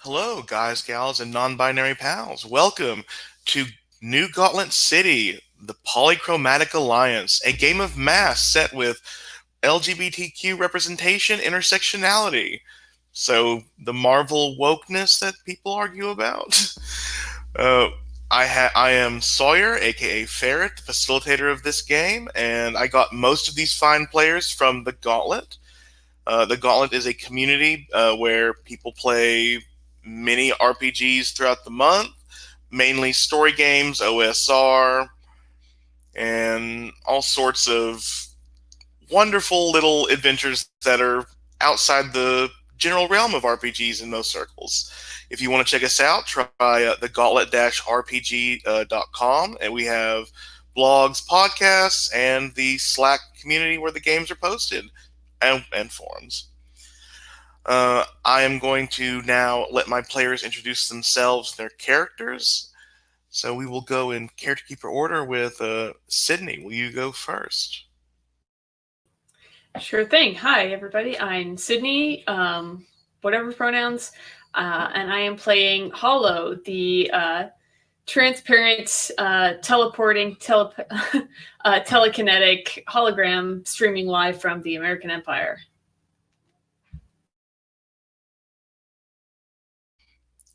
Hello, guys, gals, and non-binary pals. Welcome to New Gauntlet City, the Polychromatic Alliance, a game of mass set with LGBTQ representation, intersectionality. So the Marvel wokeness that people argue about. Uh, I am Sawyer, aka Ferret, the facilitator of this game, and I got most of these fine players from the Gauntlet. The Gauntlet is a community where people play mini RPGs throughout the month, mainly story games, OSR, and all sorts of wonderful little adventures that are outside the general realm of RPGs in most circles. If you want to check us out, try thegauntlet-rpg.com, and we have blogs, podcasts, and the Slack community where the games are posted, and forums. I am going to now let my players introduce themselves, their characters. So we will go in character keeper order with Sydney. Will you go first? Sure thing. Hi, everybody. I'm Sydney, whatever pronouns, and I am playing Hollow, the transparent, teleporting, telekinetic hologram streaming live from the American Empire.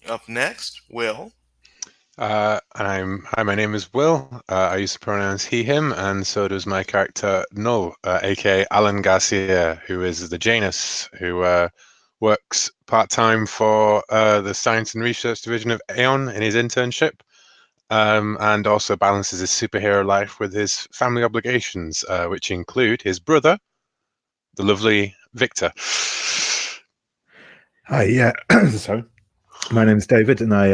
Up next, Will. Hi, my name is Will. I use the pronouns he, him, and so does my character Null, aka Alan Garcia, who is the Janus, who works part-time for the Science and Research Division of Aeon in his internship, and also balances his superhero life with his family obligations, which include his brother, the lovely Victor. Hi, yeah. So, my name is David, and I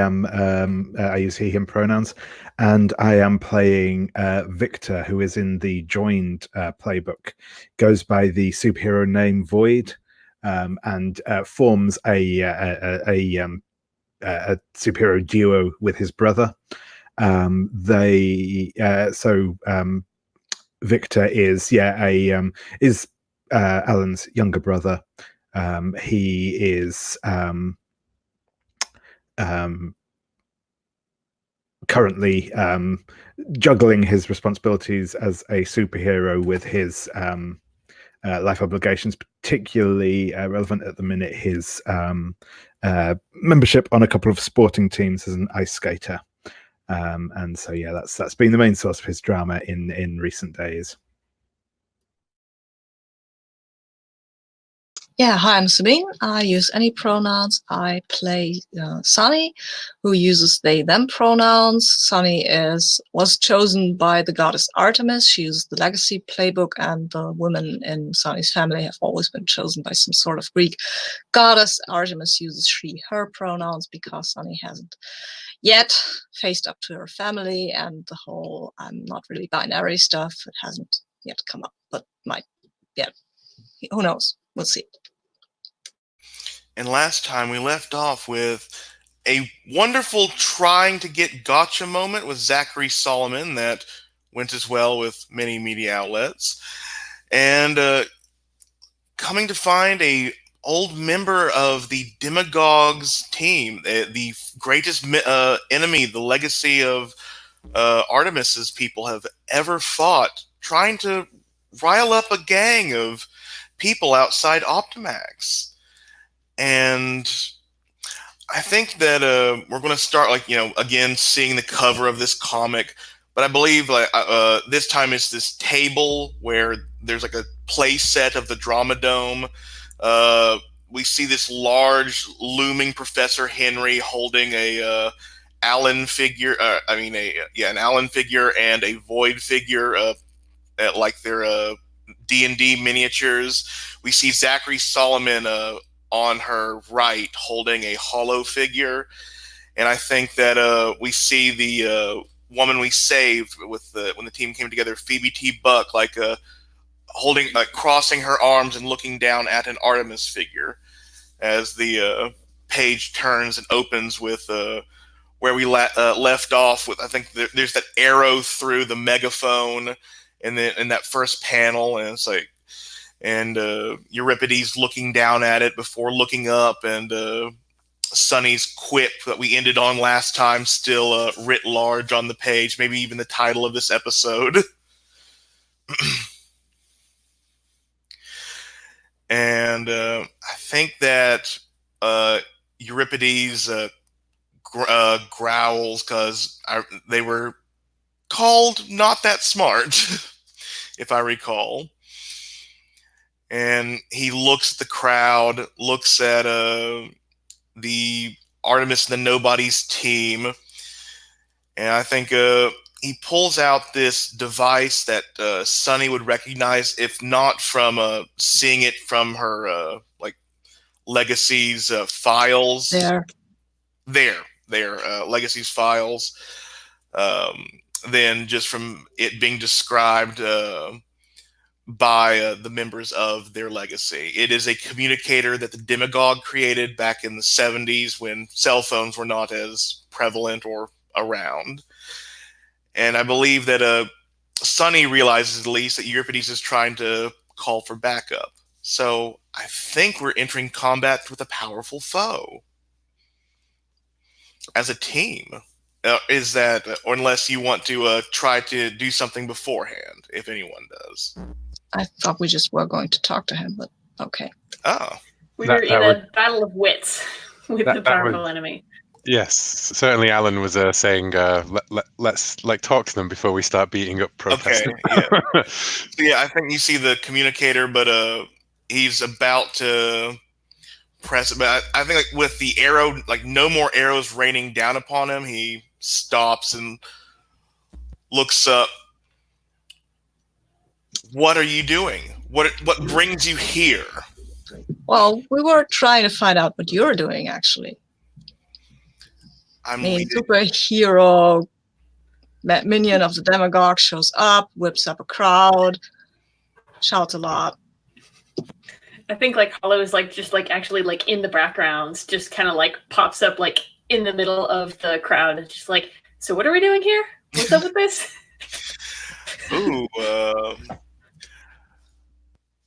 use he, him pronouns, and I am playing Victor, who is in the joined playbook, goes by the superhero name Void, and forms a superhero duo with his brother. Victor is Alan's younger brother. He is currently juggling his responsibilities as a superhero with his life obligations, particularly relevant at the minute, his membership on a couple of sporting teams as an ice skater. And so, yeah, that's been the main source of his drama in recent days. Yeah, hi, I'm Sabine. I use any pronouns. I play Sunny, who uses they, them pronouns. Sunny was chosen by the goddess Artemis. She uses the legacy playbook, and the women in Sunny's family have always been chosen by some sort of Greek goddess. Artemis uses she, her pronouns because Sunny hasn't yet faced up to her family, and the whole I'm not really binary stuff, it hasn't yet come up, but might, yeah, who knows? We'll see. And last time we left off with a wonderful trying to get gotcha moment with Zachary Solomon that went as well with many media outlets. And coming to find a old member of the Demagogues team, the greatest enemy, the legacy of Artemis's people have ever fought, trying to rile up a gang of people outside Optimax. And I think that we're going to start, again, seeing the cover of this comic. But I believe this time it's this table where there's like a play set of the Drama Dome. We see this large looming Professor Henry holding a Allen figure. An Allen figure and a Void figure, like their D&D miniatures. We see Zachary Solomon on her right holding a Hollow figure, and I think that we see the woman we saved with when the team came together, Phoebe T. Buck, holding, crossing her arms and looking down at an Artemis figure, as the page turns and opens with where we left off with. I think there's that arrow through the megaphone, and then in that first panel, and it's like, and Euripides looking down at it before looking up, and Sunny's quip that we ended on last time still writ large on the page, maybe even the title of this episode. And I think that Euripides growls because they were called not that smart, if I recall. And he looks at the crowd, looks at the Artemis and the Nobodies team, and I think he pulls out this device that Sunny would recognize, if not from seeing it from her Legacy's files. Their Legacy's files. Then just from it being described by the members of their Legacy. It is a communicator that the Demagogue created back in the 70s when cell phones were not as prevalent or around. And I believe that Sunny realizes at least that Euripides is trying to call for backup. So I think we're entering combat with a powerful foe as a team. Is that, or unless you want to try to do something beforehand, if anyone does. I thought we just were going to talk to him, but okay. Oh. We were in a battle of wits with the powerful enemy. Yes, certainly Alan was saying, let's talk to them before we start beating up protesters. Okay, yeah. So, yeah, I think you see the communicator, but he's about to press it. But I think with the arrow, no more arrows raining down upon him, he stops and looks up. What are you doing? What brings you here? Well, we were trying to find out what you're doing, actually. Superhero minion of the Demagogue shows up, whips up a crowd, shouts a lot. I think Hollow is actually in the background, just kind of pops up in the middle of the crowd, and just so what are we doing here? What's up with this? Ooh.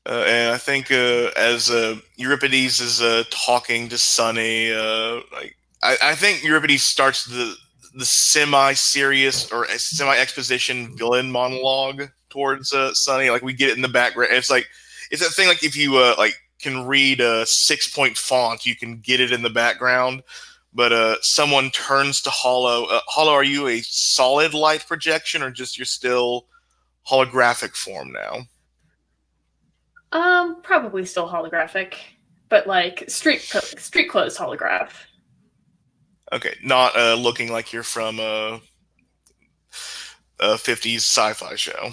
And I think as Euripides is talking to Sunny, I think Euripides starts the semi-serious or semi-exposition villain monologue towards Sunny. We get it in the background. It's it's that thing if you can read a 6-point font, you can get it in the background. But someone turns to Hollow. Hollow, are you a solid light projection, or just you're still holographic form now? Probably still holographic, but street clothes holograph. Okay, not looking like you're from a 50s sci-fi show.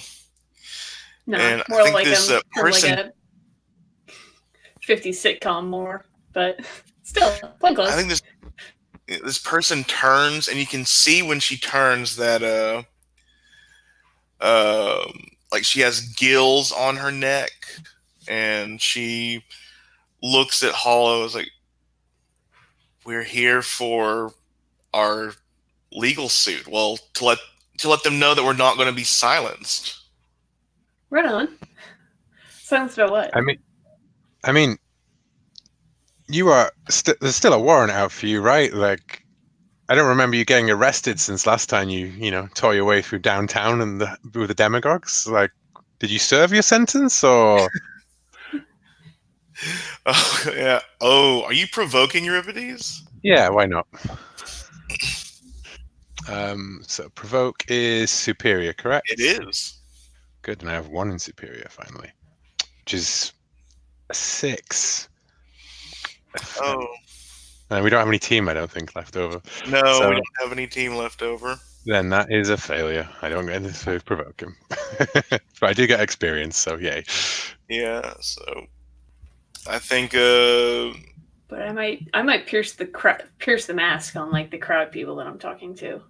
No, and more I think like this person, like a 50s sitcom more, but still plain clothes. I think this person turns, and you can see when she turns that she has gills on her neck, and she looks at Hollow as we're here for our legal suit. Well, to let them know that we're not going to be silenced. Right on. Silenced about what? I mean, you are there's still a warrant out for you, right? I don't remember you getting arrested since last time you tore your way through downtown and with the demagogues. Did you serve your sentence, or? Oh yeah. Oh, are you provoking Euripides? Yeah, why not? So provoke is superior, correct? It is. Good, and I have 1 in superior finally, which is a 6. Oh. And we don't have any team, I don't think, left over. No, we don't have any team left over. Then that is a failure. I don't get to provoke him, but I do get experience, so yay. Yeah. So I think. But I might pierce the mask on the crowd people that I'm talking to.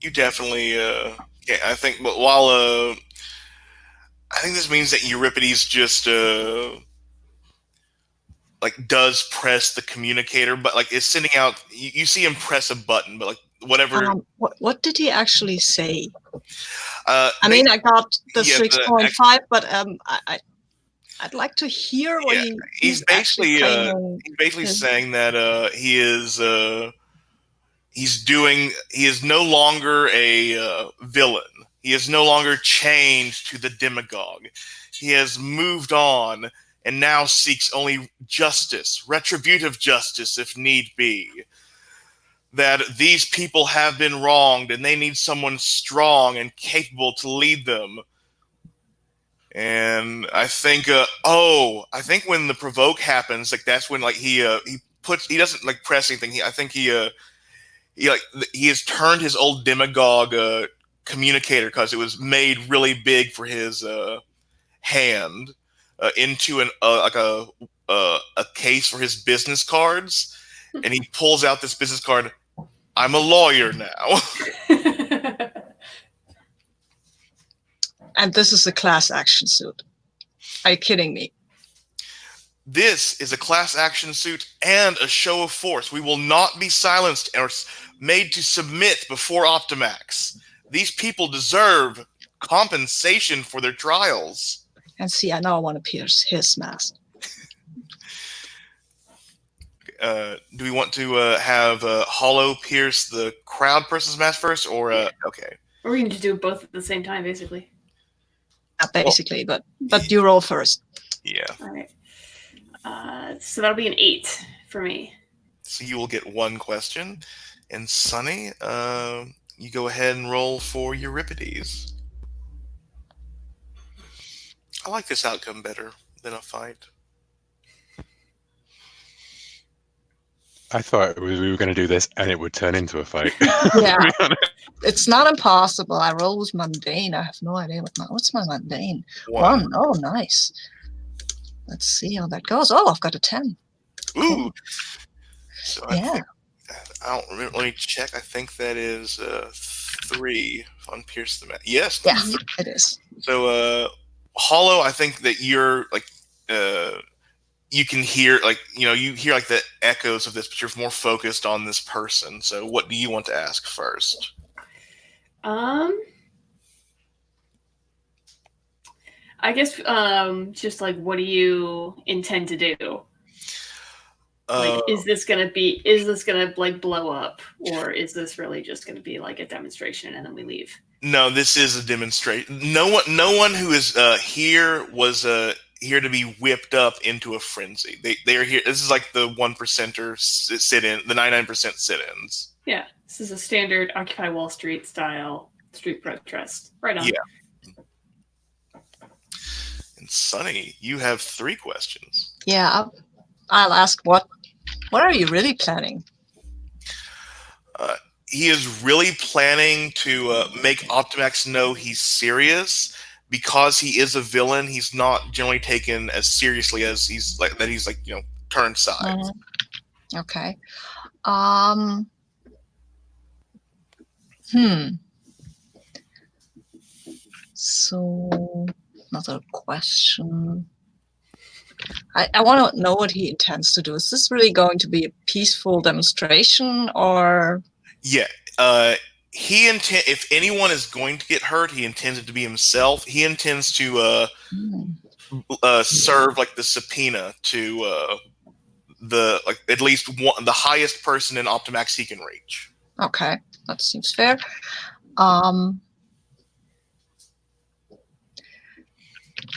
You definitely. Yeah, I think. But while I think this means that Euripides just does press the communicator, but is sending out. You see him press a button, but whatever. What did he actually say? I I got the 6.5, but I I'd like to hear what Yeah, he's actually claiming. he's basically his- saying that he is no longer a villain. He is no longer chained to the demagogue. He has moved on and now seeks only justice, retributive justice if need be. That these people have been wronged and they need someone strong and capable to lead them. And I think, I think when the provoke happens, like that's when like he doesn't like press anything. He has turned his old demagogue communicator, because it was made really big for his hand, into a case for his business cards, and he pulls out this business card. I'm a lawyer now. And this is a class action suit. Are you kidding me? This is a class action suit and a show of force. We will not be silenced or made to submit before Optimax. These people deserve compensation for their trials. And see, I now want to pierce his mask. Do we want to have Hollow pierce the crowd person's mask first, or okay? Or we can just do both at the same time, basically. Not basically, but you roll first. Yeah. All right. So that'll be an 8 for me. So you will get one question, and Sunny, you go ahead and roll for Euripides. I like this outcome better than a fight. I thought we were going to do this and it would turn into a fight. Yeah. It's not impossible. I roll with mundane. I have no idea what's my mundane. One. Oh, nice. Let's see how that goes. Oh, I've got a 10. Ooh. So I Yeah. think, I don't remember. Let me check. I think that is 3 on Pierce the Mask. Yes. Yeah, it is. So Hollow, I think that you're like you can hear you hear like the echoes of this, but you're more focused on this person. So what do you want to ask first? I guess just like, what do you intend to do? Like, is this gonna like blow up, or is this really just gonna be like a demonstration and then we leave? No, this is a demonstration. No one who is here was here to be whipped up into a frenzy. They are here. This is like the 1%er sit-in, the 99% sit-ins. Yeah, this is a standard Occupy Wall Street style street protest. Right on. Yeah. And Sunny, you have 3 questions. Yeah, I'll ask what are you really planning? He is really planning to make Optimax know he's serious. Because he is a villain, he's not generally taken as seriously as he's turned sides. Okay. So another question. I want to know what he intends to do. Is this really going to be a peaceful demonstration, or? Yeah. If anyone is going to get hurt, he intends it to be himself. He intends to serve like the subpoena to at least the highest person in Optimax he can reach. Okay, that seems fair.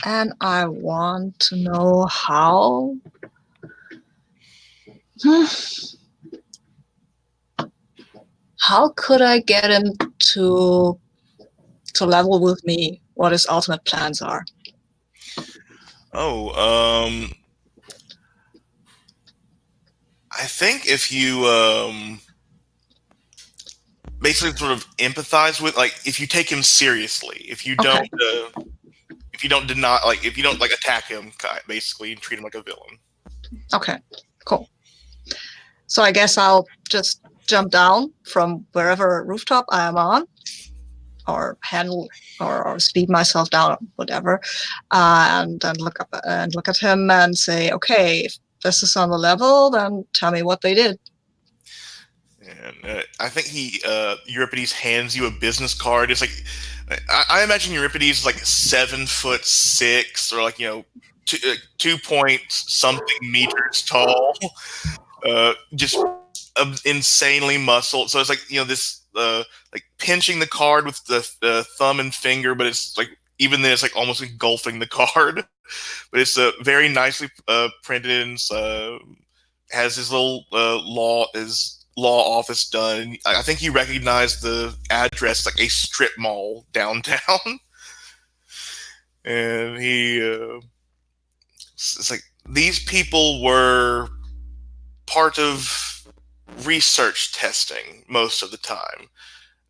And I want to know how. How could I get him to level with me what his ultimate plans are? I think if you basically sort of empathize with, like, if you take him seriously, if you don't deny, like, if you don't like attack him, basically, and treat him like a villain. Okay, cool. So I guess I'll just jump down from wherever rooftop I am on, or handle or speed myself down, whatever, and then look at him and say, okay, if this is on the level, then tell me what they did. And I think Euripides hands you a business card. It's like, I imagine Euripides is like 7'6", or like, 2 point something meters tall, just insanely muscled. So it's like, this like pinching the card with the thumb and finger, but it's like, even then it's like almost engulfing the card. But it's very nicely printed, and has his little law office done. And I think he recognized the address, like a strip mall downtown. And it's like, these people were part of research testing most of the time.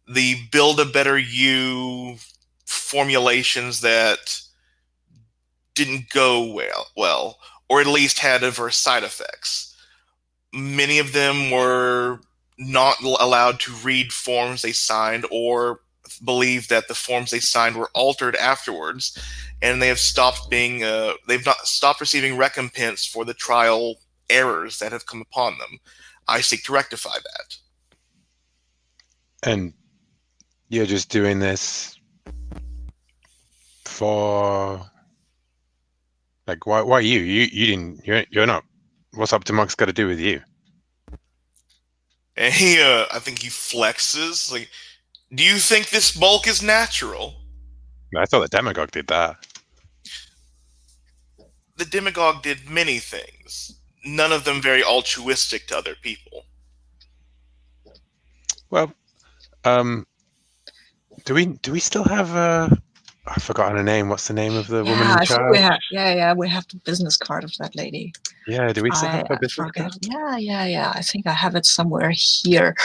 The Build a Better You formulations that didn't go well, or at least had adverse side effects. Many of them were not allowed to read forms they signed, or believed that the forms they signed were altered afterwards, and they have they've not stopped receiving recompense for the trial errors that have come upon them. I seek to rectify that. And you're just doing this for, like, why you? You're not. What's Optimax got to do with you? And I think he flexes, like, do you think this bulk is natural? I thought the demagogue did that. The demagogue did many things, none of them very altruistic to other people. Well, do we still have I've forgotten her name. What's the name of the woman in I think charge? we have. Yeah, we have the business card of that lady. Yeah, do we still have her business forget. card? Yeah. I think I have it somewhere here.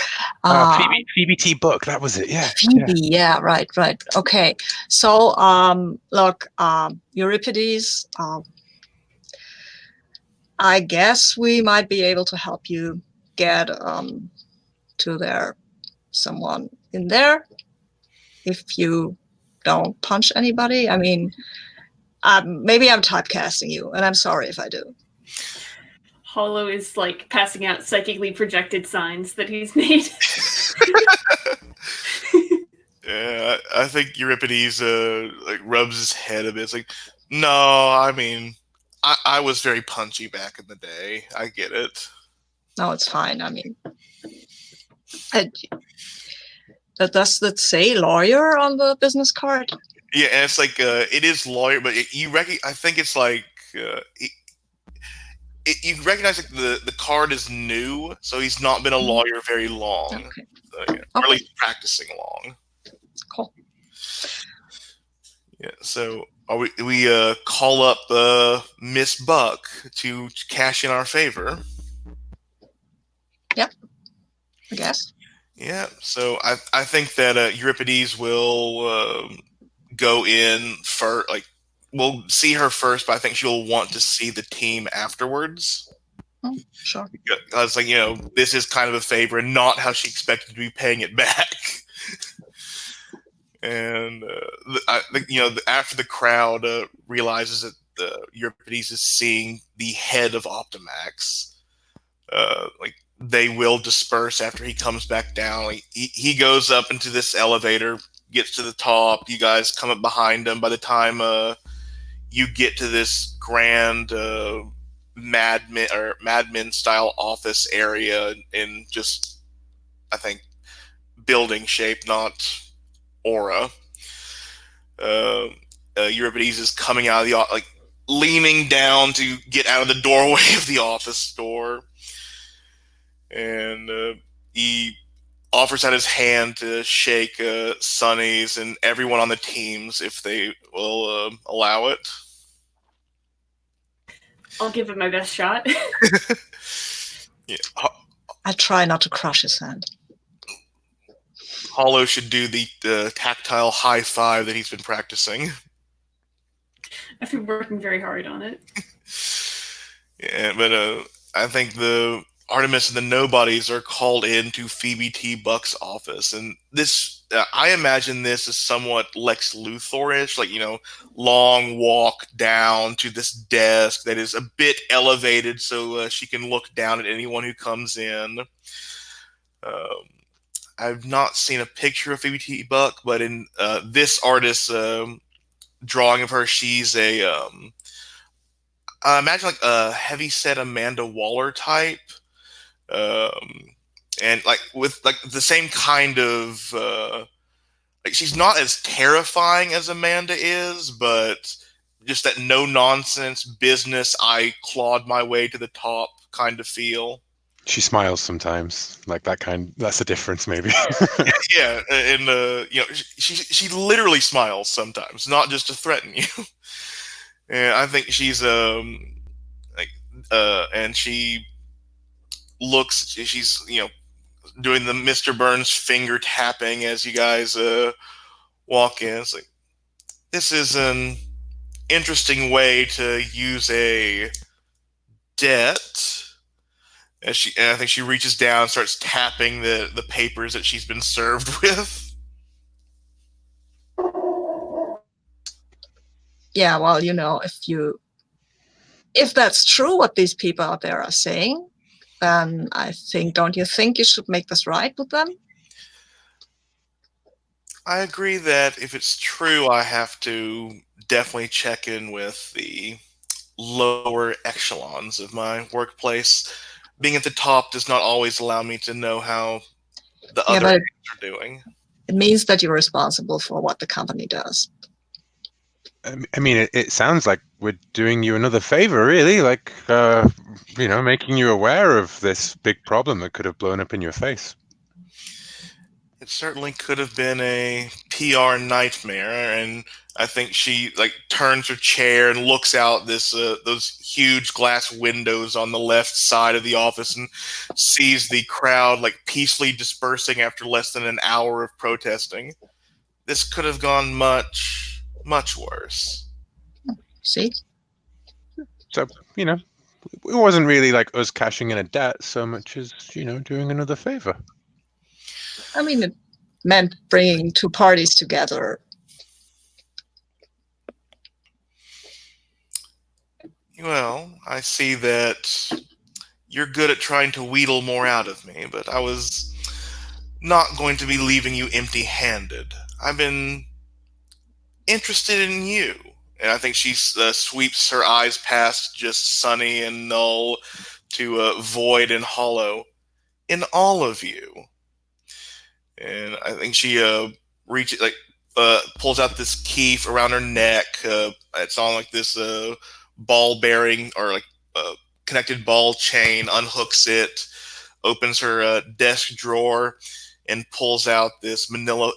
Phoebe T. Book. That was it. Yeah. Phoebe. Yeah. Right. Okay. So, look, Euripides. I guess we might be able to help you get to there, someone in there, if you don't punch anybody. I mean, maybe I'm typecasting you, and I'm sorry if I do. Hollow is like passing out psychically projected signs that he's made. Yeah, I think Euripides like rubs his head a bit. It's like, no, I mean, I was very punchy back in the day. I get it. No, it's fine. I mean, does that say lawyer on the business card? Yeah, and it's like, it is lawyer, but I think it's like, you recognize, like, the card is new, so he's not been a lawyer very long. Okay. So, yeah, or at least practicing long. Cool. Yeah, so we call up Miss Buck to cash in our favor. Yep, I guess. Yeah, so I think that Euripides will go in for, like, we'll see her first, but I think she'll want to see the team afterwards. Oh, sure. Because, like, this is kind of a favor and not how she expected to be paying it back. And I think, after the crowd realizes that Euripides is seeing the head of Optimax, like, they will disperse after he comes back down. Like, he goes up into this elevator, gets to the top. You guys come up behind him. By the time you get to this grand Mad Men style office area in just, I think, building shape, not aura. Euripides is coming out of the, like, leaning down to get out of the doorway of the office door, and he offers out his hand to shake Sonny's and everyone on the teams if they will allow it. I'll give it my best shot. Yeah. I try not to crush his hand. Hollow should do the tactile high five that he's been practicing. I've been working very hard on it. Yeah, but I think the Artemis and the Nobodies are called into Phoebe T. Buck's office, and this I imagine this is somewhat Lex Luthor-ish, like, long walk down to this desk that is a bit elevated so she can look down at anyone who comes in. I've not seen a picture of Phoebe T. Buck, but in this artist's drawing of her, she's a Imagine like a heavy-set Amanda Waller type, and like with like the same kind of like she's not as terrifying as Amanda is, but just that no nonsense business. I clawed my way to the top kind of feel. She smiles sometimes, like that kind. That's the difference, maybe. Yeah, and she literally smiles sometimes, not just to threaten you. And I think she's like and she looks. She's doing the Mr. Burns finger tapping as you guys walk in. It's like, this is an interesting way to use a debt. And I think she reaches down and starts tapping the papers that she's been served with. Yeah, well, if that's true what these people out there are saying, then don't you think you should make this right with them? I agree that if it's true, I have to definitely check in with the lower echelons of my workplace. Being at the top does not always allow me to know how the other but are doing. it means that you're responsible for what the company does. I mean, it sounds like we're doing you another favor, really, like, making you aware of this big problem that could have blown up in your face. It certainly could have been a PR nightmare, and I think she turns her chair and looks out those huge glass windows on the left side of the office and sees the crowd peacefully dispersing after less than an hour of protesting. This could have gone much, much worse. See? So, it wasn't really like us cashing in a debt so much as, doing another favor. I mean, it meant bringing two parties together. Well, I see that you're good at trying to wheedle more out of me, but I was not going to be leaving you empty-handed. I've been interested in you. And I think she sweeps her eyes past just Sunny and Null to Void and Hollow. In all of you. And I think she reaches, pulls out this key around her neck. It's on this ball bearing or connected ball chain, unhooks it, opens her desk drawer, and pulls out this manila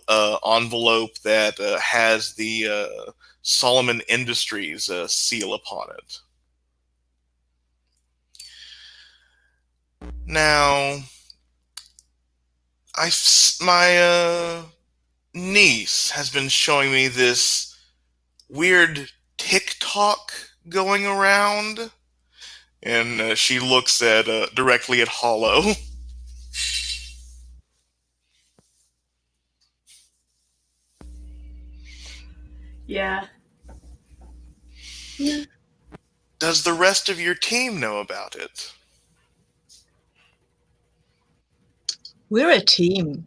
envelope that has the Solomon Industries seal upon it. Now, my niece has been showing me this weird TikTok going around, and she looks at directly at Hollow. Yeah. Does the rest of your team know about it? We're a team.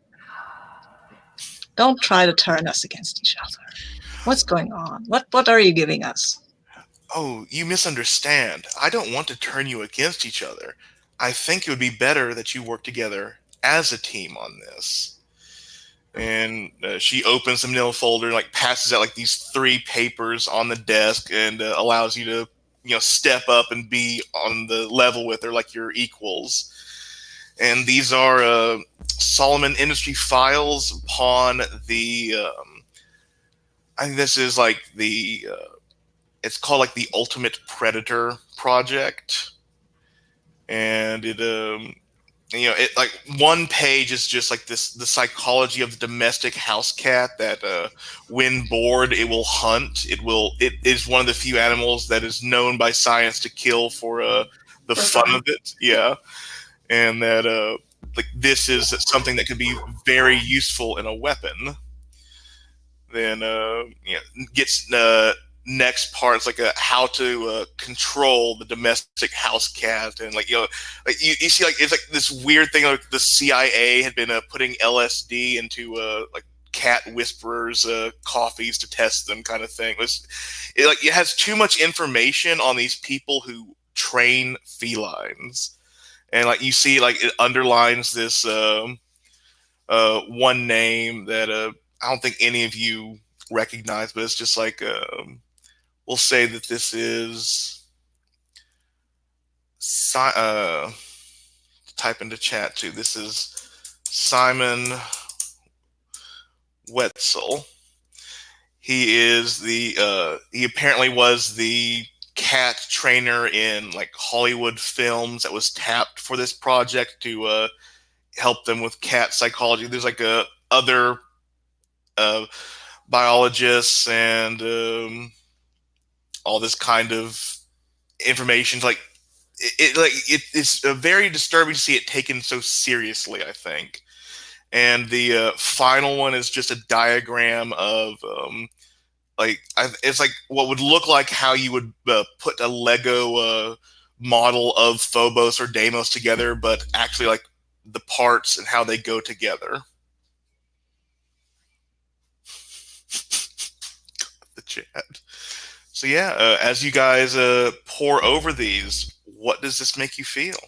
Don't try to turn us against each other. What's going on? What are you giving us? Oh, you misunderstand. I don't want to turn you against each other. I think it would be better that you work together as a team on this. And she opens the manila folder and passes out these 3 papers on the desk and allows you to step up and be on the level with her like you're equals. And these are Solomon Industry files upon the I think this is it's called the Ultimate Predator Project. And it one page is just the psychology of the domestic house cat that when bored it will hunt. It is one of the few animals that is known by science to kill for the fun of it. Yeah. And that this is something that could be very useful in a weapon. Then gets next part is how to control the domestic house cat, and you see it's this weird thing the CIA had been putting LSD into cat whisperers coffees to test them, kind of thing. It has too much information on these people who train felines, and like you see, like it underlines this one name that I don't think any of you recognize, but it's just like we'll say that this is type into chat too. This is Simon Wetzel. He is he apparently was the cat trainer in like Hollywood films that was tapped for this project to help them with cat psychology. There's like other biologists and all this kind of information. Like it's very disturbing to see it taken so seriously, I think. And the final one is just a diagram of it's like what would look like how you would put a Lego model of Phobos or Deimos together, but actually like the parts and how they go together. The chat. So yeah, as you guys pour over these, what does this make you feel?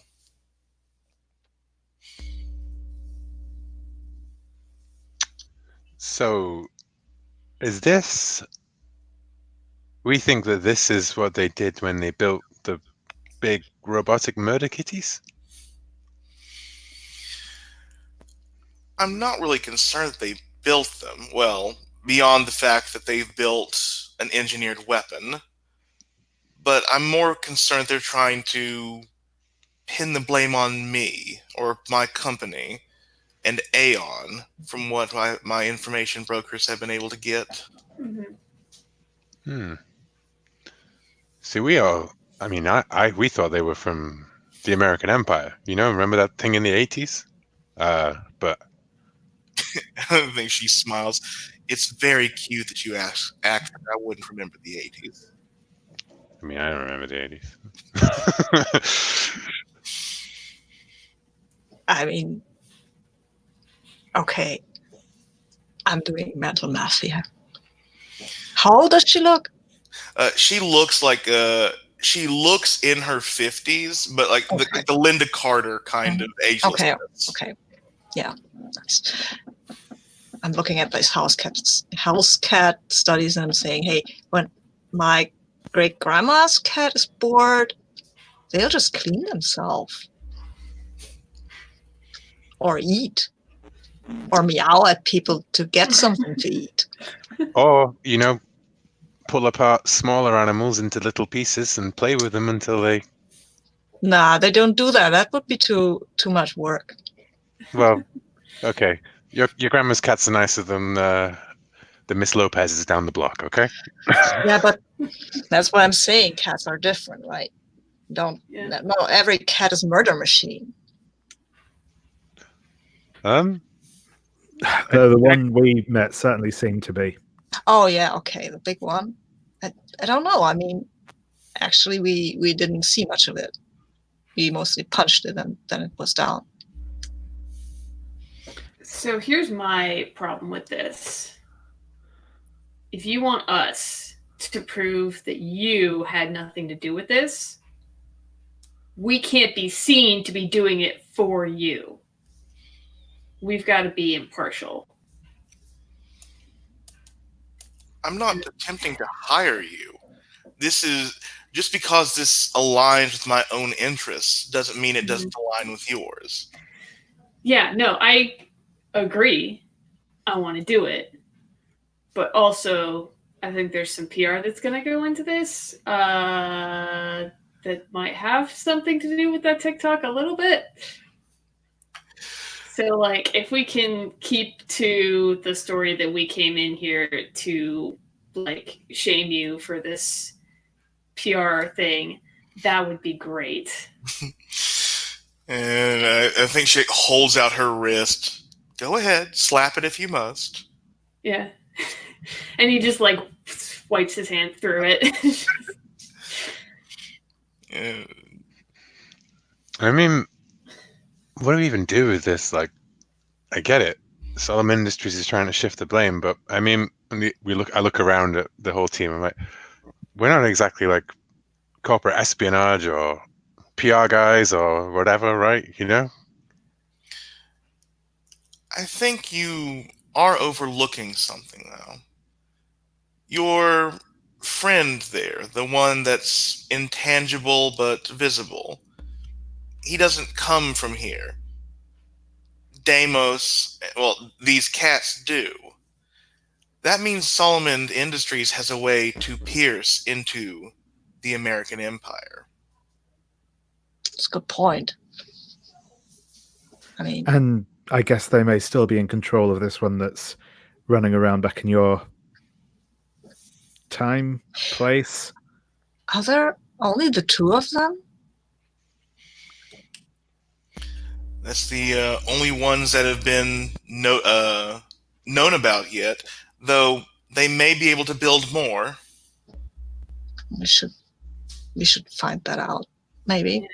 So, is this... We think that this is what they did when they built the big robotic murder kitties? I'm not really concerned that they built them. Well, beyond the fact that they've built an engineered weapon. But I'm more concerned they're trying to pin the blame on me or my company and Aeon from what my information brokers have been able to get. See, we thought they were from the American Empire. You know, remember that thing in the 80s? But I think she smiles. It's very cute that you act like I wouldn't remember the 80s. I mean, I don't remember the 80s. I mean, okay. I'm doing mental math here. How old does she look? She looks like she looks in her 50s, but like the Linda Carter kind of agelessness. Okay. Yeah. Nice. I'm looking at these house cat studies and I'm saying, hey, when my great grandma's cat is bored, they'll just clean themselves. Or eat. Or meow at people to get something to eat. Or, you know, pull apart smaller animals into little pieces and play with them until they... Nah, they don't do that. That would be too much work. Well, okay. Your grandma's cats are nicer than the Miss Lopez's down the block, okay? Yeah, but that's what I'm saying. Cats are different, right? No, every cat is a murder machine. The one we met certainly seemed to be. Oh yeah, okay, the big one. I don't know. I mean, actually, we didn't see much of it. We mostly punched it and then it was down. So here's my problem with this. If you want us to prove that you had nothing to do with this, we can't be seen to be doing it for you. We've got to be impartial. I'm not attempting to hire you. This is just because this aligns with my own interests doesn't mean it doesn't align with yours. Yeah, no, I agree. I want to do it. But also, I think there's some PR that's going to go into this that might have something to do with that TikTok a little bit. So, like, if we can keep to the story that we came in here to, like, shame you for this PR thing, that would be great. And I think she holds out her wrist. Go ahead, slap it if you must. Yeah. And he just, like, wipes his hand through it. Yeah. I mean, what do we even do with this? Like, I get it. Solomon Industries is trying to shift the blame, but I mean, I look around at the whole team. I'm like, we're not exactly like corporate espionage or PR guys or whatever, right? You know? I think you are overlooking something, though. Your friend there, the one that's intangible but visible, he doesn't come from here. Deimos, well, these cats do. That means Solomon Industries has a way to pierce into the American Empire. It's a good point. I mean, And I guess they may still be in control of this one that's running around back in your time, place. are there only the two of them? That's the only ones that have been known about yet, though they may be able to build more. We should find that out. Maybe.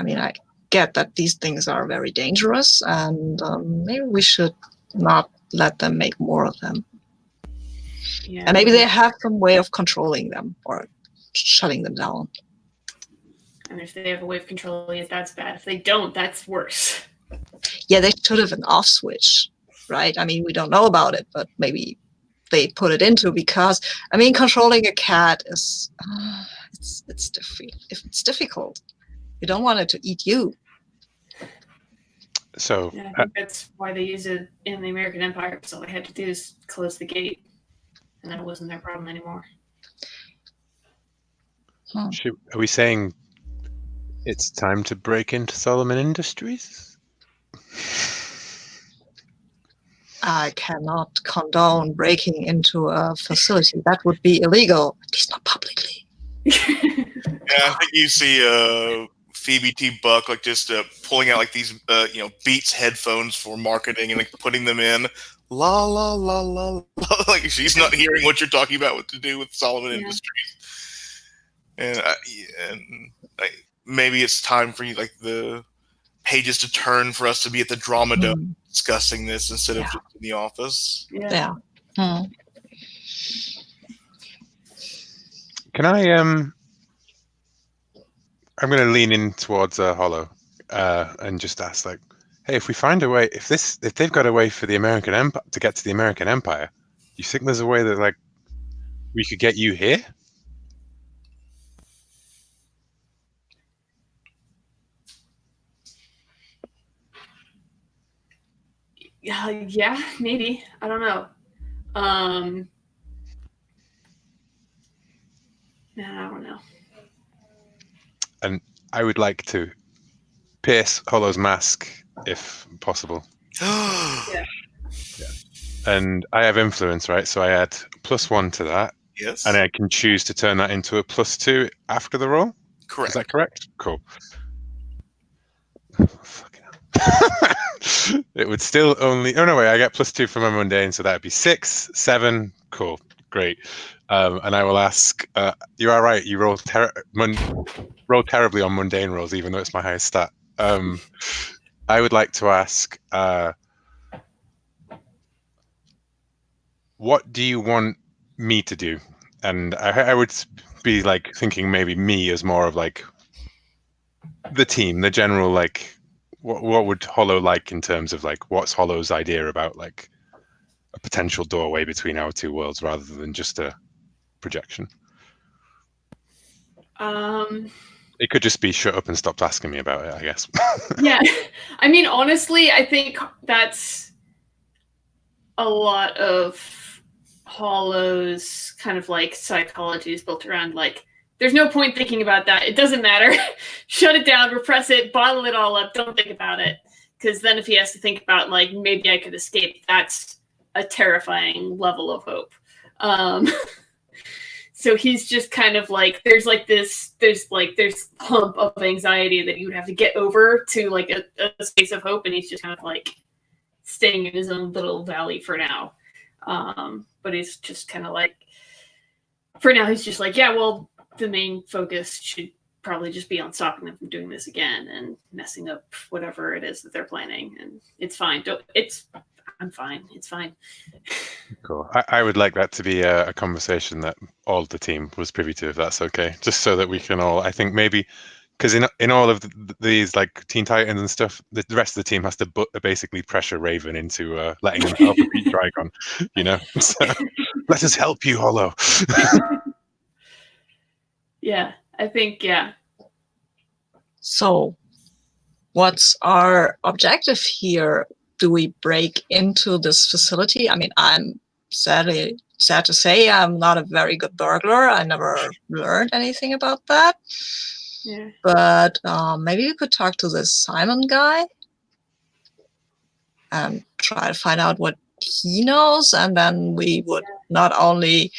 I mean, I get that these things are very dangerous, and maybe we should not let them make more of them. Yeah. And maybe they have some way of controlling them or shutting them down. And if they have a way of controlling it, that's bad. If they don't, that's worse. Yeah, they should have an off switch, right? I mean, we don't know about it, but maybe they put it into, because I mean, controlling a cat is it's difficult. You don't want it to eat you. So Yeah, I think that's why they use it in the American Empire, because all they had to do is close the gate, and then it wasn't their problem anymore. are we saying it's time to break into Solomon Industries? I cannot condone breaking into a facility. That would be illegal, at least not publicly. Yeah, I think you see Phoebe T. Buck like just pulling out like these Beats headphones for marketing and like putting them in. La la la la la. Like she's not hearing what you're talking about. What to do with Solomon Industries, and maybe it's time for you like the pages to turn for us to be at the drama dome discussing this instead of just in the office. Yeah. Can I I'm going to lean in towards Hollow and just ask, like, hey, if we find a way, if they've got a way for the American Empire to get to the American Empire, you think there's a way that like we could get you here? Yeah, maybe. I don't know. I don't know. And I would like to pierce Hollow's mask if possible. Yeah. And I have influence, right? So I add +1 to that. Yes. And I can choose to turn that into a +2 after the roll? Correct. Is that correct? Cool. Fucking hell. It would still only... Oh, no, wait. I get +2 for my mundane, so that would be 6, 7. Cool. Great. And I will ask... you are right. You roll terribly on mundane rolls, even though it's my highest stat. I would like to ask... what do you want me to do? And I would be like thinking maybe me as more of like the team, the general, like what would Hollow like in terms of like what's Hollow's idea about like a potential doorway between our two worlds rather than just a projection? It could just be shut up and stop asking me about it, I guess. Yeah, I mean, honestly, I think that's a lot of Hollow's kind of like psychology is built around like, there's no point thinking about that. It doesn't matter. Shut it down, repress it, bottle it all up. Don't think about it. Because then if he has to think about like, maybe I could escape, that's a terrifying level of hope. So he's just kind of like, there's hump of anxiety that you would have to get over to like a space of hope. And he's just kind of like staying in his own little valley for now. But he's just kind of like, for now, he's just like, yeah, well, the main focus should probably just be on stopping them from doing this again and messing up whatever it is that they're planning. And it's fine. I'm fine. It's fine. Cool. I would like that to be a conversation that all of the team was privy to, if that's okay. Just so that we can all, I think maybe, because in all of these like Teen Titans and stuff, the rest of the team has to basically pressure Raven into letting him help beat Trigon. You know, so, let us help you, Hollow. Yeah, I think So, what's our objective here? Do we break into this facility? I mean, I'm sad to say I'm not a very good burglar. I never learned anything about that. Yeah. But maybe we could talk to this Simon guy and try to find out what he knows, and then we would not only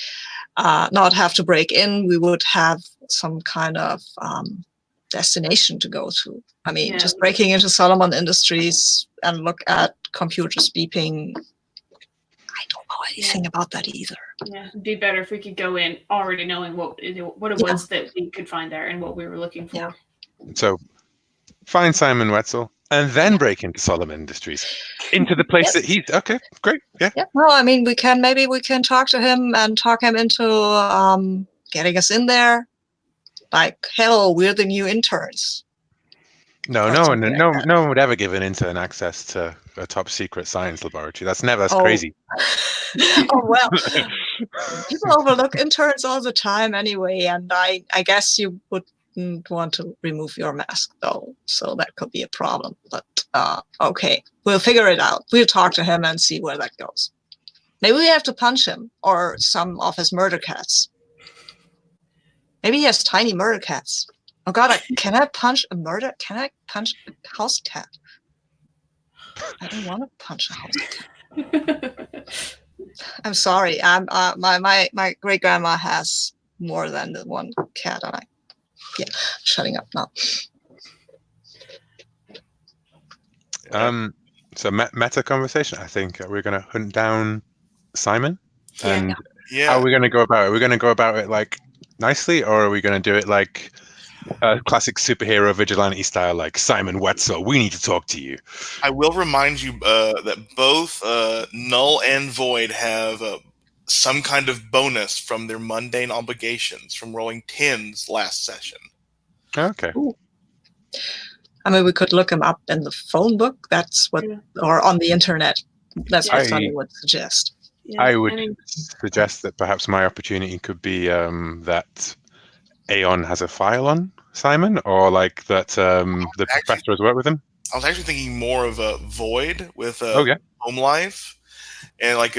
not have to break in, we would have some kind of destination to go to. I mean, just breaking into Solomon Industries and look at computers beeping, I don't know anything about that either. Yeah, it'd be better if we could go in already knowing what it was that we could find there and what we were looking for. Yeah. So find Simon Wetzel and then break into Solomon Industries, into the place that he's okay. Great, yeah. Well, I mean, maybe we can talk to him and talk him into getting us in there. Like, hello, we're the new interns. No one would ever give an intern access to a top secret science laboratory. That's crazy. Oh, well, people overlook interns all the time anyway, and I guess you wouldn't want to remove your mask, though, so that could be a problem. But, okay, we'll figure it out. We'll talk to him and see where that goes. Maybe we have to punch him, or some of his murder cats. Maybe he has tiny murder cats. Oh God, can I punch a murder? Can I punch a house cat? I don't want to punch a house cat. I'm sorry. My great grandma has more than the one cat, and shutting up now. So meta conversation. I think we're going to hunt down Simon, and how are we going to go about it? We're going to go about it like nicely, or are we going to do it like classic superhero vigilante style, like Simon Wetzel, we need to talk to you? I will remind you that both Null and Void have some kind of bonus from their mundane obligations from rolling 10s last session. Okay. Ooh. I mean, we could look him up in the phone book. That's what, or on the internet. That's what Sonny would suggest. I would suggest that perhaps my opportunity could be that Aeon has a file on Simon, or like that the professor has worked with him. I was actually thinking more of a Void with Home Life, and like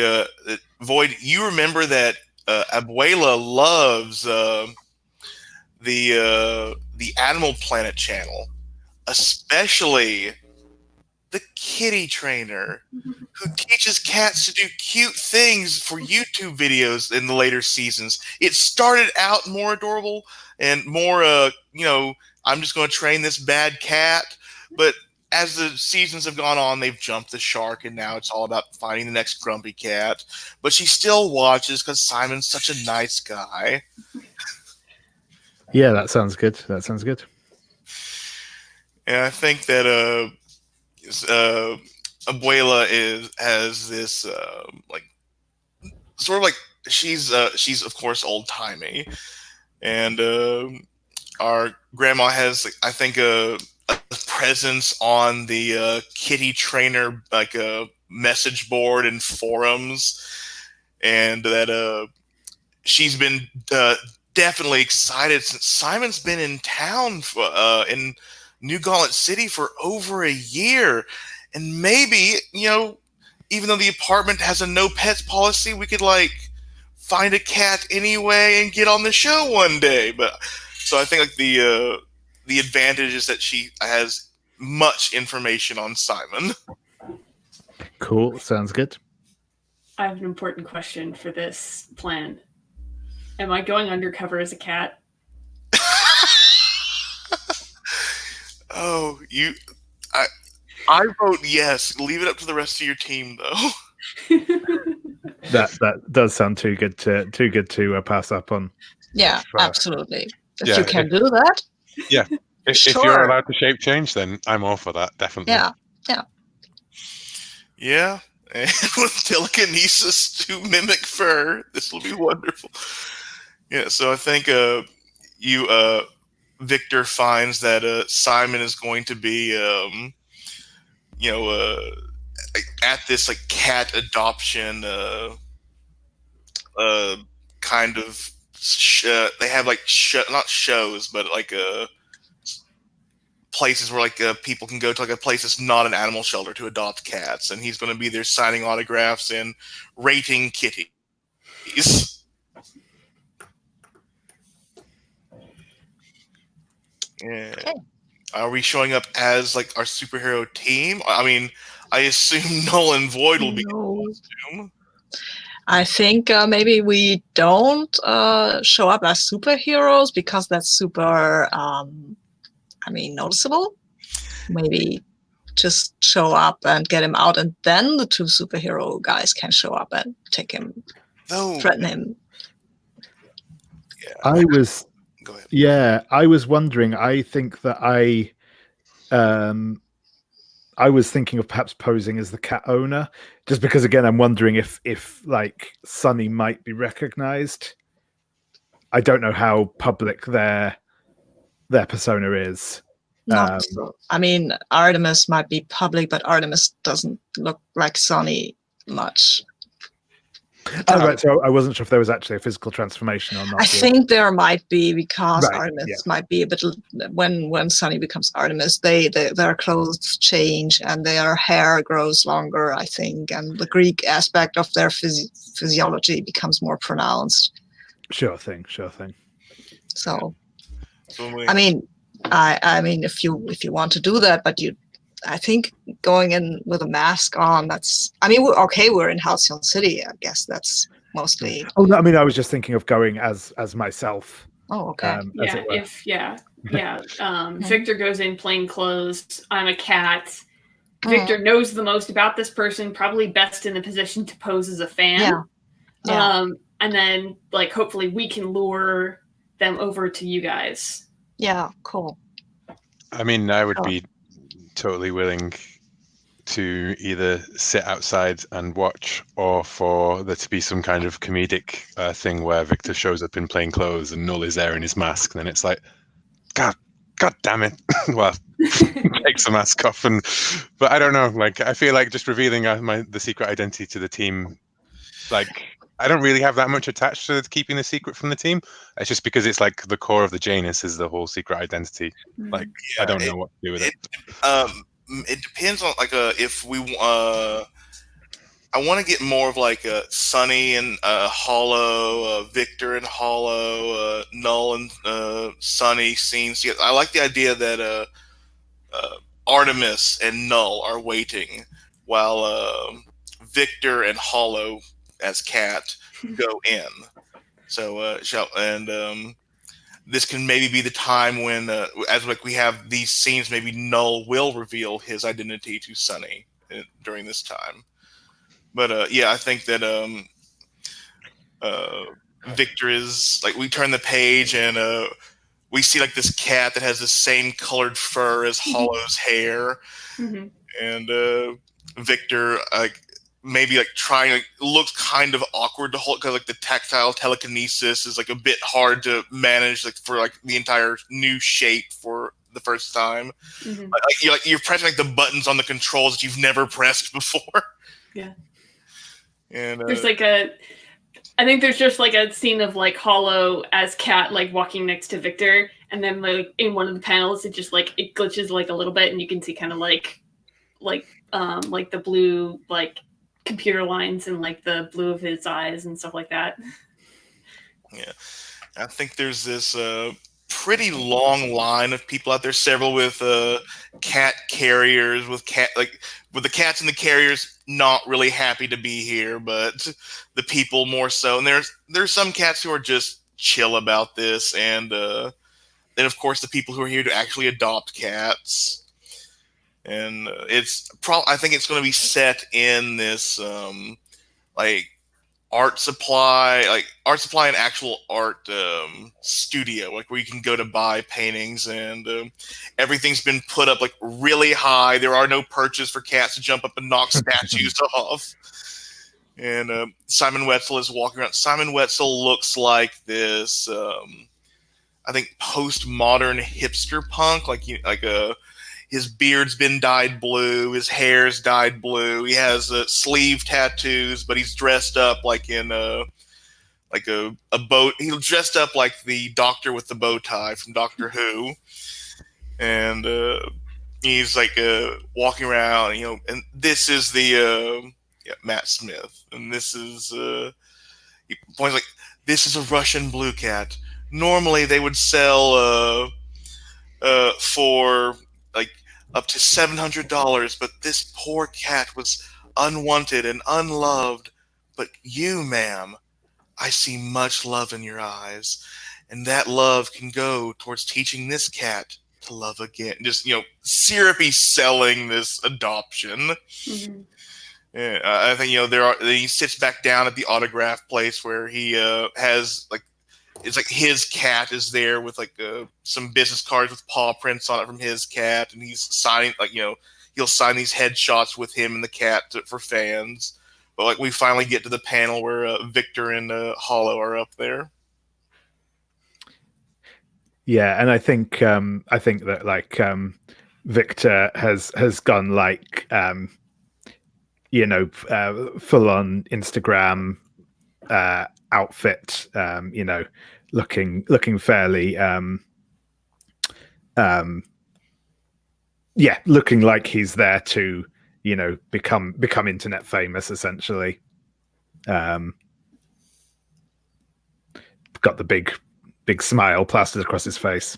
Void. You remember that Abuela loves the Animal Planet channel, especially the kitty trainer who teaches cats to do cute things for YouTube videos in the later seasons. It started out more adorable and more, I'm just going to train this bad cat. But as the seasons have gone on, they've jumped the shark, and now it's all about finding the next grumpy cat. But she still watches because Simon's such a nice guy. Yeah, that sounds good. And I think that Abuela has this sort of like she's of course old timey, and our grandma has, I think, a presence on the kitty trainer like a message board and forums, and that she's been definitely excited since Simon's been in town in New Gauntlet City for over a year. And maybe, even though the apartment has a no pets policy, we could like find a cat anyway and get on the show one day. But so I think like the advantage is that she has much information on Simon. Cool. Sounds good. I have an important question for this plan. Am I going undercover as a cat? Oh, I vote yes. Leave it up to the rest of your team, though. That does sound too good to pass up on. Yeah, absolutely. If you can do that. Yeah. If you're Sure. allowed to shape change, then I'm all for that, definitely. Yeah. Yeah, and with telekinesis to mimic fur, this will be wonderful. Yeah, so I think Victor finds that Simon is going to be you know at this like cat adoption uh kind of they have like not shows but like places where like people can go to like a place that's not an animal shelter to adopt cats, and he's going to be there signing autographs and rating kitties. Yeah. Okay. Are we showing up as like our superhero team? I mean, I assume Null and Void will be in No. costume. I think maybe we don't show up as superheroes because that's super, noticeable. Maybe just show up and get him out, and then the two superhero guys can show up and take him, Though, threaten him. yeah, go ahead. Yeah, I was wondering. I think that I was thinking of perhaps posing as the cat owner, just because again I'm wondering if like Sunny might be recognized. I don't know how public their persona is. Not so. I mean, Artemis might be public, but Artemis doesn't look like Sonny much. Oh, right. So I wasn't sure if there was actually a physical transformation or not. I think there might be, because Right, Artemis might be a bit, when Sunny becomes Artemis, their clothes change and their hair grows longer, I think, and the Greek aspect of their physiology becomes more pronounced. Sure thing. So, So we- I mean, if you want to do that, but I think going in with a mask on, we're in Halcyon City. I guess that's mostly. Oh no, I mean I was just thinking of going as myself. Oh, okay. Victor goes in plain clothes. I'm a cat. Victor knows the most about this person, probably best in the position to pose as a fan. Yeah. And then like hopefully we can lure them over to you guys. Yeah, cool. I mean, I would be totally willing to either sit outside and watch, or for there to be some kind of comedic thing where Victor shows up in plain clothes and Null is there in his mask. And then it's like, God damn it! Well, takes the mask off, but I don't know. Like, I feel like just revealing the secret identity to the team, like. I don't really have that much attached to keeping the secret from the team. It's just because it's like the core of the Janus is the whole secret identity. Like, I don't know what to do with it. It depends on like if we I want to get more of like Sunny and Hollow, Victor and Hollow, Null and Sunny scenes. I like the idea that Artemis and Null are waiting while Victor and Hollow as cat go in. So this can maybe be the time when as like we have these scenes, maybe Null will reveal his identity to Sunny during this time. But I think that Victor is like, we turn the page and we see like this cat that has the same colored fur as Hollow's hair. And Victor like maybe like trying, like looks kind of awkward to hold because like the tactile telekinesis is like a bit hard to manage, like for like the entire new shape for the first time. Like you're pressing like the buttons on the controls that you've never pressed before. Yeah. And there's like I think there's just like a scene of like Hollow as cat like walking next to Victor, and then like in one of the panels it just like it glitches like a little bit and you can see kind of like the blue like computer lines and like the blue of his eyes and stuff like that. Yeah, I think there's this pretty long line of people out there, several with cat carriers, with the cats and the carriers not really happy to be here, but the people more so. And there's some cats who are just chill about this, and then of course the people who are here to actually adopt cats. And I think it's going to be set in this like art supply and actual art studio, like where you can go to buy paintings, and everything's been put up like really high. There are no perches for cats to jump up and knock statues off. And Simon Wetzel is walking around. Simon Wetzel looks like this, I think, postmodern hipster punk, his beard's been dyed blue, his hair's dyed blue. He has sleeve tattoos, but he's dressed up like in a boat. He's dressed up like the doctor with the bow tie from Doctor Who, and he's like walking around, And this is the Matt Smith, and this is he points like, this is a Russian blue cat. Normally they would sell for like up to $700, but this poor cat was unwanted and unloved. But you, ma'am, I see much love in your eyes, and that love can go towards teaching this cat to love again. Just, syrupy selling this adoption. Mm-hmm. Yeah, I think, he sits back down at the autograph place where he has like, it's like his cat is there with like some business cards with paw prints on it from his cat, and he's signing, he'll sign these headshots with him and the cat for fans. But like, we finally get to the panel where Victor and Hollow are up there. Yeah, and I think that like Victor has gone like full on Instagram outfit, looking fairly looking like he's there to become internet famous, essentially. Got the big smile plastered across his face.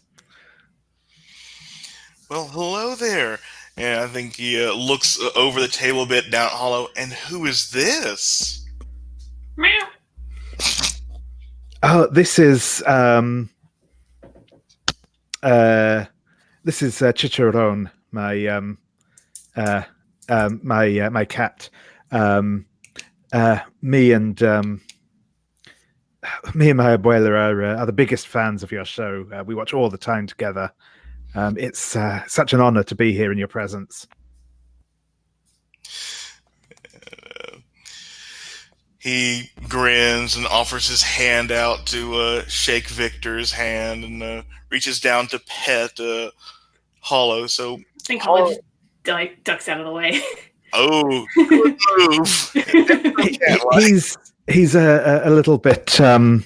Well, hello there. And I think he looks over the table a bit down at Hollow. And who is this? Meow. Oh, this is Chicharron, my my cat. Me and my abuela are the biggest fans of your show. We watch all the time together. It's such an honor to be here in your presence. He grins and offers his hand out to shake Victor's hand, and reaches down to pet Hollow. So I think Hollow just ducks out of the way. Oh, good move. He's a little bit shy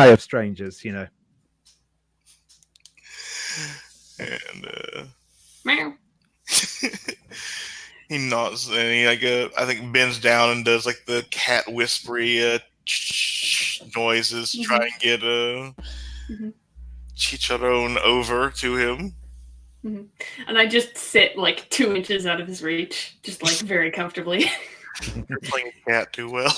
of strangers, And Meow. he nods, and he I think bends down and does like the cat whispery noises to try and get Chicharron over to him. Mm-hmm. And I just sit like 2 inches out of his reach, just like very comfortably. You're playing cat too well.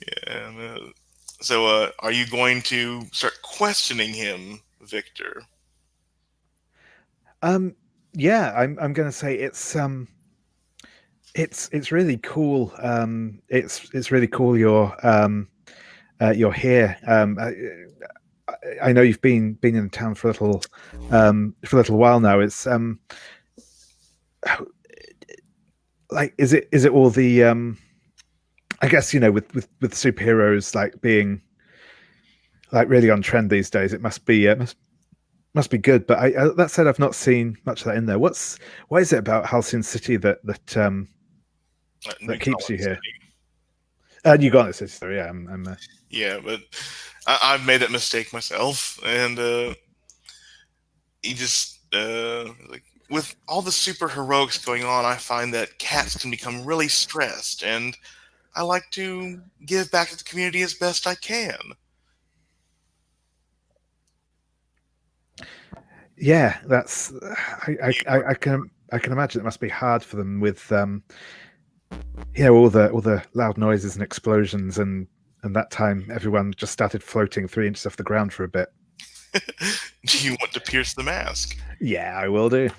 Yeah. And, so, are you going to start questioning him, Victor? Yeah, I'm going to say it's really cool. It's really cool you're here. I know you've been in town for a little while now. It's like, is it all the I guess with superheroes like being like really on trend these days, it must be good. But that said, I've not seen much of that in there. What is it about Halcyon City that keeps you here? New Gauntlet City, sorry. Yeah, I'm yeah, but I've made that mistake myself, and he just like, with all the super heroics going on, I find that cats can become really stressed, and I like to give back to the community as best I can. Yeah, that's I can imagine it must be hard for them with all the loud noises and explosions, and that time everyone just started floating 3 inches off the ground for a bit. Do you want to pierce the mask? Yeah, I will do.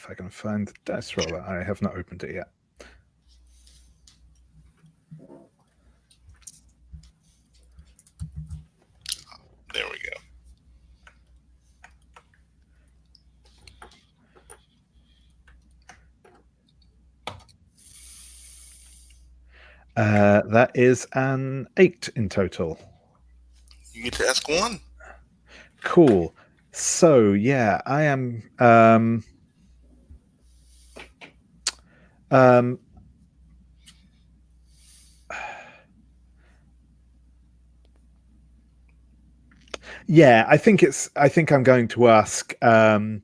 if I can find the dice roller. I have not opened it yet. There we go. That is an 8 in total. You get to ask one. Cool. So yeah, I am. Yeah, I think I'm going to ask. How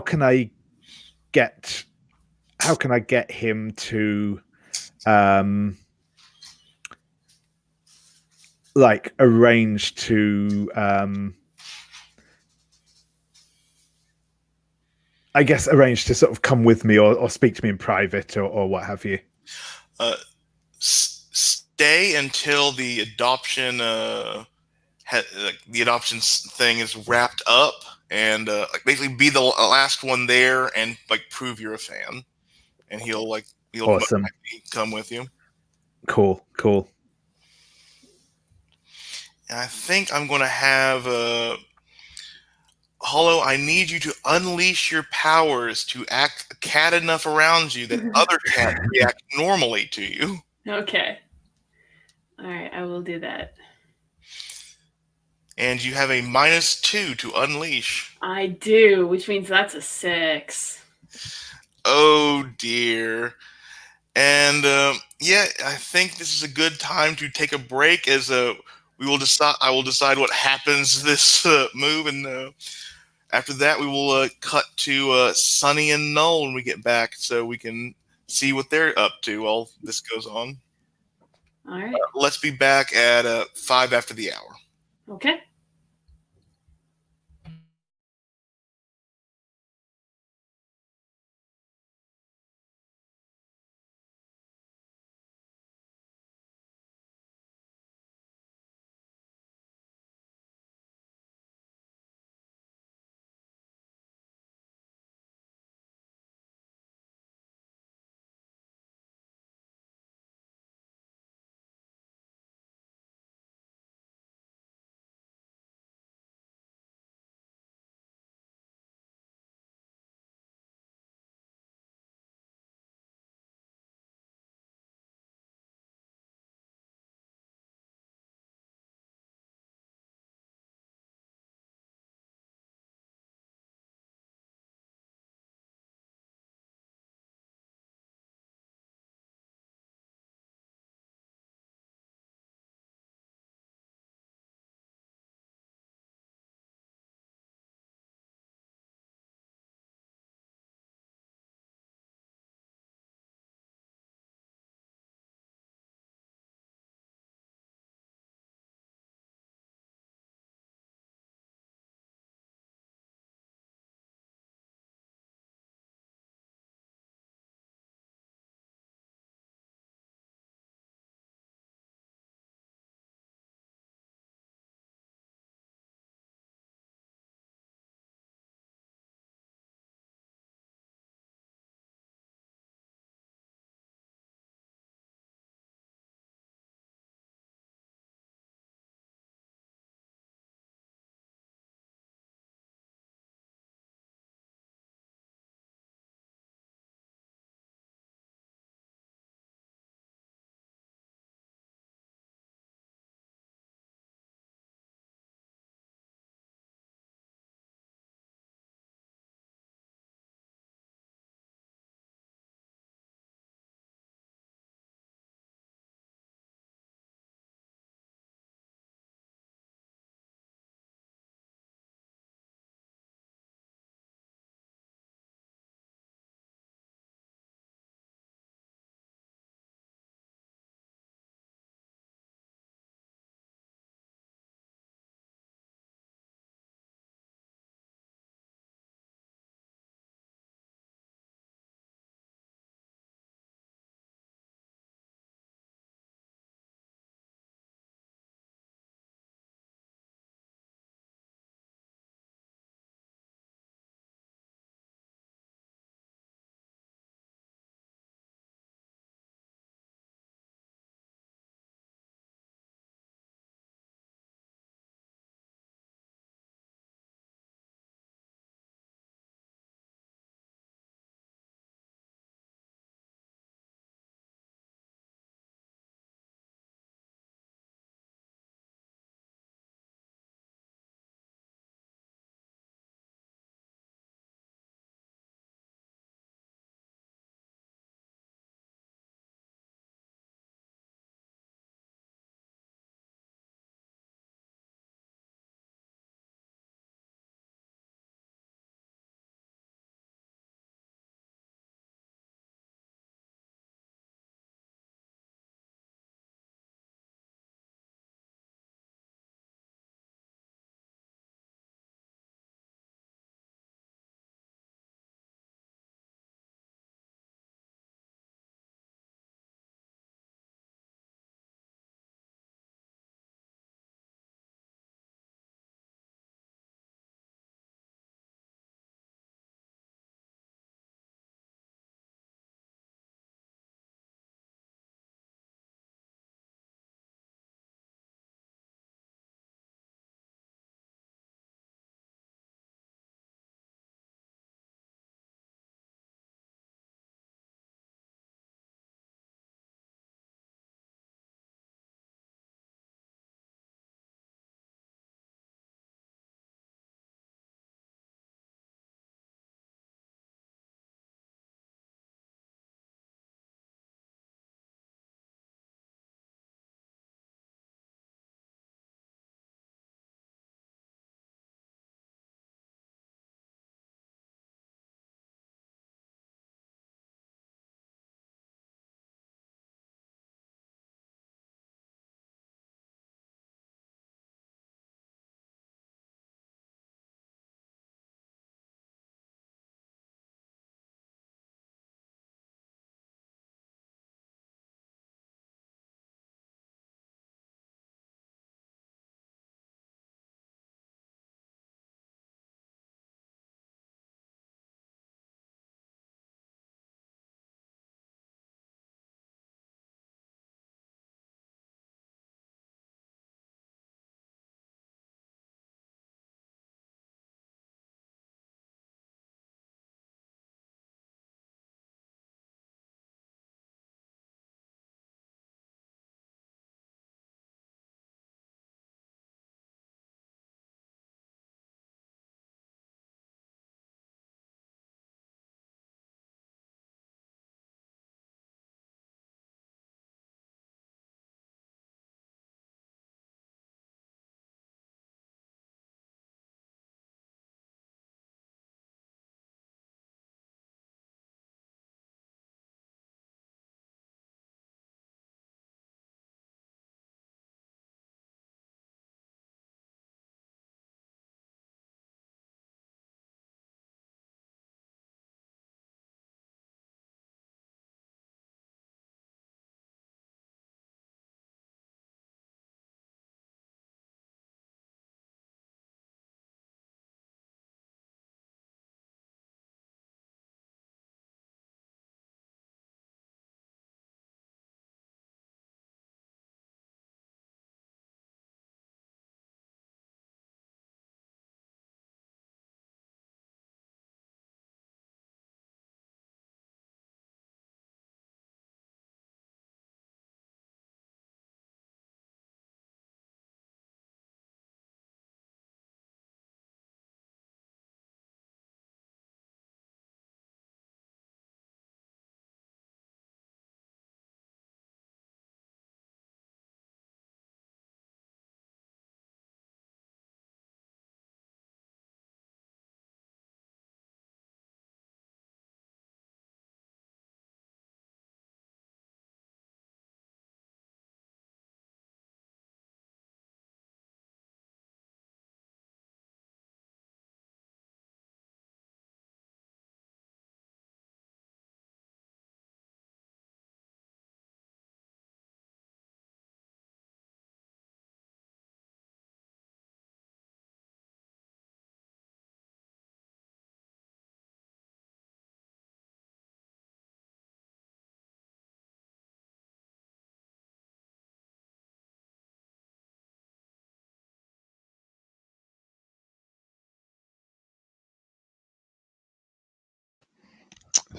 can I get him to like arrange to I guess arrange to sort of come with me or speak to me in private or what have you. Stay until the adoption the adoption thing is wrapped up, and like basically be the last one there, and like prove you're a fan, and he'll Awesome. come with you. Cool. And I think I'm going to have Hollow, I need you to unleash your powers to act a cat enough around you that other cats react normally to you. Okay. All right, I will do that. And you have a -2 to unleash. I do, which means that's a 6. Oh dear. And yeah, I think this is a good time to take a break, as we will decide. I will decide what happens this move, and after that, we will cut to Sunny and Null when we get back, so we can see what they're up to while this goes on. All right. Let's be back at 5 after the hour. Okay.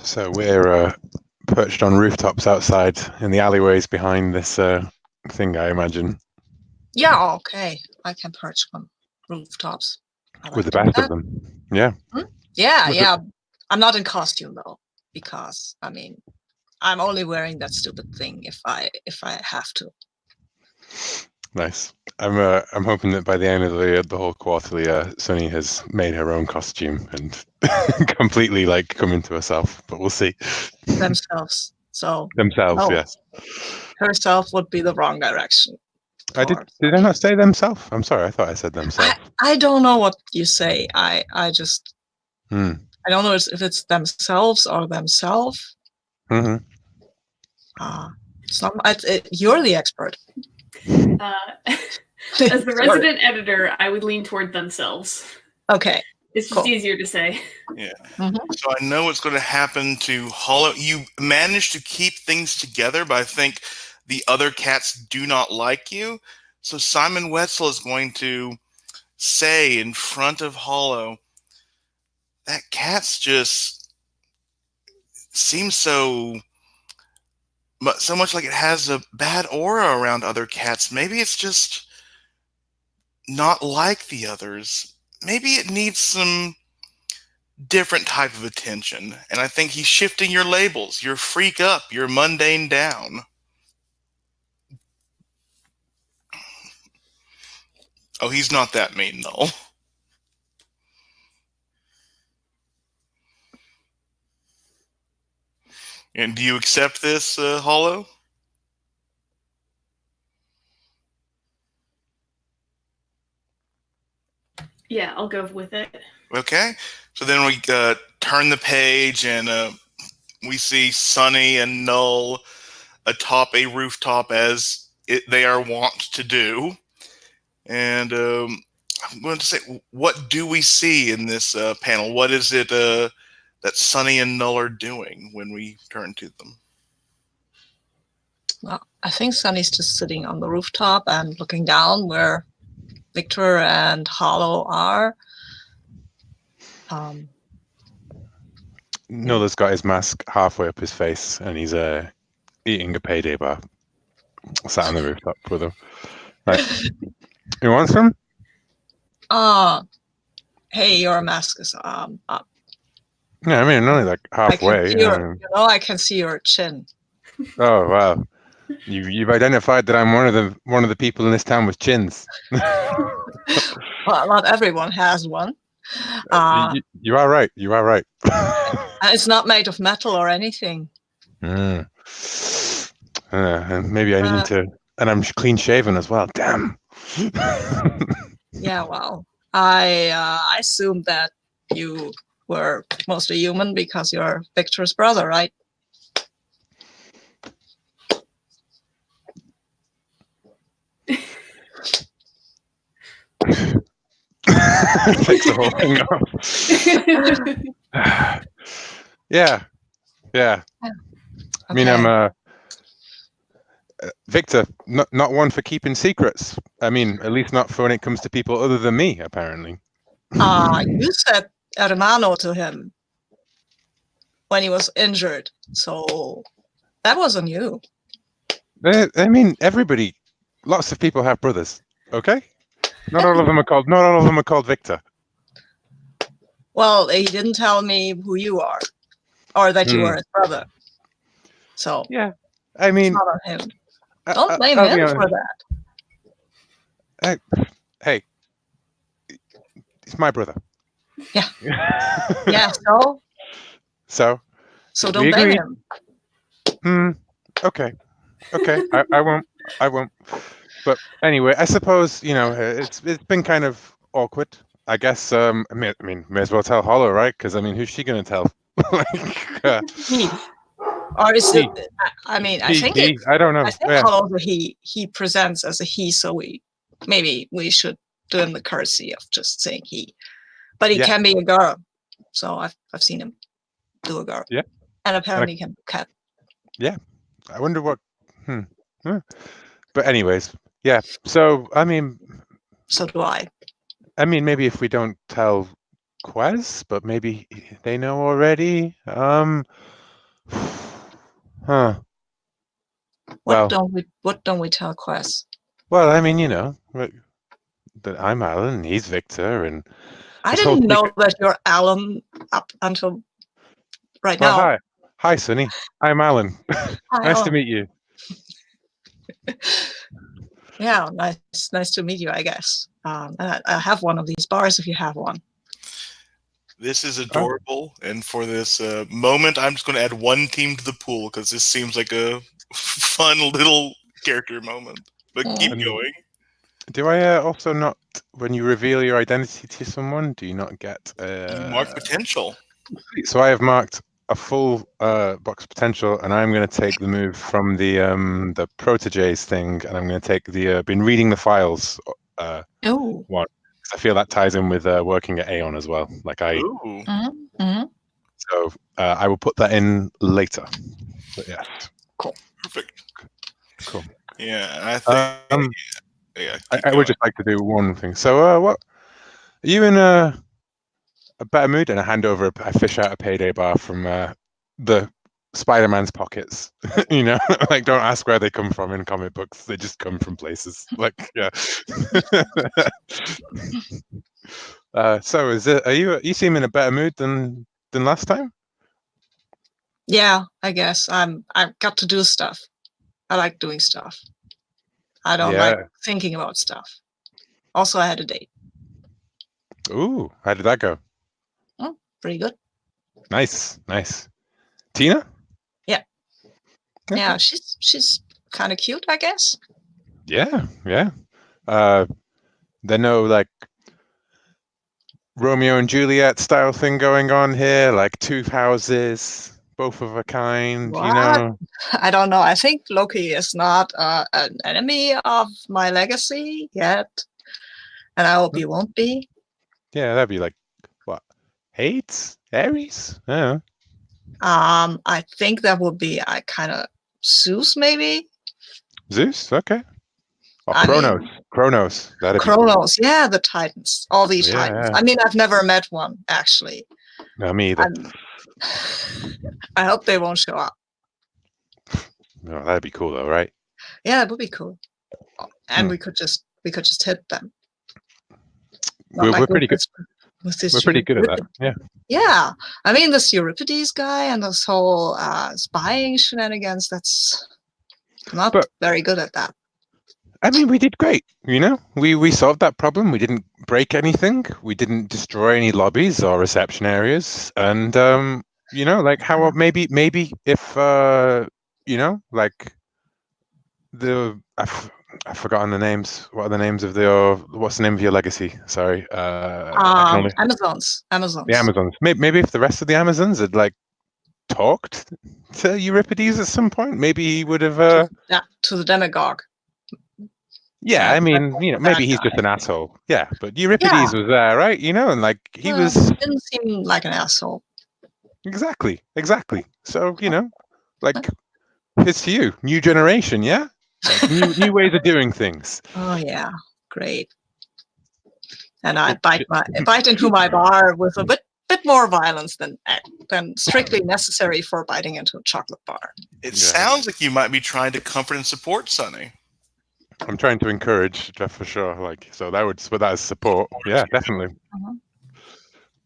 So we're perched on rooftops outside in the alleyways behind this thing, I imagine. Yeah, okay. I can perch on rooftops. I With like the doing best of that. them. Yeah. Yeah, With yeah. I'm not in costume though, because I mean, I'm only wearing that stupid thing if I have to. Nice. I'm hoping that by the end of the whole quarterly, Sunny has made her own costume and completely like come into herself. But we'll see. Themselves. So Themselves, no, yes. herself would be the wrong direction. Did I not say themselves? I'm sorry. I thought I said themselves. I don't know what you say. I just Hmm. I don't know if it's themselves or themselves. Mm-hmm. It's not. You're the expert. As the resident editor, I would lean toward themselves. Okay. It's just easier to say. Yeah. Mm-hmm. So I know what's going to happen to Hollow. You managed to keep things together, but I think the other cats do not like you. So Simon Wetzel is going to say in front of Hollow, that cat's just seems so much like it has a bad aura around other cats. Maybe it's just not like the others. Maybe it needs some different type of attention. And I think he's shifting your labels. You're freak up, you're mundane down. Oh, he's not that mean though. And do you accept this, Hollow? Yeah, I'll go with it. Okay. So then we turn the page and we see Sunny and Null atop a rooftop as they are wont to do. And I'm going to say, what do we see in this panel? What is it that Sunny and Null are doing when we turn to them? Well, I think Sunny's just sitting on the rooftop and looking down where Victor and Hollow are. Nulla's got his mask halfway up his face, and he's eating a payday bar. Sat on the rooftop with him. Right. You want some? Hey, your mask is up. Yeah, I mean, only like halfway. I can see your chin. Oh wow, you've identified that I'm one of the people in this town with chins. Well, not everyone has one. You are right. You are right. It's not made of metal or anything. Maybe I need to. And I'm clean shaven as well. Damn. Yeah, well, I assumed that you were mostly human because you're Victor's brother, right? Takes the whole thing off. Yeah. Okay. I mean, I'm Victor, not one for keeping secrets. I mean, at least not for when it comes to people other than me, apparently. You said hermano to him when he was injured, so that wasn't you. I mean, everybody, lots of people have brothers. Okay, not all of them are called Victor. Well, he didn't tell me who you are, or that you were his brother. So yeah, I mean, it's not on him. Don't blame him for that. Hey, it's my brother. Yeah. Yeah. So don't blame him. Okay. I won't. But anyway, I suppose it's been kind of awkward. I guess. I mean, may as well tell Hollow, right? Because I mean, who's she gonna tell? He. Or is it? I mean, I think he. I don't know. I think Hollow he presents as a he, so maybe we should do him the courtesy of just saying he. But he can be a girl, so I've seen him do a girl. Yeah. And apparently he can be a cat. Yeah. I wonder what. But anyways, yeah. So I mean. So do I. I mean, maybe if we don't tell Quez, but maybe they know already. Huh. What Well, don't we tell Quest? well, I mean, that I'm Alan, he's Victor, and I this whole didn't know secret. that you're Alan up until right Well, now. hi, Sonny. I'm Alan. Hi, Nice to Alan. meet you. Yeah, nice to meet you, I guess. And I have one of these bars if you have one. This is adorable, and for this moment, I'm just going to add one team to the pool because this seems like a fun little character moment. But keep And going. do I also not, when you reveal your identity to someone, do you not get? You mark potential. So I have marked a full box potential, and I'm going to take the move from the proteges thing, and I'm going to take the been reading the files Oh. one. 'Cause I feel that ties in with working at Aeon as well. Like Ooh, so I will put that in later. But yeah, perfect. cool. Yeah, I think. Yeah, keep I would going. just like to do one thing. So what? Are you in a better mood? And I hand over, I fish out a payday bar from the Spider-Man's pockets. Like don't ask where they come from in comic books. They just come from places. Like yeah. So are you seem in a better mood than last time? Yeah, I guess I've got to do stuff. I like doing stuff. I don't like thinking about stuff. Also, I had a date. Ooh, how did that go? Oh, pretty good. Nice. Tina? Yeah. Okay. Yeah, she's kind of cute, I guess. Yeah. There's no like Romeo and Juliet style thing going on here, like two houses, both of a kind, What? I don't know. I think Loki is not an enemy of my legacy yet, and I hope he won't be. Yeah, that'd be like what? Hades? Ares? Yeah. I think that would be kind of Zeus, maybe. Zeus? Okay. Or I Kronos. mean, Kronos. That'd be Kronos, yeah, the Titans, all these Titans. Yeah. I mean, I've never met one actually. No, me either. I hope they won't show up. No, that'd be cool though, right? Yeah, it would be cool. And we could just hit them. We're pretty good. With this We're pretty good at that. Yeah. Yeah. I mean, this Euripides guy and this whole spying shenanigans, that's not very good at that. I mean, we did great. We solved that problem. We didn't break anything. We didn't destroy any lobbies or reception areas. And like how maybe if like I've forgotten the names. What are the names of what's the name of your legacy? Sorry. Amazons. The Amazons. Maybe if the rest of the Amazons had like talked to Euripides at some point, maybe he would have to the demagogue. Yeah, I mean, maybe he's just an asshole. Yeah, but Euripides was there, right? And like he was didn't seem like an asshole. Exactly. So, like it's to you, new generation, yeah? Like new ways of doing things. Oh yeah, great. And I bite into my bar with a bit more violence than strictly necessary for biting into a chocolate bar. It sounds like you might be trying to comfort and support Sonny. I'm trying to encourage, for sure. Like, so that would put that as support. Yeah, definitely.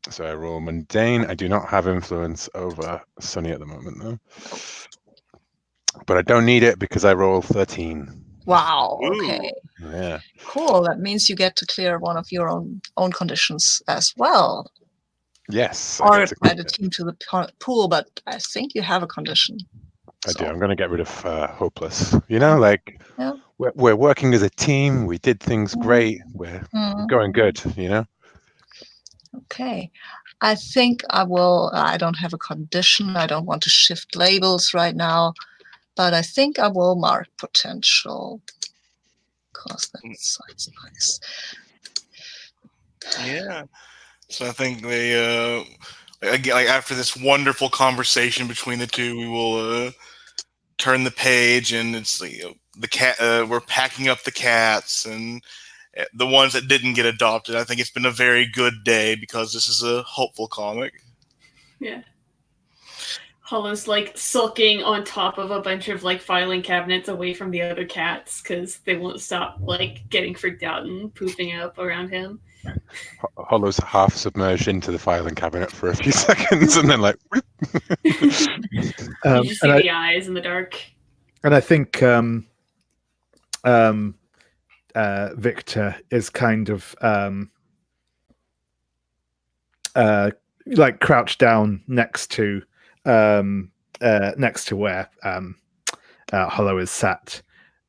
So I roll mundane. I do not have influence over Sonny at the moment, though. But I don't need it because I roll 13. Wow. Okay. Yeah. Cool. That means you get to clear one of your own conditions as well. Yes. Or add a team to the pool, but I think you have a condition. I do. I'm going to get rid of hopeless. Like we're working as a team. We did things great. We're going good. Okay. I think I will. I don't have a condition. I don't want to shift labels right now, but I think I will mark potential because that's nice. Yeah. So I think they like after this wonderful conversation between the two, we will turn the page, and it's the cat. We're packing up the cats, and the ones that didn't get adopted. I think it's been a very good day because this is a hopeful comic. Yeah. Hollow's like sulking on top of a bunch of like filing cabinets away from the other cats because they won't stop like getting freaked out and pooping up around him. Hollow's half submerged into the filing cabinet for a few seconds, and then like. You just see the eyes in the dark. And I think Victor is kind of like crouched down next to where Hollow is sat,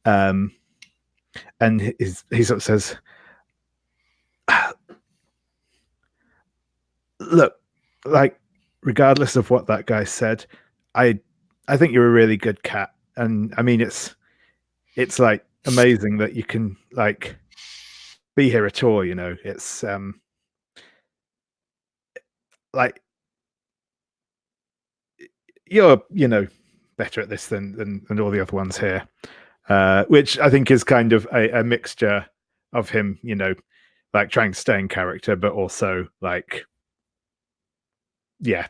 and he sort of says, "Look, like regardless of what that guy said, I think you're a really good cat, and I mean it's like amazing that you can like be here at all. You know, it's like you're better at this than all the other ones here, which I think is kind of a mixture of him, like trying to stay in character, but also like, yeah,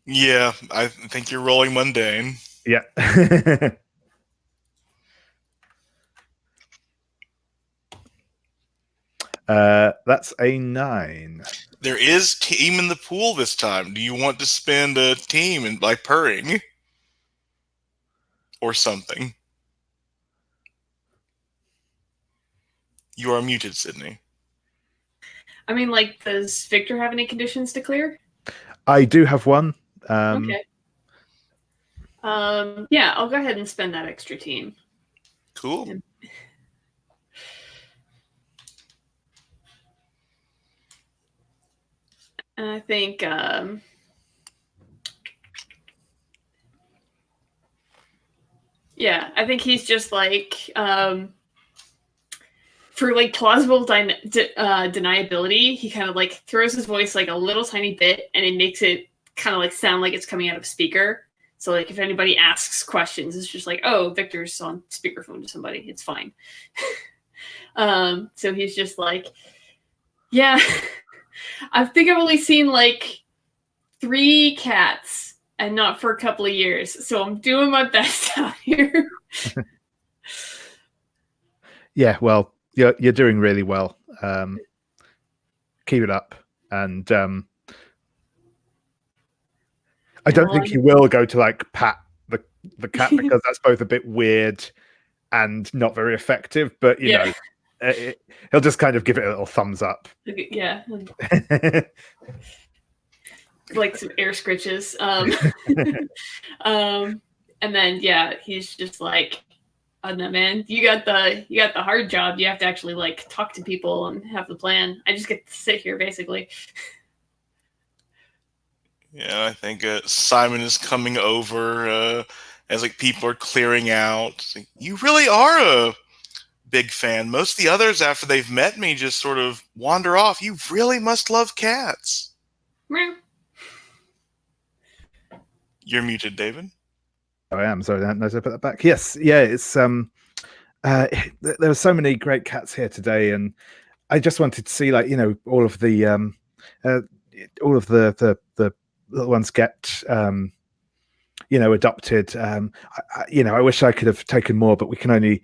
Yeah, I think you're rolling mundane. Yeah. That's a 9. There is team in the pool this time. Do you want to spend a team and by purring or something? You are muted, Sydney. I mean, like, does Victor have any conditions to clear? I do have one. Okay. Yeah, I'll go ahead and spend that extra team. Cool. And I think yeah, I think he's just like for like plausible deniability, he kind of like throws his voice like a little tiny bit, and it makes it kind of like sound like it's coming out of speaker. So like if anybody asks questions, it's just like, oh, Victor's on speakerphone to somebody. It's fine. So he's just like, yeah, I think I've only seen like 3 cats and not for a couple of years. So I'm doing my best out here. Yeah, well, you're doing really well. Keep it up. And I don't think he will go to like pat the cat because that's both a bit weird and not very effective. But you know, he'll just kind of give it a little thumbs up. Yeah, like some air scritches. And then yeah, he's just like, "Oh no, man, you got the hard job. You have to actually like talk to people and have the plan. I just get to sit here basically." Yeah, I think Simon is coming over as like people are clearing out. Like, you really are a big fan. Most of the others, after they've met me, just sort of wander off. You really must love cats. Meow. You're muted, David. I am. Sorry, I put that back. Yes, yeah. It's there are so many great cats here today, and I just wanted to see, like, all of the little ones get adopted. I wish I could have taken more, but we've only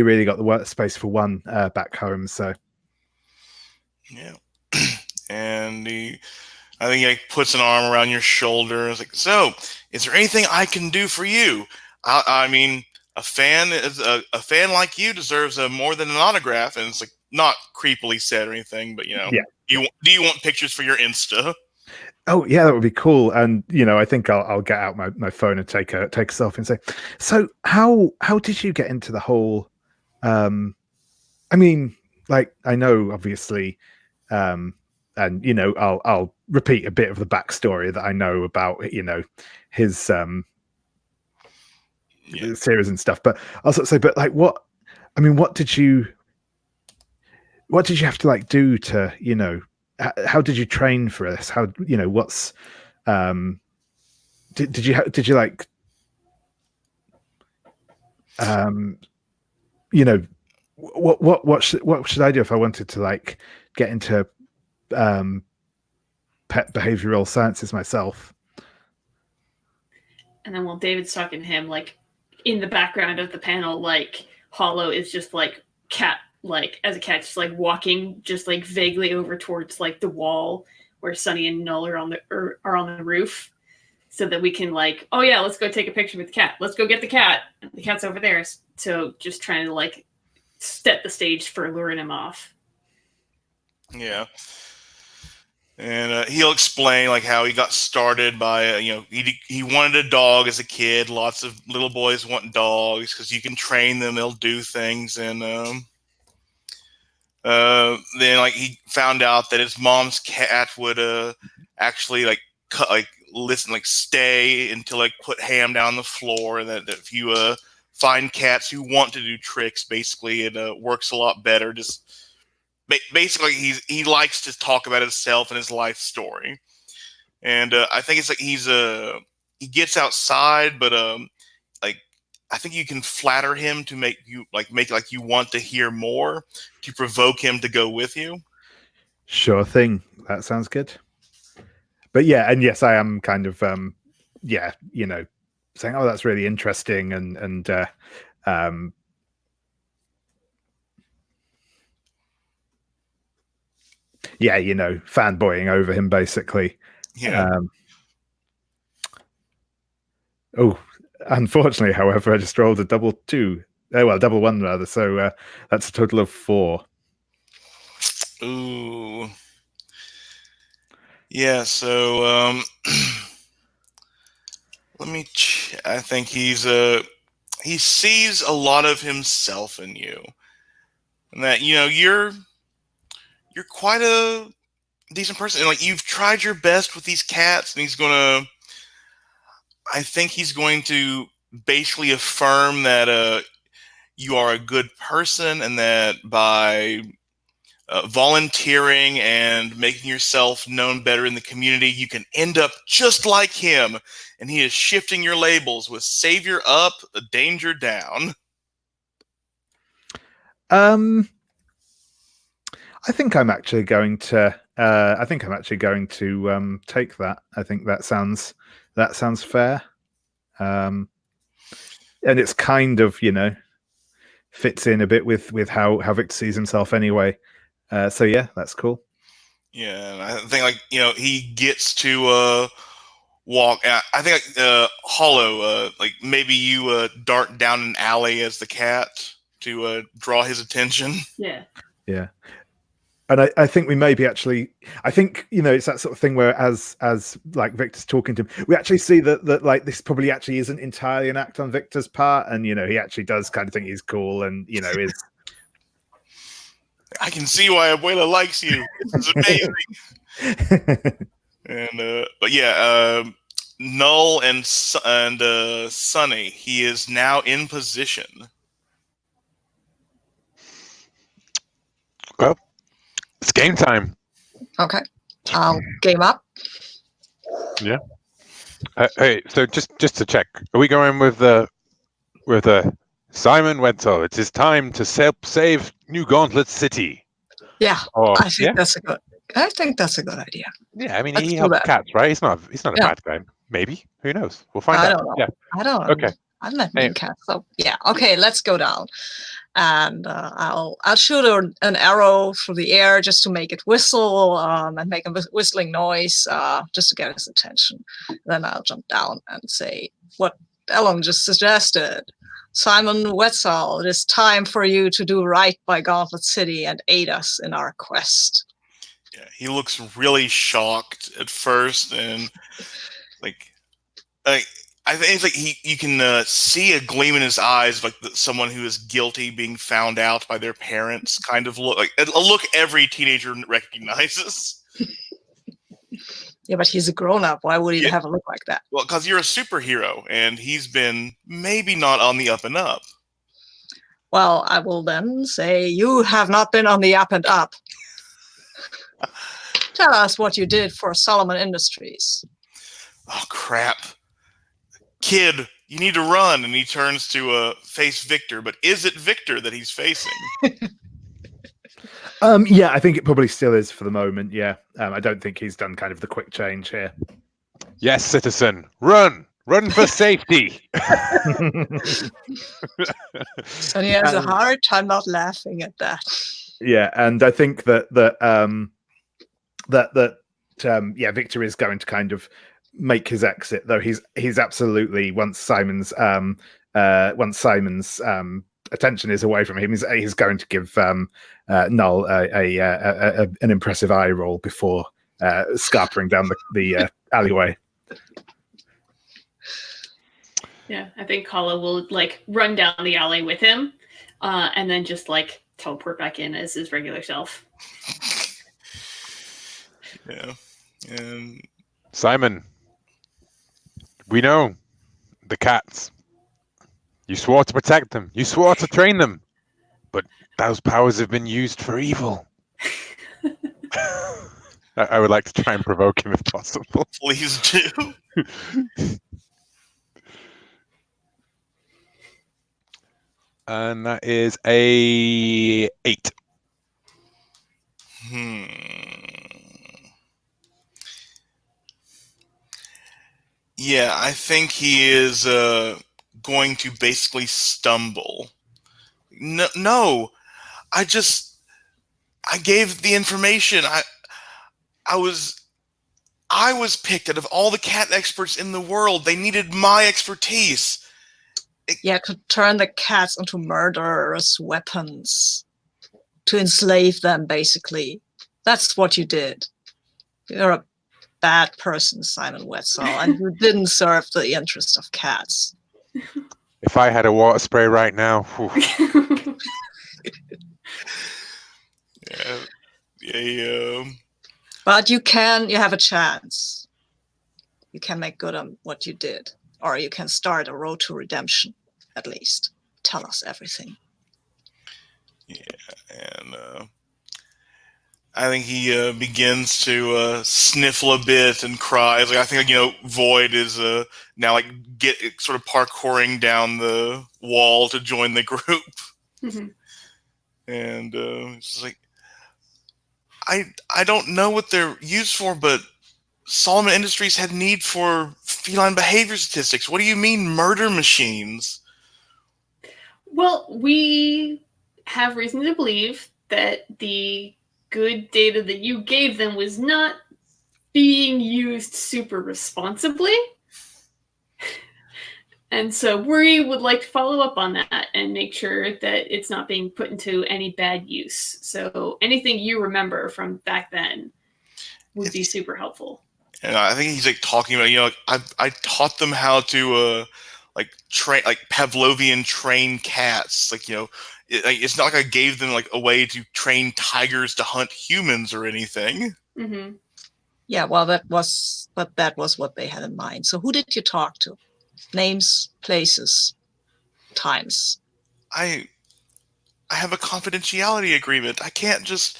really got the work space for one back home. So yeah, and I think he puts an arm around your shoulder. It's like, so, is there anything I can do for you? I mean, a fan like you deserves more than an autograph, and it's like not creepily said or anything, but yeah. Do you want pictures for your Insta? Oh yeah, that would be cool. And I think I'll get out my phone and take a selfie and say, so how did you get into the whole? I mean, like, I know obviously, and I'll repeat a bit of the backstory that I know about his series and stuff. But I'll sort of say, but like, what did you have to like do to how did you train for this? How what's did you like what should I do if I wanted to like get into pet behavioral sciences myself? And then while David's talking to him, like in the background of the panel, like Hollow is just like cat, like as a cat, just like walking, just like vaguely over towards like the wall where Sunny and Null are on the roof, so that we can like, oh yeah, let's go take a picture with the cat. Let's go get the cat. The cat's over there. So just trying to like set the stage for luring him off. Yeah. And he'll explain like how he got started by he wanted a dog as a kid. Lots of little boys want dogs because you can train them; they'll do things. And then like he found out that his mom's cat would actually like cut, like listen, like stay until like put ham down on the floor, and that if you find cats who want to do tricks, basically it works a lot better. Just basically he likes to talk about himself and his life story, and I think it's like he gets outside, but like I think you can flatter him to make you want to hear more, to provoke him to go with you. Sure thing. That sounds good. But yeah, and yes, I am kind of saying, oh, that's really interesting, and yeah, fanboying over him basically. Yeah. Oh, unfortunately, however, I just rolled a double 2. Double 1 rather. So that's a total of 4. Ooh. Yeah. So let me. I think he sees a lot of himself in you, and that you're quite a decent person, and like you've tried your best with these cats, and I think he's going to basically affirm that you are a good person, and that by volunteering and making yourself known better in the community, you can end up just like him. And he is shifting your labels with savior up, danger down. I think I'm actually going to. Take that. I think that sounds fair. And it's kind of fits in a bit with how Victor sees himself anyway. So yeah, that's cool. Yeah, and I think he gets to walk. I think Hollow, like maybe you dart down an alley as the cat to draw his attention. Yeah. Yeah. And I think we maybe actually, I think, it's that sort of thing where as like Victor's talking to him, we actually see that like this probably actually isn't entirely an act on Victor's part. And, he actually does kind of think he's cool and, is. I can see why Abuela likes you. This is amazing. And, but yeah, Null and Sunny, he is now in position. Well, it's game time. Okay, I'll game up. Yeah. Hey, so just to check, are we going with Simon Wetzel? It is time to save New Gauntlet City. Yeah, Or, I think that's a good idea. Yeah, I mean, Let's he do helped that. cats, right? He's not a Yeah. bad guy. Maybe. Who knows? We'll find I out. don't know. Yeah. I don't know. Okay. I've met many cats, so yeah. Okay, let's go down, and I'll shoot an arrow through the air just to make it whistle and make a whistling noise just to get his attention. Then I'll jump down and say what Ellen just suggested. Simon Wetzel, it is time for you to do right by Gauntlet City and aid us in our quest. Yeah, he looks really shocked at first, and like I think it's like you can see a gleam in his eyes, like someone who is guilty being found out by their parents. Kind of look like a look every teenager recognizes. Yeah, but he's a grown-up. Why would he have a look like that? Well, because you're a superhero, and he's been maybe not on the up and up. Well, I will then say you have not been on the up and up. Tell us what you did for Solomon Industries. Oh, crap. "Kid, you need to run," and he turns to face Victor. But is it Victor that he's facing? Yeah, I think it probably still is for the moment. Yeah, I don't think he's done kind of the quick change here. Yes, citizen, run for safety. Sonny has a hard time not laughing at that. Yeah, and I think that Victor is going to kind of make his exit, though he's absolutely once Simon's attention is away from him, he's going to give Null an impressive eye roll before scarpering down the alleyway. Yeah, I think Kala will like run down the alley with him, and then just like teleport back in as his regular self. Yeah. And Simon, we know the cats. You swore to protect them. You swore to train them. But those powers have been used for evil. I would like to try and provoke him if possible. please do. And that is a 8. Yeah, I think he is going to basically stumble. No, I gave the information. I was picked out of all the cat experts in the world. They needed my expertise. Yeah, to turn the cats into murderous weapons. To enslave them, basically. That's what you did. You're a bad person, Simon Wetzel, and you didn't serve the interest of cats. If I had a water spray right now. But you have a chance. You can make good on what you did. Or you can start a road to redemption, at least. Tell us everything. Yeah, and I think he begins to sniffle a bit and cries. Like, I think Void is now like sort of parkouring down the wall to join the group, and it's like I don't know what they're used for, but Solomon Industries had need for feline behavior statistics. What do you mean, murder machines? Well, we have reason to believe that the good data that you gave them was not being used super responsibly. And so we would like to follow up on that and make sure that it's not being put into any bad use. So anything you remember from back then would be super helpful. And I think he's like talking about, I taught them how to train, like Pavlovian train cats. It's not like I gave them like a way to train tigers to hunt humans or anything. Mm-hmm. Yeah, well, that was what they had in mind. So who did you talk to? Names, places, times. I have a confidentiality agreement. I can't just...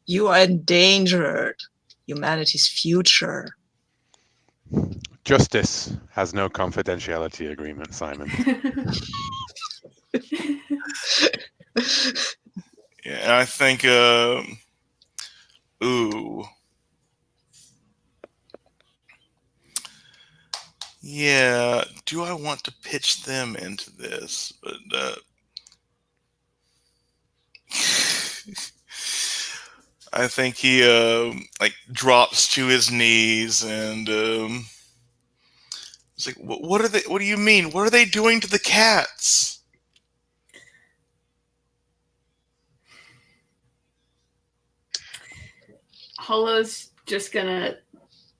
You are endangered. Humanity's future. Justice has no confidentiality agreement, Simon. Yeah, and I think, yeah, do I want to pitch them into this? But I think he drops to his knees and it's like, what are they? What do you mean? What are they doing to the cats? Hollow's just gonna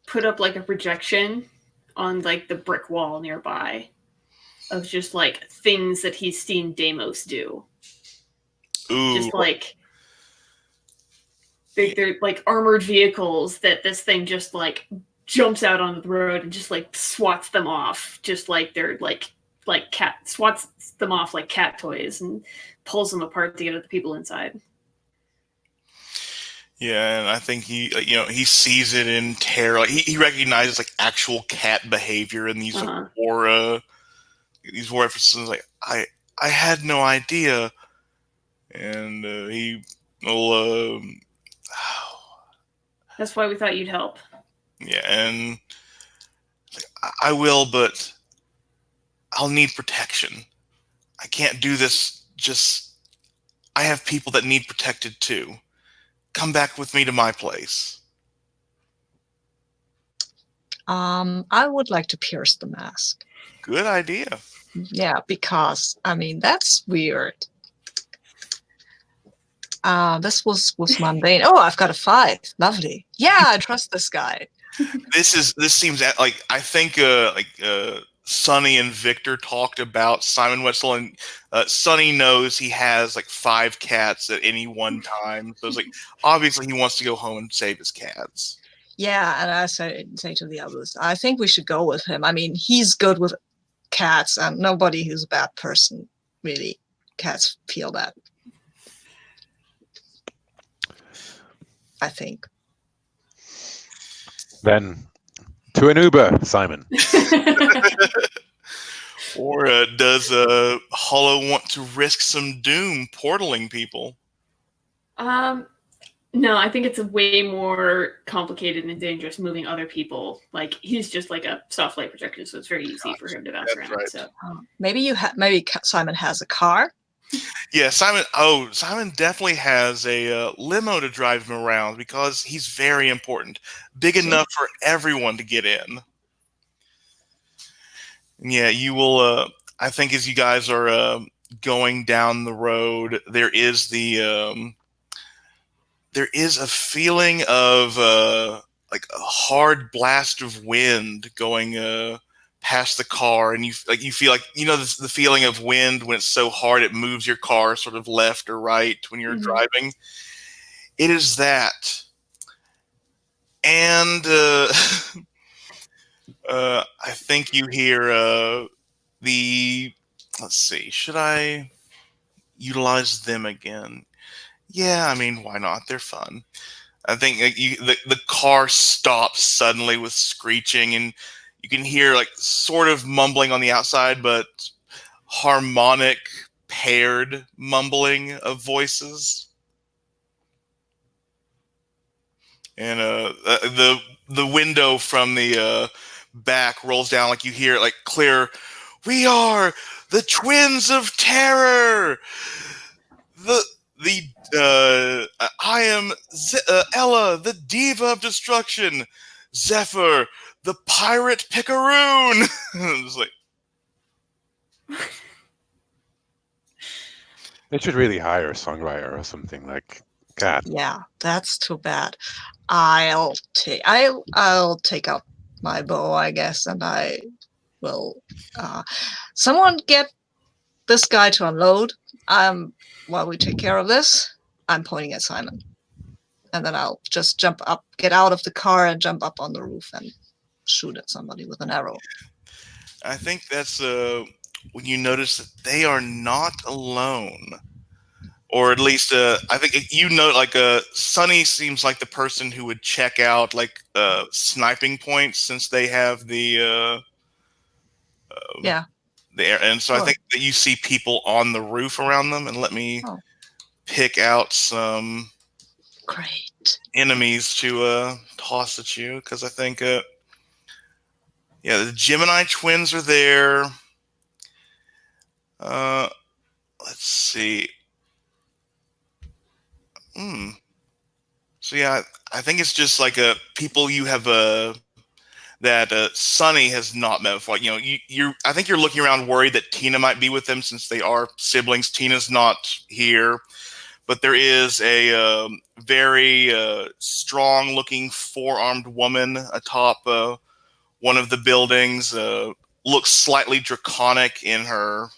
put up like a projection on like the brick wall nearby of just like things that he's seen Deimos do. Ooh. Just like they're like armored vehicles that this thing just like jumps out onto the road and just like swats them off, just like they're like cat swats them off like cat toys and pulls them apart to get at the people inside. Yeah, and I think he sees it in terror. Like, he recognizes like actual cat behavior in these Uh-huh. war references. Like I had no idea, and he will. That's why we thought you'd help. Yeah, and I will, but I'll need protection. I can't do this. I have people that need protected too. Come back with me to my place. I would like to pierce the mask. Good idea. Yeah, because I mean that's weird. This was mundane. Oh, I've got a 5. Lovely. Yeah, I trust this guy. This seems like I think Sonny and Victor talked about Simon Wetzel, and Sonny knows he has like 5 cats at any one time. So it's like obviously he wants to go home and save his cats. Yeah, and I say to the others, I think we should go with him. I mean, he's good with cats, and nobody who's a bad person really. Cats feel that. I think. Then to an Uber, Simon. Or does Hollow want to risk some doom portaling people? No, I think it's a way more complicated and dangerous moving other people. Like he's just like a soft light projector, so it's very easy for him to bounce around. Right. So maybe Simon has a car. Yeah, Simon definitely has a limo to drive him around because he's very important, big enough for everyone to get in. And yeah, you will. I think as you guys are going down the road, there is a feeling of like a hard blast of wind going past the car, and you feel like the feeling of wind when it's so hard it moves your car sort of left or right when you're driving. It is that, and I think you hear let's see, should I utilize them again? Yeah, I mean, why not? They're fun. I think the car stops suddenly with screeching, and you can hear like sort of mumbling on the outside, but harmonic paired mumbling of voices. And the window from the back rolls down, like you hear it like clear. We are the twins of terror. I am Ella, the diva of destruction. Zephyr, the pirate picaroon. It's like, They should really hire a songwriter or something like that. Yeah, that's too bad. I'll take out my bow, I guess, and I will. Someone get this guy to unload. While we take care of this, I'm pointing at Simon, and then I'll just jump up, get out of the car, and jump up on the roof and shoot at somebody with an arrow. I think that's when you notice that they are not alone. Or at least, I think like Sonny seems like the person who would check out like sniping points since they have the Yeah. there. And so I think that you see people on the roof around them. And let me pick out some great enemies to toss at you, because I think the Gemini twins are there. Let's see. So yeah, I think it's just like people you have that Sonny has not met before. You know, I think you're looking around worried that Tina might be with them since they are siblings. Tina's not here, but there is a very strong-looking four-armed woman atop one of the buildings. Looks slightly draconic in her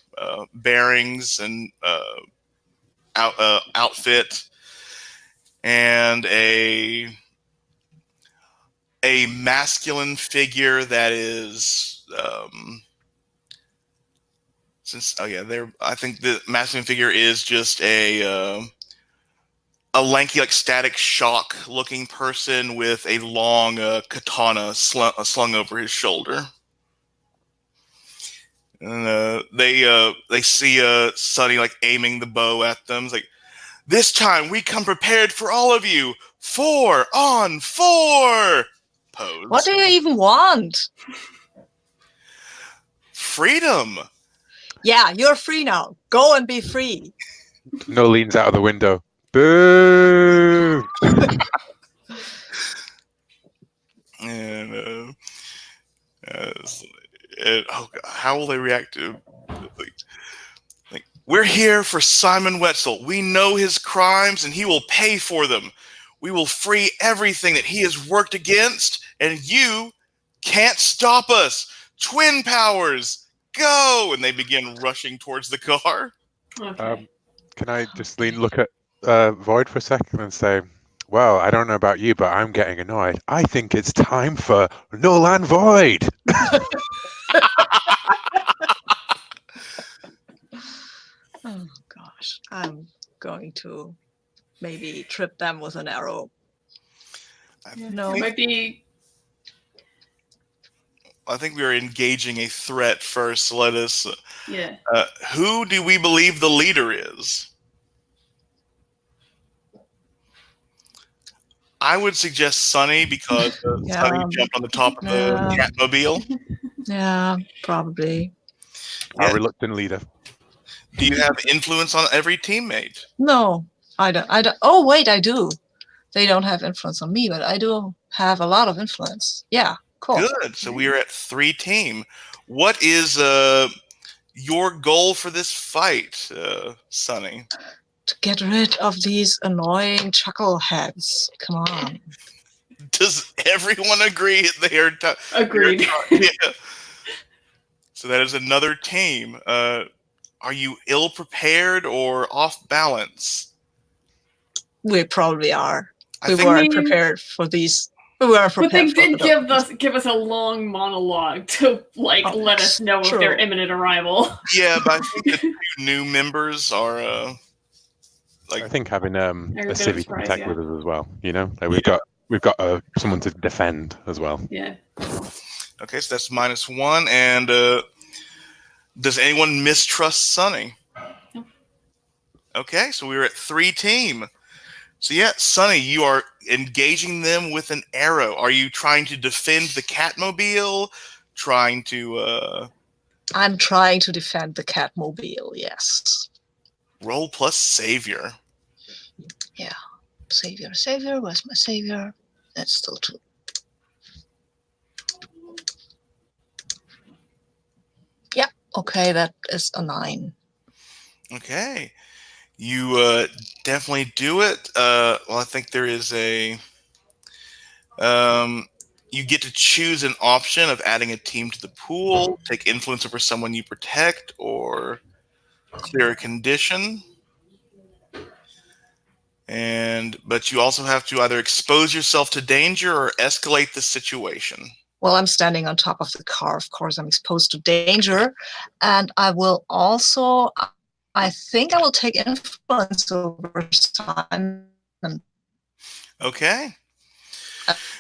bearings and outfit, and a masculine figure that is I think the masculine figure is just a lanky, like Static Shock looking person with a long katana slung over his shoulder. And they see Sonny like aiming the bow at them. It's like, this time we come prepared for all of you. 4 on 4 pose. What do you even want? Freedom. Yeah, you're free now. Go and be free. No leans out of the window. Boo! And oh God, how will they react to like, we're here for Simon Wetzel. We know his crimes and he will pay for them. We will free everything that he has worked against, and you can't stop us. Twin powers, go! And they begin rushing towards the car. Okay. Can I just look at Void for a second and say, well, I don't know about you, but I'm getting annoyed. I think it's time for Null and Void. Oh gosh, I'm going to maybe trip them with an arrow. No. It might be. I think we are engaging a threat first. Let us. Yeah. Who do we believe the leader is? I would suggest Sonny because Sonny jumped on the top of the Catmobile. Yeah, probably. Our reluctant leader. Do you have influence on every teammate? No, I don't. Oh, wait, I do. They don't have influence on me, but I do have a lot of influence. Yeah, cool. Good. So we are at 3 team. What is your goal for this fight, Sonny? To get rid of these annoying chuckleheads. Come on. Does everyone agree they are? Agreed. Yeah. So that is another team. Are you ill prepared or off balance? We probably are. I We think weren't prepared for these. We weren't But prepared. they did give us a long monologue to let us know of their imminent arrival. Yeah, but I think the 2 new members are I think having a bit civvy of surprise, tech with us as well. You know, we've got someone to defend as well. Yeah. Okay, so that's -1. And does anyone mistrust Sonny? No. Okay, so we're at 3 team. So yeah, Sonny, you are engaging them with an arrow. Are you trying to defend the Catmobile? Trying to I'm trying to defend the Catmobile, yes. roll plus savior? Yeah. Savior, where's my savior? That's still 2. Yeah, okay, that is a 9. Okay. You definitely do it. Well, I think there is a you get to choose an option of adding a team to the pool, take influence over someone you protect, or clear a condition. But you also have to either expose yourself to danger or escalate the situation. Well, I'm standing on top of the car. Of course, I'm exposed to danger. And I will also, I think I will take influence over Simon. Okay.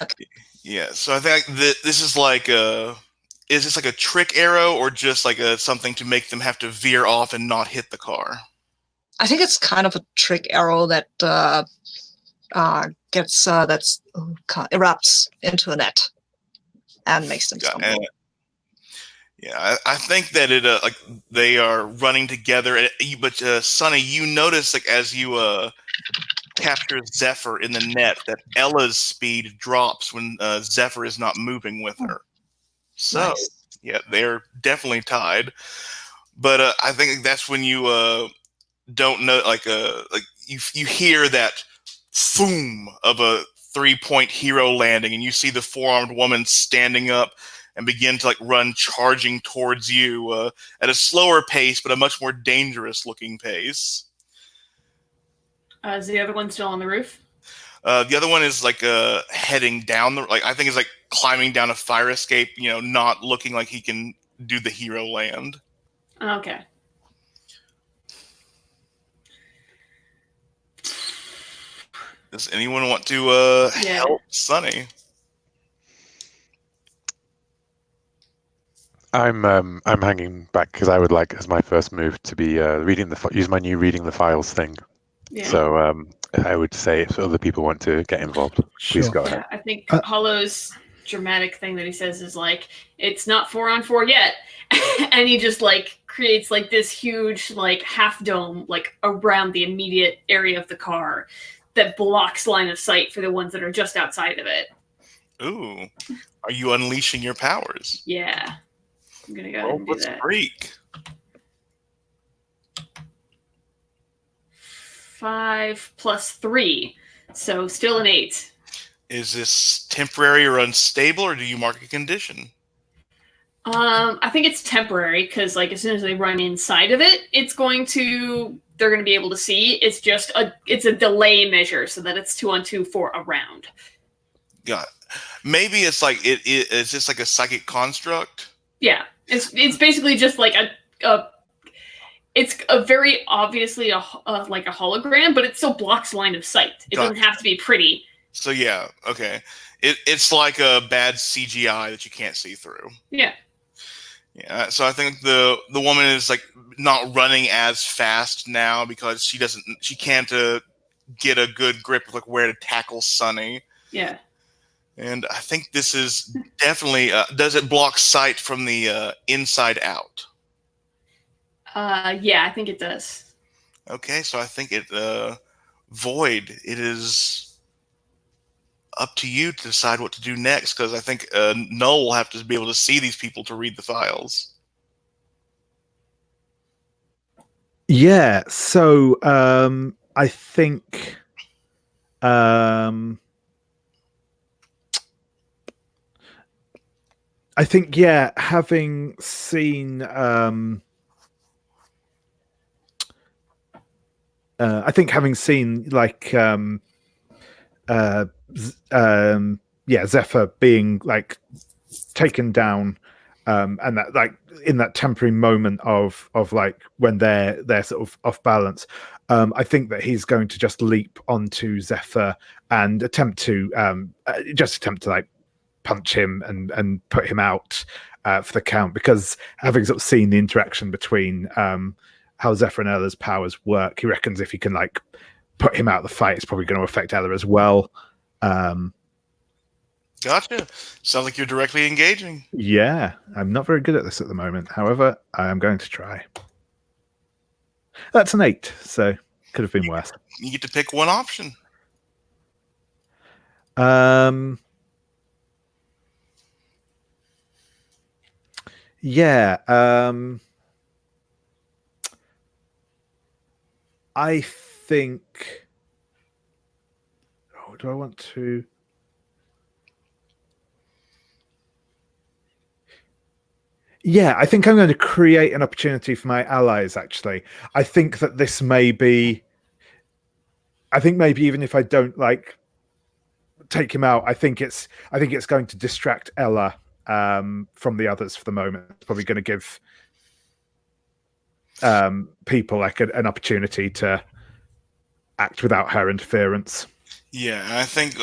Okay. Yeah, so I think this is like is this like a trick arrow or just like something to make them have to veer off and not hit the car? I think it's kind of a trick arrow that erupts into a net and makes them stumble. Yeah, I think that it like they are running together. But Sonny, you notice like as you capture Zephyr in the net that Ella's speed drops when Zephyr is not moving with her. So Nice. yeah, they're definitely tied. But I think that's when you don't know, like you hear that boom of a 3-point hero landing, and you see the 4-armed woman standing up and begin to like run charging towards you at a slower pace, but a much more dangerous looking pace. Is the other one still on the roof? The other one is like heading down I think it's like climbing down a fire escape, not looking like he can do the hero land. Okay. Does anyone want to Yeah. help Sunny? I'm hanging back because I would like, as my first move, to be use my new reading the files thing. Yeah. So I would say if other people want to get involved, please Sure. go ahead. I think Hollow's dramatic thing that he says is like, it's not 4-on-4 yet. And he just like creates like this huge like half dome like around the immediate area of the car that blocks line of sight for the ones that are just outside of it. Ooh. Are you unleashing your powers? Yeah. I'm gonna go ahead Well, and do let's that. freak. 5 plus 3. So still an 8. Is this temporary or unstable, or do you mark a condition? I think it's temporary because, like, as soon as they run inside of it, they're going to be able to see. It's just it's a delay measure so that it's 2-on-2 for a round. Got it. Maybe it's like it's just like a psychic construct. Yeah, it's basically just like it's a very obviously like a hologram, but it still blocks line of sight. It doesn't have to be pretty. So yeah, okay. It's like a bad CGI that you can't see through. Yeah. Yeah, so I think the woman is like not running as fast now because she can't get a good grip of like where to tackle Sunny. Yeah. And I think this is definitely does it block sight from the inside out? Yeah, I think it does. Okay, so I think it Void. It is up to you to decide what to do next, because I think Null will have to be able to see these people to read the files. Yeah, so I think yeah, having seen like Zephyr being like taken down, and that like in that temporary moment of like when they're sort of off balance, I think that he's going to just leap onto Zephyr and attempt to like punch him and put him out for the count, because having sort of seen the interaction between how Zephyr and Ella's powers work, he reckons if he can like put him out of the fight, it's probably going to affect Ella as well. Gotcha. Sounds like you're directly engaging. Yeah, I'm not very good at this at the moment. However, I am going to try. That's an 8, so could have been worse. You get to pick one option. Yeah. I think. Oh, do I want to? Yeah, I think I'm going to create an opportunity for my allies, actually. I think that this may be... I think maybe even if I don't, like, take him out, I think it's going to distract Ella from the others for the moment. It's probably going to give people, like, an opportunity to act without her interference. Yeah, I think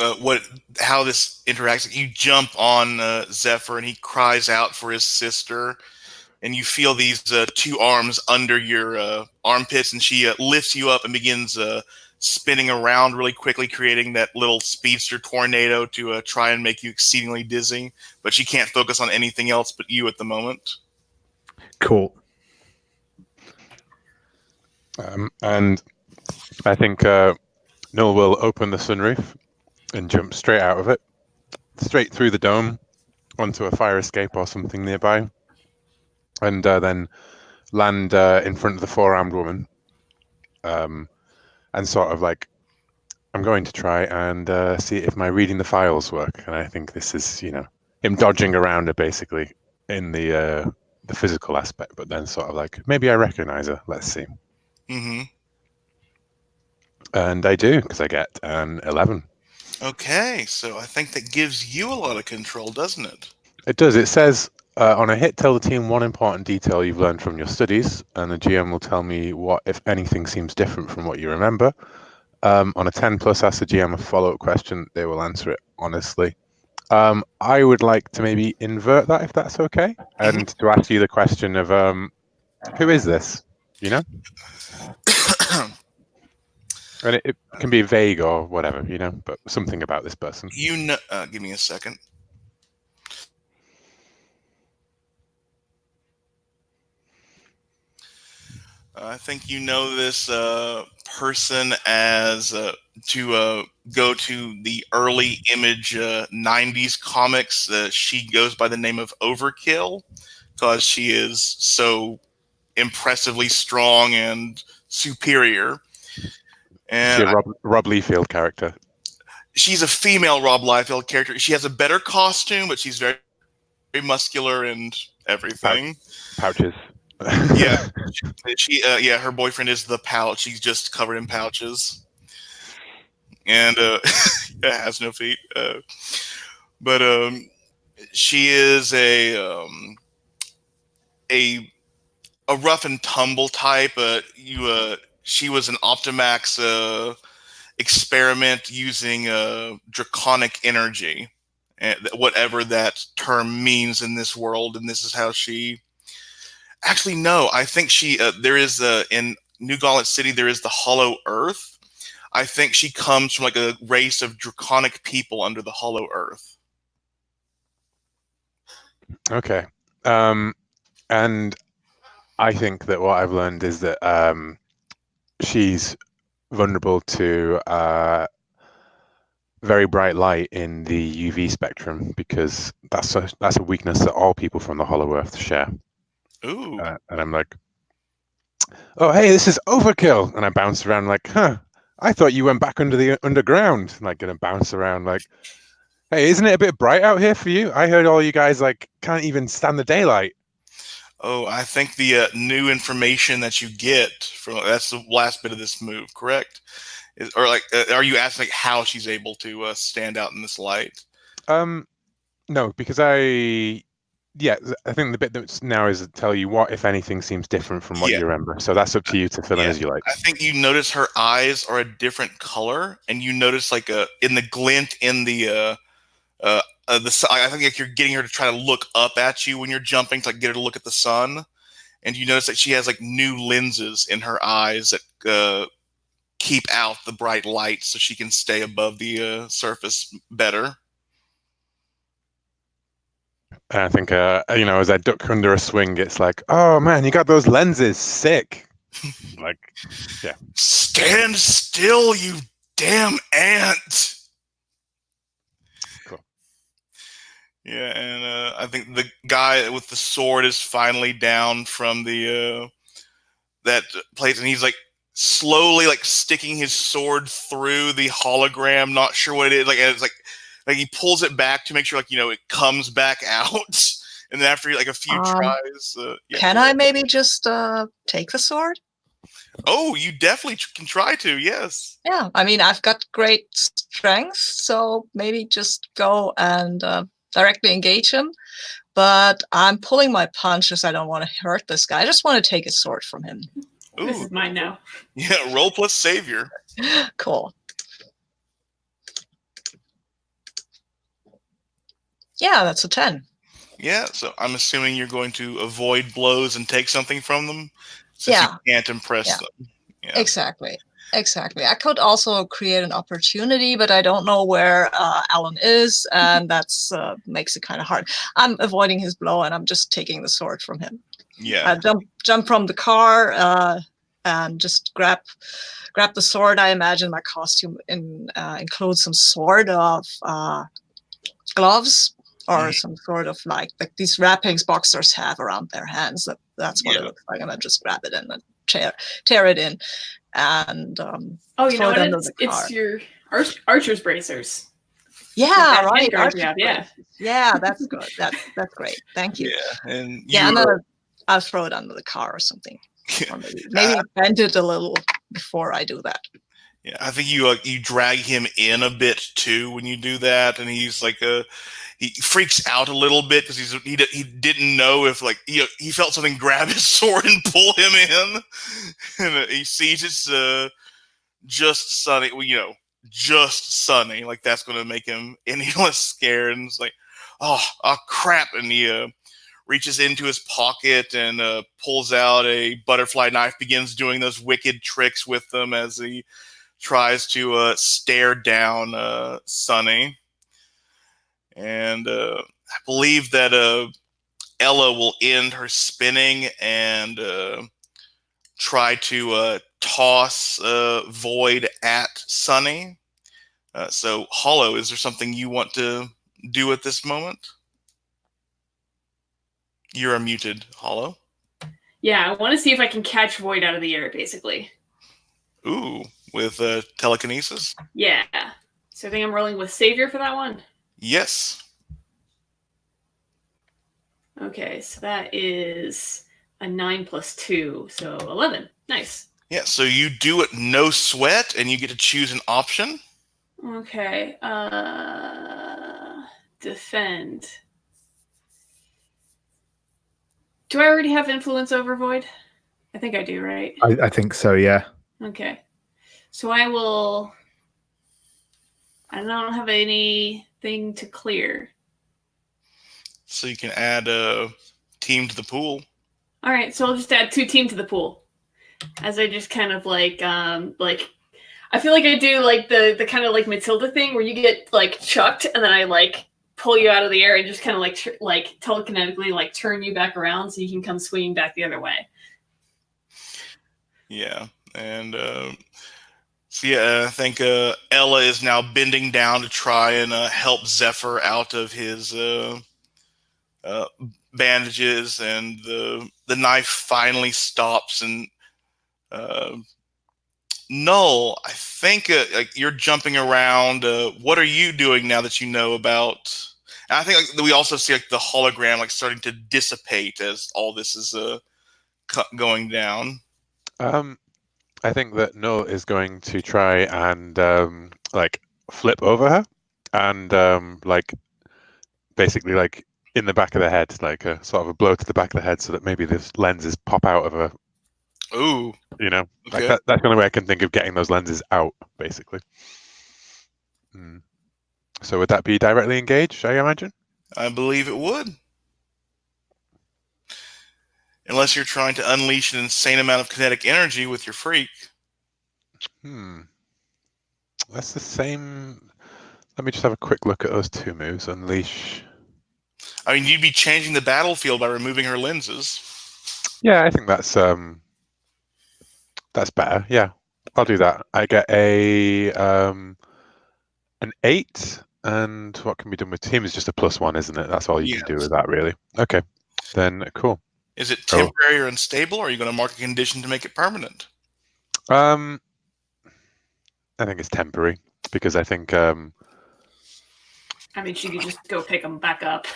how this interacts, you jump on Zephyr and he cries out for his sister, and you feel these two arms under your armpits, and she lifts you up and begins spinning around really quickly, creating that little speedster tornado to try and make you exceedingly dizzy, but she can't focus on anything else but you at the moment. Cool. And I think Null will open the sunroof and jump straight out of it, straight through the dome onto a fire escape or something nearby, and then land in front of the 4-armed woman, and sort of like, I'm going to try and see if my reading the files work. And I think this is, him dodging around her basically in the physical aspect, but then sort of like, maybe I recognize her. Let's see. Mm-hmm. And I do, because I get an 11. Okay, so I think that gives you a lot of control, doesn't it? It does. It says, on a hit, tell the team one important detail you've learned from your studies, and the GM will tell me what, if anything, seems different from what you remember. On a 10 plus, ask the GM a follow-up question. They will answer it honestly. I would like to maybe invert that, if that's okay, and to ask you the question of who is this? You know, and it can be vague or whatever, you know, but something about this person. You know, give me a second. I think you know this person as to go to the early Image 90s comics. She goes by the name of Overkill because she is so impressively strong and superior. Is she a Rob Liefeld character? She's a female Rob Liefeld character. She has a better costume, but she's very, very muscular and everything. Pouches. Yeah, yeah, her boyfriend is the pouch. She's just covered in pouches, and has no feet. But she is a rough and tumble type. She was an Optimax experiment using draconic energy, and whatever that term means in this world. And this is how she. Actually, no. I think she there is in New Gauntlet City there is the Hollow Earth. I think she comes from like a race of draconic people under the Hollow Earth. Okay, and I think that what I've learned is that she's vulnerable to very bright light in the UV spectrum, because that's a weakness that all people from the Hollow Earth share. Ooh. And I'm like, oh, hey, this is Overkill. And I bounce around like, huh, I thought you went back under the underground. Like, gonna bounce around like, hey, isn't it a bit bright out here for you? I heard all you guys like can't even stand the daylight. Oh, I think the new information that you get from that's the last bit of this move, correct? Or like, are you asking like how she's able to stand out in this light? No, because I think the bit that's now is to tell you what, if anything, seems different from what you remember. So that's up to you to fill in as you like. I think you notice her eyes are a different color, and you notice like in the glint in the I think like you're getting her to try to look up at you when you're jumping to like get her to look at the sun, and you notice that she has like new lenses in her eyes that keep out the bright light so she can stay above the surface better. And I think, as I duck under a swing, it's like, oh man, you got those lenses, sick. Like, yeah. Stand still, you damn ant. Cool. Yeah, and I think the guy with the sword is finally down from the that place, and he's like slowly like sticking his sword through the hologram, not sure what it is. Like, and it's like he pulls it back to make sure, like, it comes back out. And then after like a few tries, can I maybe just take the sword? Oh, you definitely can try to. Yes. Yeah, I mean, I've got great strength, so maybe just go and directly engage him. But I'm pulling my punches. I don't want to hurt this guy. I just want to take his sword from him. Ooh. This is mine now. Yeah, roll plus savior. Cool. Yeah, that's a 10. Yeah, so I'm assuming you're going to avoid blows and take something from them, since you can't impress them. Yeah. Exactly. I could also create an opportunity, but I don't know where Alan is, and that's makes it kind of hard. I'm avoiding his blow, and I'm just taking the sword from him. Yeah. I jump from the car and just grab the sword. I imagine my costume includes some sort of gloves. Or some sort of like these wrappings boxers have around their hands. That's what it looks like. And I just grab it and then tear it in. And you know what? It's your archer's bracers. Yeah, right. Yeah, that's good. That's great. Thank you. Yeah, and then I'll throw it under the car or something. Or maybe bend it a little before I do that. Yeah, I think you drag him in a bit too when you do that, and he's like he freaks out a little bit because he didn't know if like he felt something grab his sword and pull him in, and he sees it's just Sunny, just Sunny. Like that's going to make him any less scared. And it's like, oh crap! And he reaches into his pocket and pulls out a butterfly knife. Begins doing those wicked tricks with them as he tries to stare down Sunny. And I believe that Ella will end her spinning and try to toss Void at Sunny. So, Hollow, is there something you want to do at this moment? You're unmuted, Hollow. Yeah, I want to see if I can catch Void out of the air, basically. Ooh, with telekinesis? Yeah. So I think I'm rolling with Savior for that one? Yes. Okay, so that is a 9 plus 2, so 11. Nice. Yeah, so you do it no sweat, and you get to choose an option. Okay. Defend. Do I already have influence over Void? I think I do, right? I think so, yeah. Okay. So I will... I don't have anything to clear. So you can add a team to the pool. All right, so I'll just add 2 team to the pool. As I just kind of like I feel like I do like the kind of like Matilda thing where you get like chucked and then I like pull you out of the air and just kind of like telekinetically like turn you back around so you can come swinging back the other way. Yeah, and so yeah, I think Ella is now bending down to try and help Zephyr out of his bandages, and the knife finally stops. And Null, I think like you're jumping around. What are you doing now that you know about? And I think we also see like the hologram like starting to dissipate as all this is going down. I think that Null is going to try and like flip over her and like basically like in the back of the head, like a sort of a blow to the back of the head, so that maybe the lenses pop out of her. Ooh, okay. Okay. Like that's the only way I can think of getting those lenses out, basically. So would that be directly engaged, I imagine? I believe it would. Unless you're trying to unleash an insane amount of kinetic energy with your freak. That's the same. Let me just have a quick look at those 2 moves. Unleash. I mean, you'd be changing the battlefield by removing her lenses. Yeah, I think that's better. Yeah, I'll do that. I get an 8, and what can be done with team is just a +1, isn't it? That's all you can do with that, really. Okay, then cool. Is it temporary or unstable, or are you going to mark a condition to make it permanent? I think it's temporary because I think. I mean, she could just go pick them back up.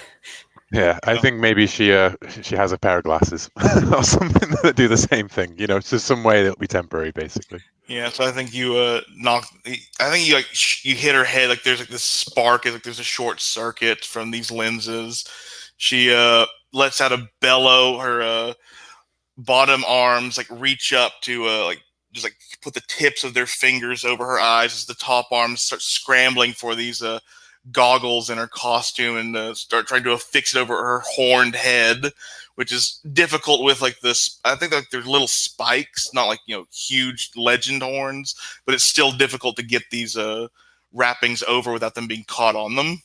Yeah, I think maybe she has a pair of glasses or something that do the same thing. It's just some way that'll be temporary, basically. Yeah, so I think you knock. I think you you hit her head. Like there's like this spark. Like there's a short circuit from these lenses. She lets out a bellow. Her bottom arms like reach up to like just like put the tips of their fingers over her eyes as the top arms start scrambling for these goggles in her costume and start trying to affix it over her horned head, which is difficult with like this. I think like there's little spikes, not like huge legend horns, but it's still difficult to get these wrappings over without them being caught on them.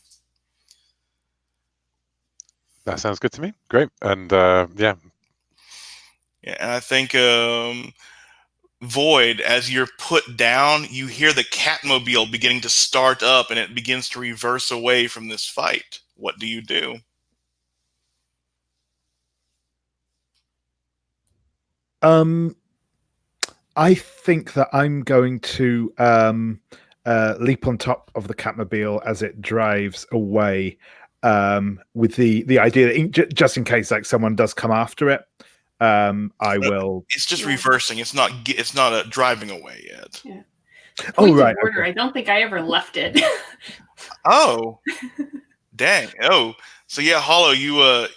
That sounds good to me. Great, and yeah, and I think Void, as you're put down, you hear the Catmobile beginning to start up, and it begins to reverse away from this fight. What do you do? I think that I'm going to leap on top of the Catmobile as it drives away, with the idea that just in case like someone does come after it, I will. It's just reversing. It's not driving away yet. Yeah. Oh right. Order. Okay. I don't think I ever left it. Oh, dang. Oh, so yeah, Hollow, you're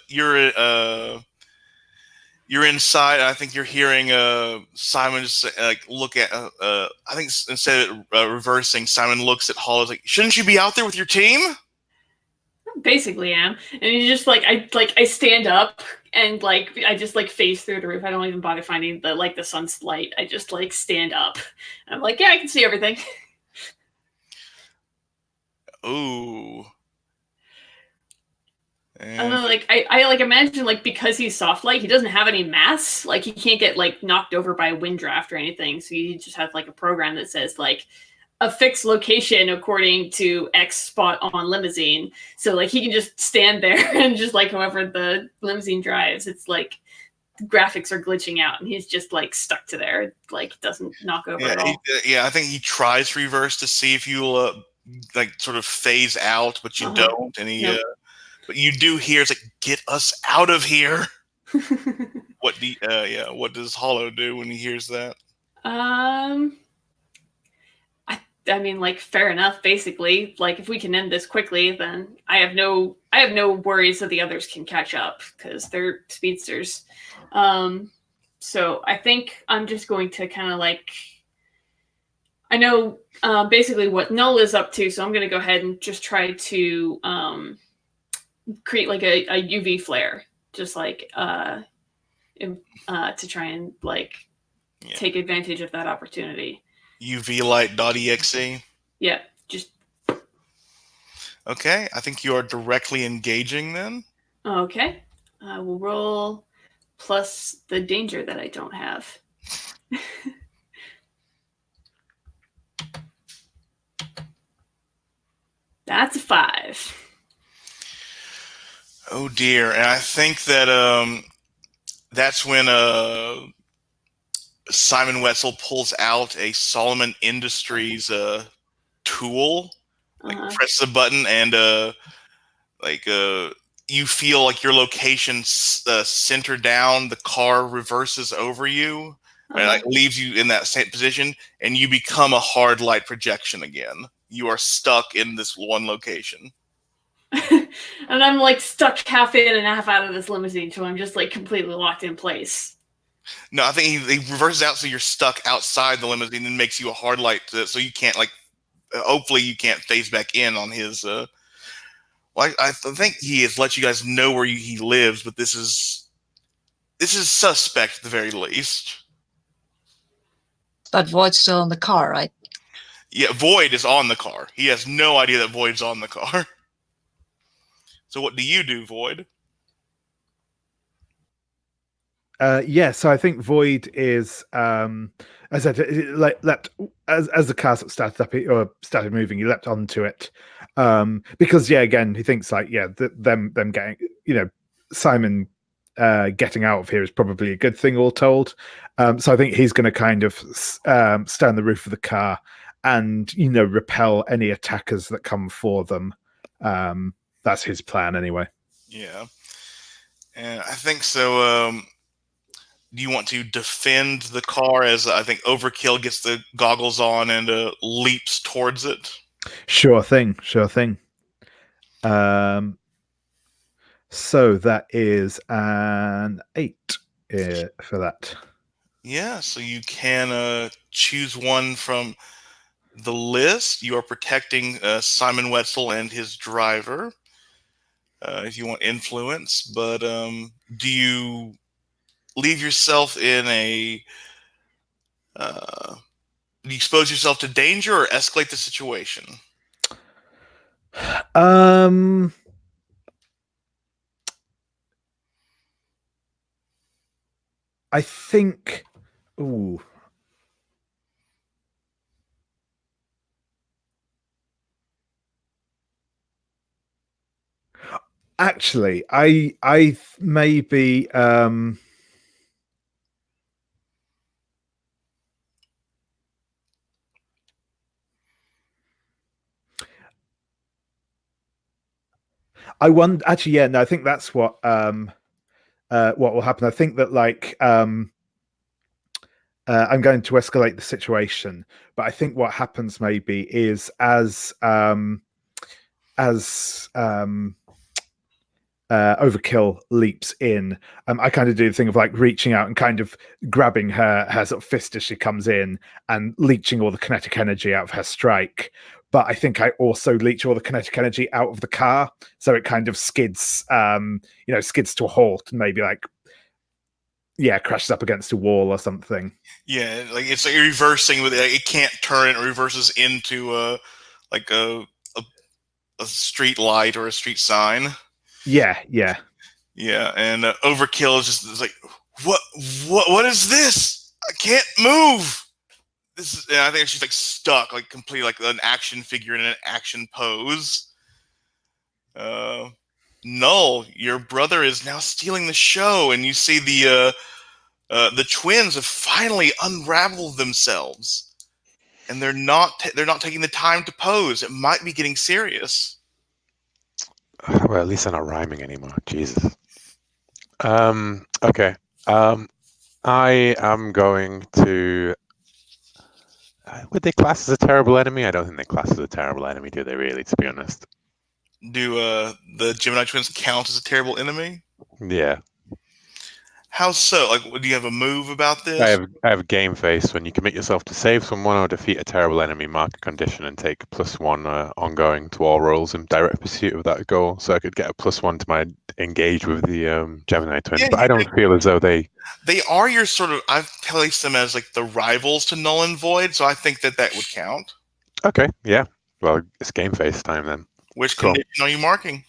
you're inside. I think you're hearing Simon just look at. I think instead of reversing, Simon looks at Hollow like, "Shouldn't you be out there with your team?" Basically am. And he's just I stand up and I just phase through the roof. I don't even bother finding the sun's light. I just stand up. And I'm like, yeah, I can see everything. Ooh. And then I imagine because he's soft light, he doesn't have any mass. He can't get knocked over by a wind draft or anything. So he just has a program that says a fixed location according to X spot on limousine. So he can just stand there and just however the limousine drives, it's the graphics are glitching out and he's just stuck to there. Doesn't knock over at all. I think he tries to reverse to see if you'll sort of phase out, but you don't. And he Nope. but you do hear it's get us out of here. What does Hollow do when he hears that? I mean, fair enough. Basically, if we can end this quickly, then I have no worries that the others can catch up because they're speedsters. So I think I'm just going to kind of I know basically what Null is up to, so I'm going to go ahead and just try to create a UV flare, just to try and take advantage of that opportunity. UVlight.exe. Yeah, just okay. I think you are directly engaging then. Okay, we'll roll plus the danger that I don't have. That's a 5. Oh dear, and I think that that's when Simon Wetzel pulls out a Solomon Industries tool, presses a button, and you feel your location center down. The car reverses over you, and leaves you in that same position, and you become a hard light projection again. You are stuck in this one location. And I'm stuck half in and half out of this limousine, so I'm just completely locked in place. No, I think he reverses out, so you're stuck outside the limousine and makes you a hard light, so you can't hopefully you can't phase back in on his. Well, I think he has let you guys know where he lives, but this is suspect at the very least. But Void's still in the car, right? Yeah, Void is on the car. He has no idea that Void's on the car. So what do you do, Void? So I think Void is, as I said, leapt as the car started up or started moving. He leapt onto it because, again, he thinks them getting, Simon getting out of here is probably a good thing, all told. So I think he's going to kind of stay on the roof of the car and repel any attackers that come for them. That's his plan, anyway. Yeah, and I think so. Do you want to defend the car as I think Overkill gets the goggles on and leaps towards it? Sure thing. So that is an 8 for that. Yeah, so you can choose one from the list. You are protecting Simon Wetzel and his driver if you want influence, but do you leave yourself in a do you expose yourself to danger or escalate the situation? I think. Ooh. Actually, I maybe. I wonder. Actually, yeah. No, I think that's what will happen. I think that I'm going to escalate the situation, but I think what happens maybe is as Overkill leaps in. I kind of do the thing of like reaching out and kind of grabbing her sort of fist as she comes in and leeching all the kinetic energy out of her strike. But I think I also leech all the kinetic energy out of the car, so it kind of skids, skids to a halt and maybe like, crashes up against a wall or something. Yeah, like it's like reversing with it. It can't turn; it reverses into a street light or a street sign. Yeah. Yeah, and Overkill is just like, what is this? I can't move. This is, and I think she's like stuck, like completely like an action figure in an action pose. Null, your brother is now stealing the show, and you see the twins have finally unraveled themselves, and they're not taking the time to pose. It might be getting serious. Well, at least they're not rhyming anymore. Jesus. Okay. I am going to. Would they class as a terrible enemy? I don't think they class as a terrible enemy, do they? Really, to be honest. Do the Gemini twins count as a terrible enemy? Yeah. How so? Like, do you have a move about this? I have game face. When you commit yourself to save someone or defeat a terrible enemy, mark a condition and take +1 ongoing to all rolls in direct pursuit of that goal. So I could get a +1 to my engage with the Gemini twins, but I don't feel as though they are your sort of. I've placed them as like the rivals to Null and Void, so I think that would count. Okay, yeah. Well, it's game face time then. Which condition are you marking?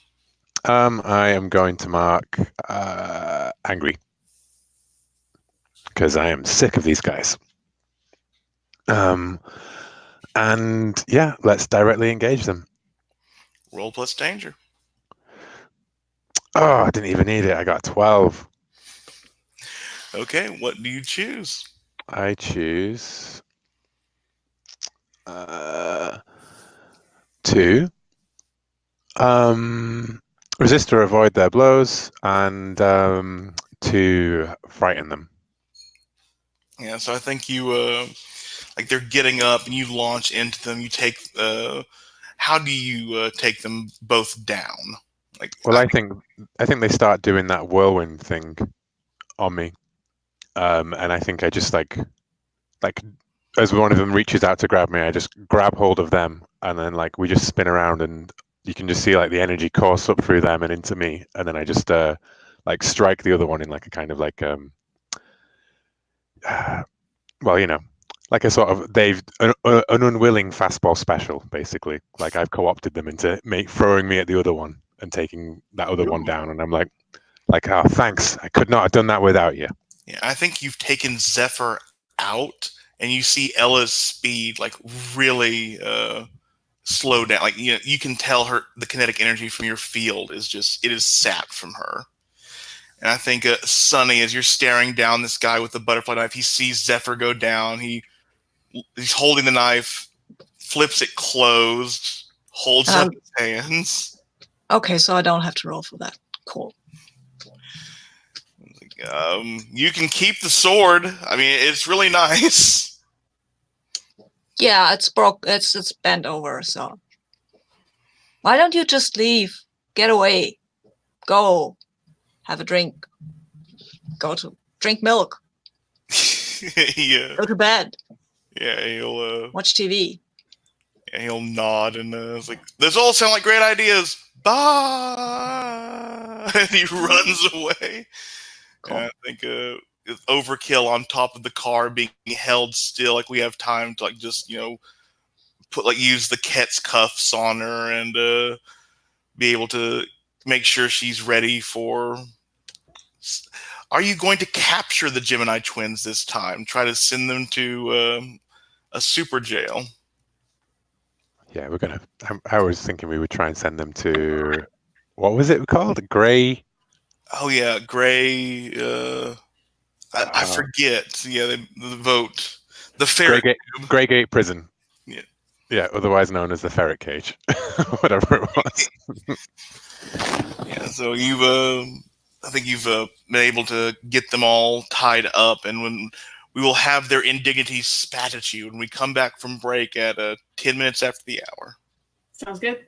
I am going to mark angry. Because I am sick of these guys. And yeah, let's directly engage them. Roll plus danger. Oh, I didn't even need it. I got 12. Okay, what do you choose? I choose 2. Resist or avoid their blows, and to frighten them. Yeah, so I think you like they're getting up and you launch into them. You take how do you take them both down? Like, well, I think they start doing that whirlwind thing on me, and I think I just like as one of them reaches out to grab me, I just grab hold of them, and then like we just spin around, and you can just see like the energy course up through them and into me, and then I just like strike the other one in like a kind of like well, like a sort of an unwilling fastball special, basically. Like I've co-opted them into throwing me at the other one and taking that other one down, and I'm like, oh, thanks. I could not have done that without you. Yeah, I think you've taken Zephyr out, and you see Ella's speed like really slow down. Like you can tell the kinetic energy from your field is sapped from her. And I think Sonny, as you're staring down this guy with the butterfly knife, he sees Zephyr go down. He's holding the knife, flips it closed, holds up his hands. Okay, so I don't have to roll for that. Cool. You can keep the sword. I mean, it's really nice. Yeah, it's broke. It's bent over. So why don't you just leave? Get away. Go. Have a drink. Go to drink milk. Yeah. Go to bed. Yeah, he'll watch TV. Yeah, he'll nod and it's like, those all sound like great ideas. Bye. And he runs away. Cool. And I think Overkill on top of the car being held still, like we have time to like just use the Ket's cuffs on her and be able to make sure she's ready for. Are you going to capture the Gemini twins this time? Try to send them to a super jail? Yeah, we're gonna. I was thinking we would try and send them to, what was it called? Gray. Oh yeah, Gray. I forget. Yeah, the vote. The ferret. Greygate Prison. Yeah. Yeah, otherwise known as the ferret cage, whatever it was. Yeah. So I think you've been able to get them all tied up, and when we will have their indignities spat at you when we come back from break at 10 minutes after the hour. Sounds good.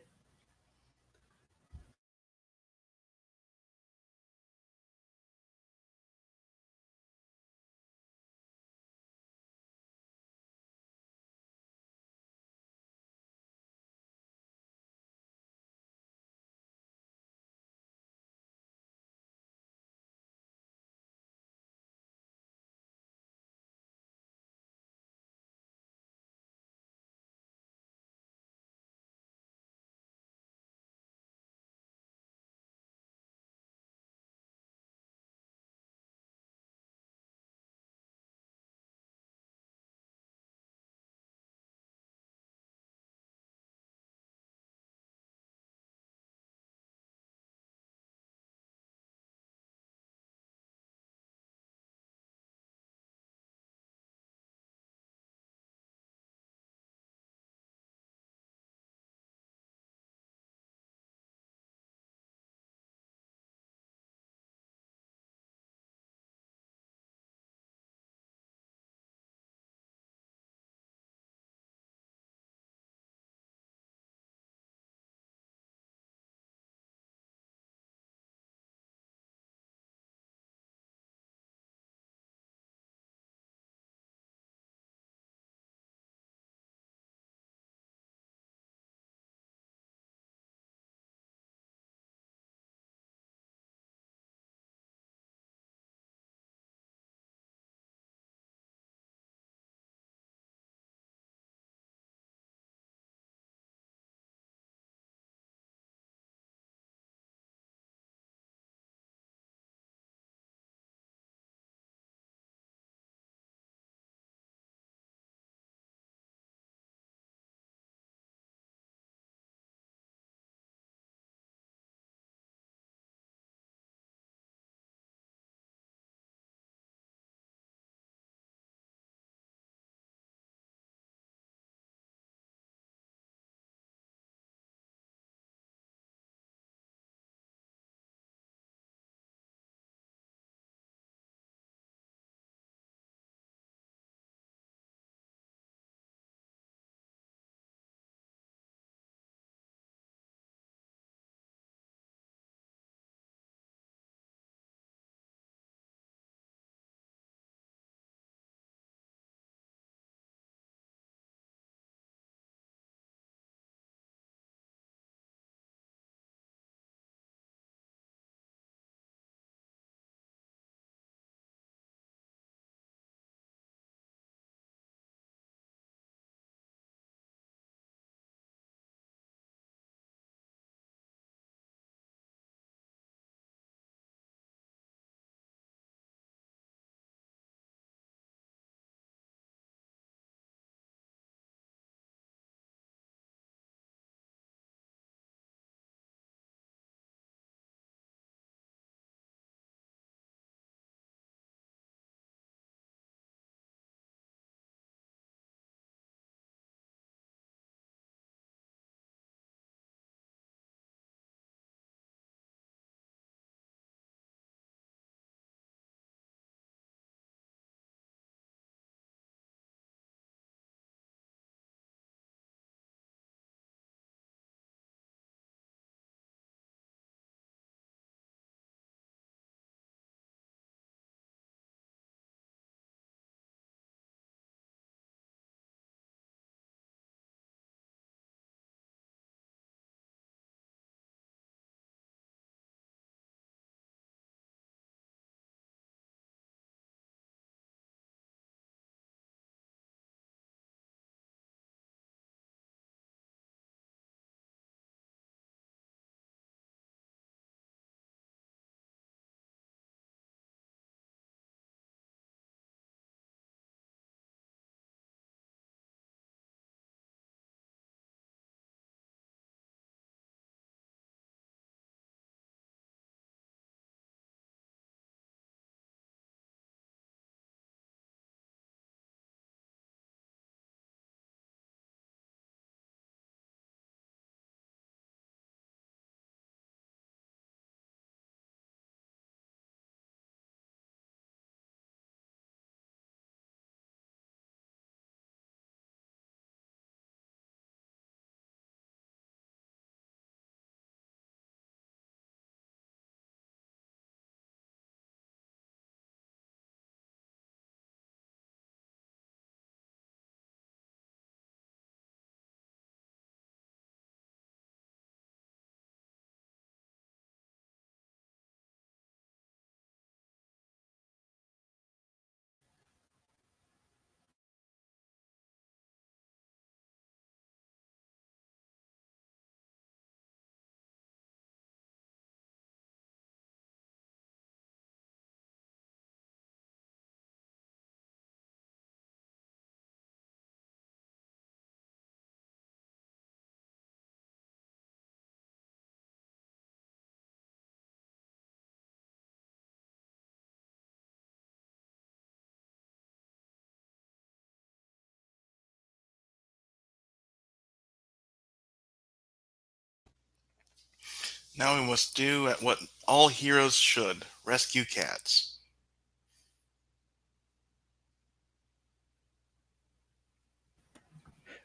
Now we must do at what all heroes should: rescue cats.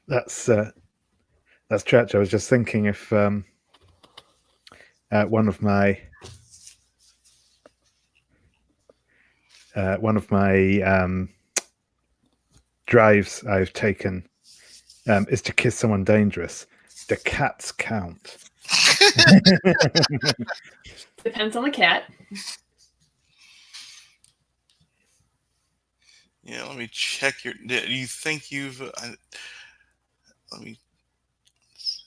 That's Church. I was just thinking if one of my drives I've taken is to kiss someone dangerous. The cats count. Depends on the cat. Yeah, let me check your. Do you think you've? Let me. See.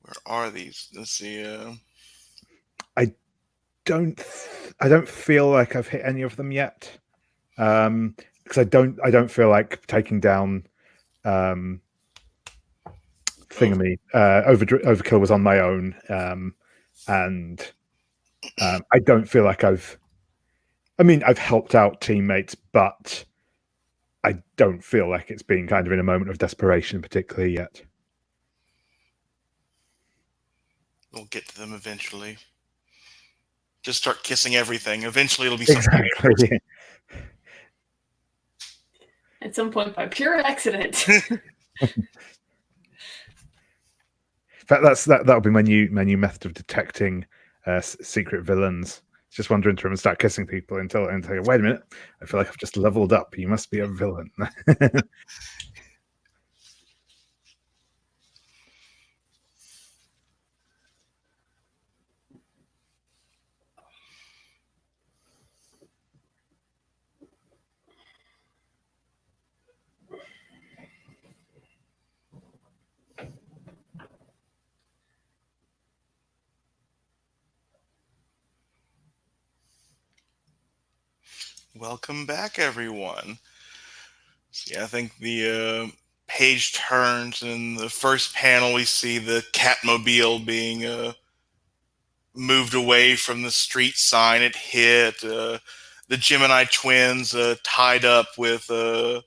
Where are these? Let's see. I don't feel like I've hit any of them yet. Because I don't feel like taking down Thingammy. Overkill was on my own, and I don't feel like I've helped out teammates, but I don't feel like it's been kind of in a moment of desperation particularly yet. We'll get to them eventually. Just start kissing everything. Eventually, it'll be something. Exactly. At some point, by pure accident. In fact, that'll be my new method of detecting secret villains. Just wander into them and start kissing people until wait a minute, I feel like I've just leveled up. You must be a villain. Welcome back, everyone. See, I think the page turns, and in the first panel, we see the Catmobile being moved away from the street sign it hit. The Gemini twins tied up with uh,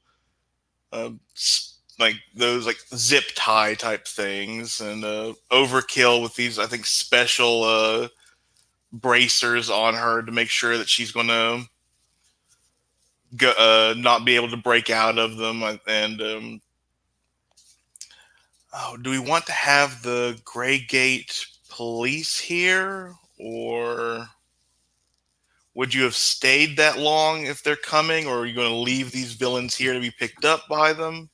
like those like zip tie type things, and Overkill with these, I think, special bracers on her to make sure that she's going to not be able to break out of them. And do we want to have the Grey Gate police here, or would you have stayed that long if they're coming, or are you going to leave these villains here to be picked up by them?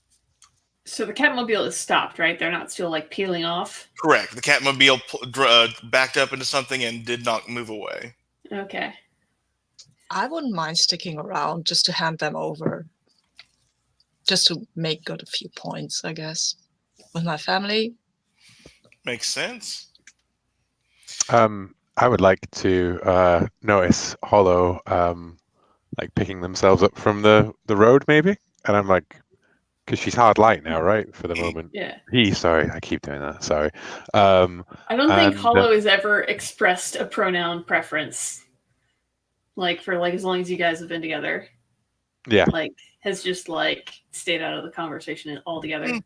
So the Catmobile is stopped, right? They're not still like peeling off? Correct. The Catmobile backed up into something and did not move away. Okay. I wouldn't mind sticking around just to hand them over. Just to make good a few points, I guess. With my family. Makes sense. I would like to notice Hollow like picking themselves up from the road, maybe. And I'm like, because she's hard light now, right? For the moment. Yeah. Sorry, I keep doing that. Sorry. I don't think Hollow has ever expressed a pronoun preference. Like for like as long as you guys have been together. Yeah. Like has just like stayed out of the conversation altogether.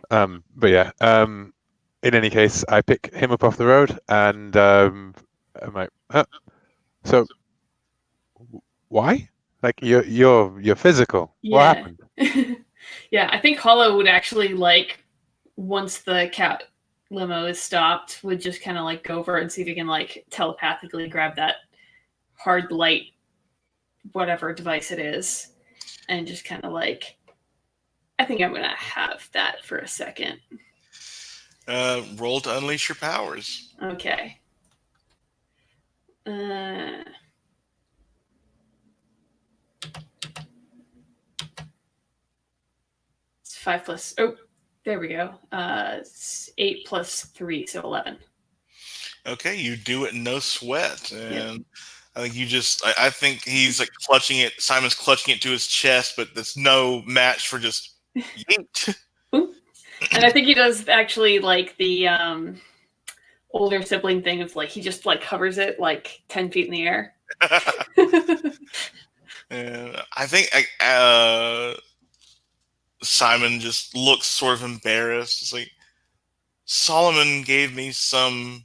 But yeah. In any case, I pick him up off the road, and I'm like, so why? Like you're physical. Yeah. What happened? Yeah, I think Hollow would actually like once the cat limo is stopped, would just kind of like go over and see if he can like telepathically grab that hard light, whatever device it is, and just kind of like, I think I'm gonna have that for a second. Roll to unleash your powers. Okay. It's 5 plus. Oh, there we go. It's 8 plus 3, so 11. Okay, you do it no sweat, and I think you just. I think he's like clutching it. Simon's clutching it to his chest, but there's no match for just yeet. And I think he does actually like the older sibling thing of like he just like hovers it like 10 feet in the air. And I think Simon just looks sort of embarrassed. It's like, Solomon gave me some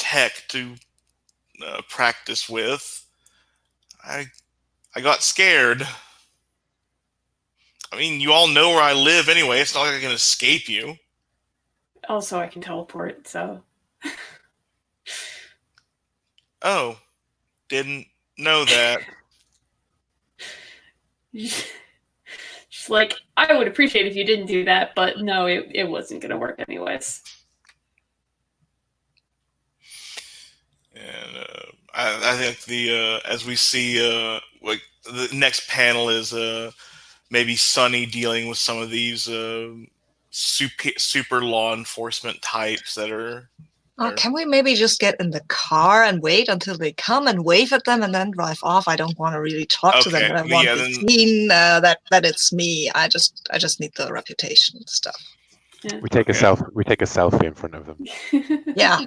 tech to practice with. I got scared. I mean, you all know where I live anyway. It's not like I can escape you. Also, I can teleport, so. Oh, didn't know that. Just like, I would appreciate if you didn't do that, but no, it wasn't going to work anyways. And I think as we see, like the next panel is maybe Sunny dealing with some of these super law enforcement types that are. Can we maybe just get in the car and wait until they come and wave at them and then drive off? I don't want to really talk to them, but I want to be seen that it's me. I just need the reputation stuff. Yeah. We take a selfie in front of them. Yeah.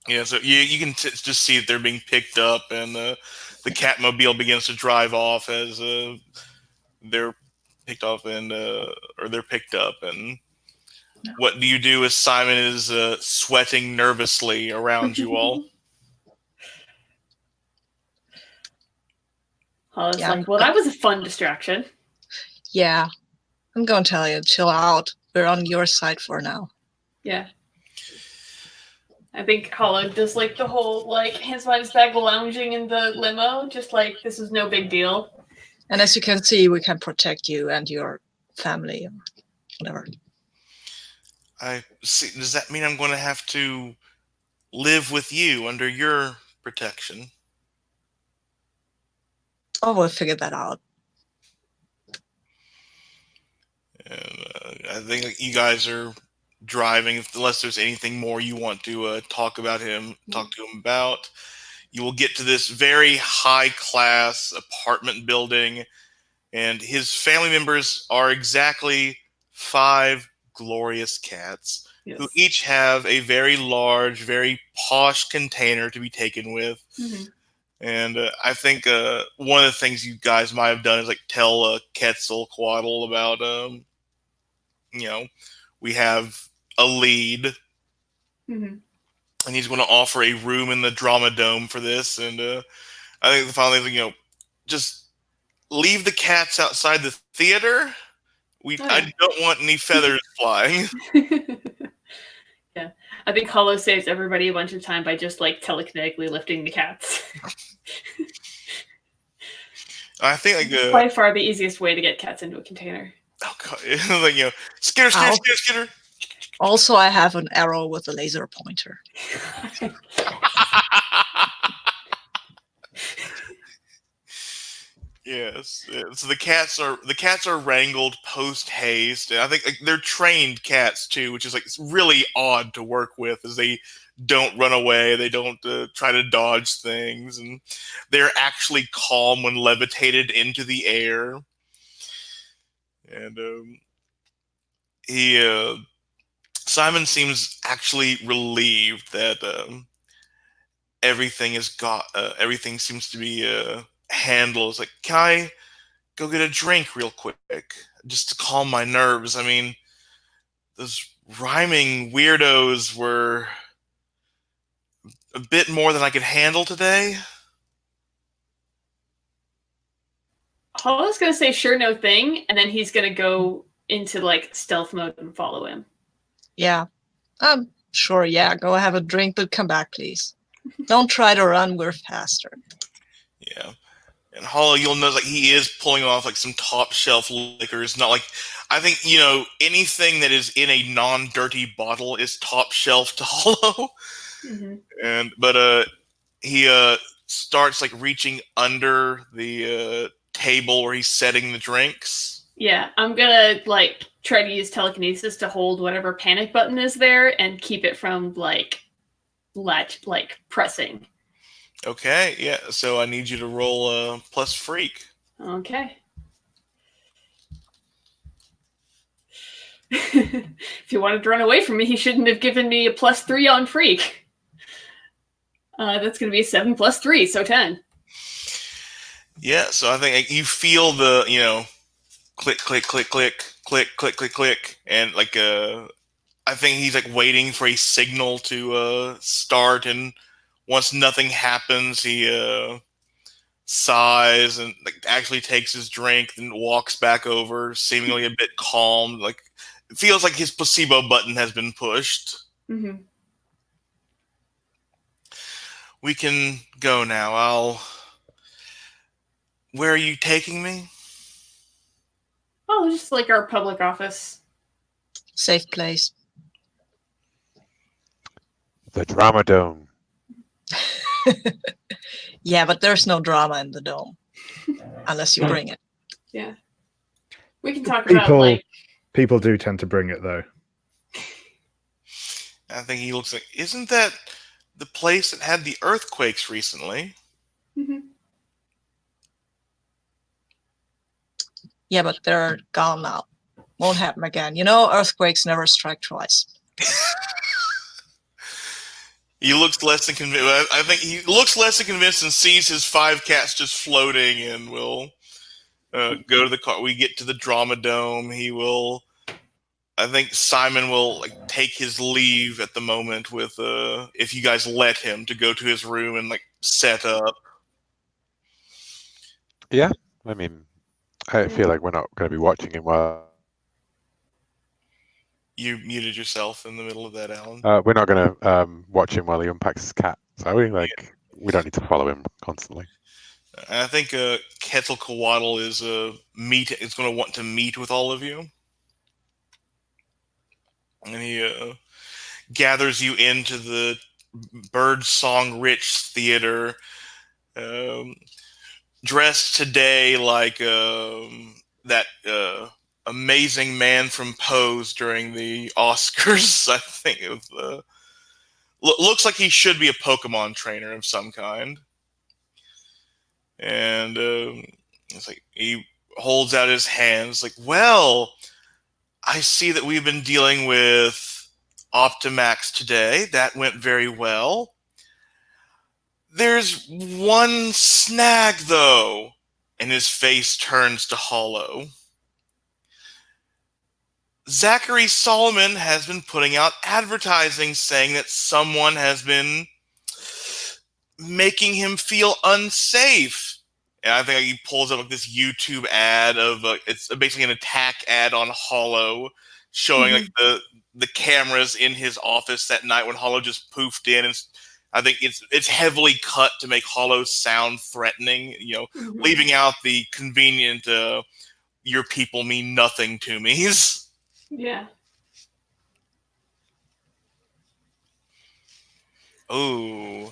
Yeah, so you can just see that they're being picked up, and the Catmobile begins to drive off as they're picked off, or they're picked up. And what do you do as Simon is sweating nervously around you all? I was like, well, that was a fun distraction. Yeah. I'm going to tell you, chill out. We're on your side for now. Yeah. I think Hollow does like the whole like hands behind his back lounging in the limo, just like this is no big deal. And as you can see, we can protect you and your family or whatever. I see. Does that mean I'm going to have to live with you under your protection? Oh, we'll figure that out. And I think you guys are driving. Unless there's anything more you want to talk to him about, you will get to this very high-class apartment building, and his family members are exactly 5 glorious cats, yes, who each have a very large, very posh container to be taken with. Mm-hmm. And I think one of the things you guys might have done is like tell Quetzalcoatl about, we have a lead, Mm-hmm. and he's going to offer a room in the Drama Dome for this. And I think the final thing, just leave the cats outside the theater. I don't want any feathers flying. Yeah, I think Hollow saves everybody a bunch of time by just like telekinetically lifting the cats. I think like by far the easiest way to get cats into a container. Oh god, like Skitter. Also, I have an arrow with a laser pointer. Yes. So the cats are wrangled post haste, and I think they're trained cats too, which is like it's really odd to work with, as they don't run away, they don't try to dodge things, and they're actually calm when levitated into the air. And Simon seems actually relieved that everything seems to be handled. It's like, can I go get a drink real quick just to calm my nerves? I mean, those rhyming weirdos were a bit more than I could handle today. Hollow's gonna say sure, no thing, and then he's gonna go into like stealth mode and follow him. Yeah. Sure, yeah, go have a drink, but come back, please. Don't try to run, we're faster. Yeah. And Hollow, you'll notice like he is pulling off like some top shelf liquors. Not like, I think, anything that is in a non-dirty bottle is top shelf to Hollow. Mm-hmm. But he starts like reaching under the table where he's setting the drinks. Yeah, I'm gonna like try to use telekinesis to hold whatever panic button is there and keep it from like pressing. Okay, yeah. So I need you to roll plus freak. Okay. If he wanted to run away from me, he shouldn't have given me a +3 on freak. That's going to be a 7 + 3, so 10. Yeah, so I think you feel the, click, click, click, click, click, click, click, click, and like I think he's like waiting for a signal to start, and once nothing happens, he sighs and like actually takes his drink and walks back over, seemingly a bit calm. Like it feels like his placebo button has been pushed. Mm-hmm. We can go now. Where are you taking me? Oh, just like our public office. Safe place. The Drama Dome. Yeah, but there's no drama in the dome unless you bring it. Yeah. We can talk about like People do tend to bring it though. I think he looks like, isn't that the place that had the earthquakes recently? Mm-hmm. Yeah, but they're gone now. Won't happen again. You know, earthquakes never strike twice. He looks less than convinced. I think he looks less than convinced and sees his 5 cats just floating, and will go to the car. We get to the Drama Dome. He will. I think Simon will like take his leave at the moment with if you guys let him, to go to his room and like set up. Yeah, I mean, I feel like we're not going to be watching him while. You muted yourself in the middle of that, Alan. We're not going to watch him while he unpacks his cat. So we don't need to follow him constantly. I think Quetzalcoatl is going to want to meet with all of you, and he gathers you into the bird song rich theater, dressed today like that amazing man from Pose during the Oscars. I think looks like he should be a Pokemon trainer of some kind. And it's like he holds out his hands, like, well, I see that we've been dealing with Optimax today. That went very well. There's one snag, though, and his face turns to hollow. Zachary Solomon has been putting out advertising saying that someone has been making him feel unsafe. And I think he pulls up like this YouTube ad of it's basically an attack ad on Hollow, showing like the cameras in his office that night when Hollow just poofed in. And I think it's heavily cut to make Hollow sound threatening, leaving out the convenient "your people mean nothing to me." Yeah. Oh.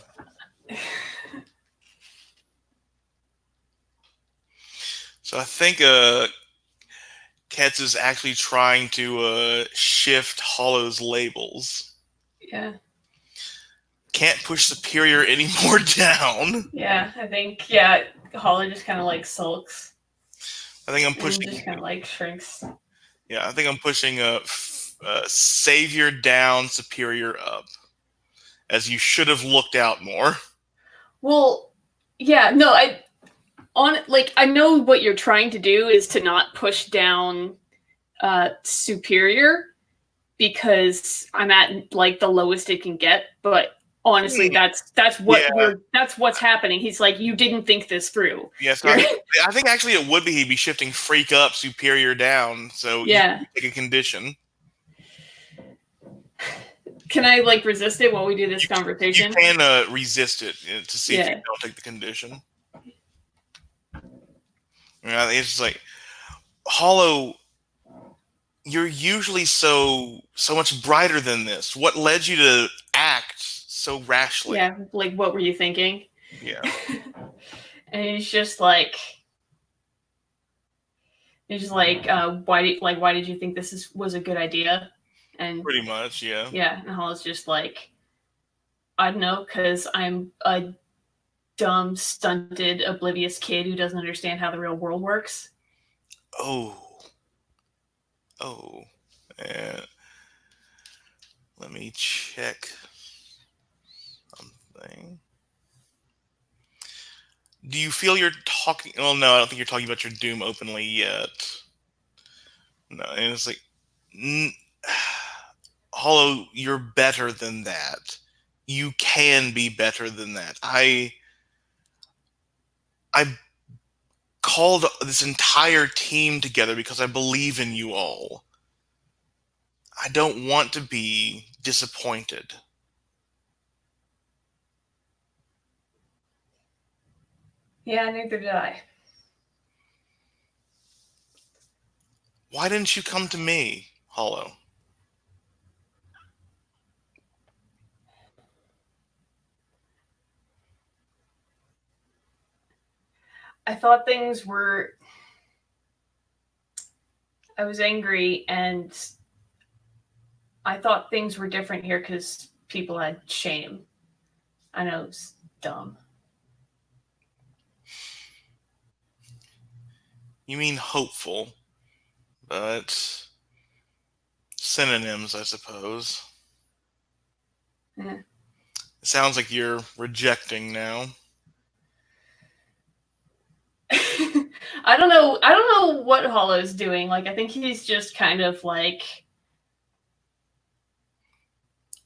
So I think Ketz is actually trying to shift Hollow's labels. Yeah. Can't push Superior anymore down. Yeah, I think Hollow just kind of like sulks. I think I'm pushing. And just kind of like shrinks. Yeah, I think I'm pushing Savior down, Superior up. As you should have looked out more. Well, yeah, no, I know what you're trying to do is to not push down Superior, because I'm at like the lowest it can get, but honestly that's what's happening. He's like, you didn't think this through. Yes, I think actually it would be he'd be shifting Freak up, Superior down, so yeah, you take a condition. Can I like resist it while we do this conversation? You can resist it to see if you don't take the condition. It's just like, Hollow, you're usually so much brighter than this. What led you to act so rashly? Yeah, like what were you thinking? Yeah. And he's just like, why did you think this was a good idea? And pretty much, yeah. Yeah, and Hollow's just like, I don't know, because I'm a dumb, stunted, oblivious kid who doesn't understand how the real world works. Oh. Let me check something. Do you feel you're talking? Well, no, I don't think you're talking about your doom openly yet. No, and it's like, Hollow, you're better than that. You can be better than that. I called this entire team together because I believe in you all. I don't want to be disappointed. Yeah, neither did I. Why didn't you come to me, Hollow? I thought things were. I was angry, and I thought things were different here because people had shame. I know it's dumb. You mean hopeful, but synonyms, I suppose. Yeah. It sounds like you're rejecting now. I don't know what Hollow's doing. Like, I think he's just kind of like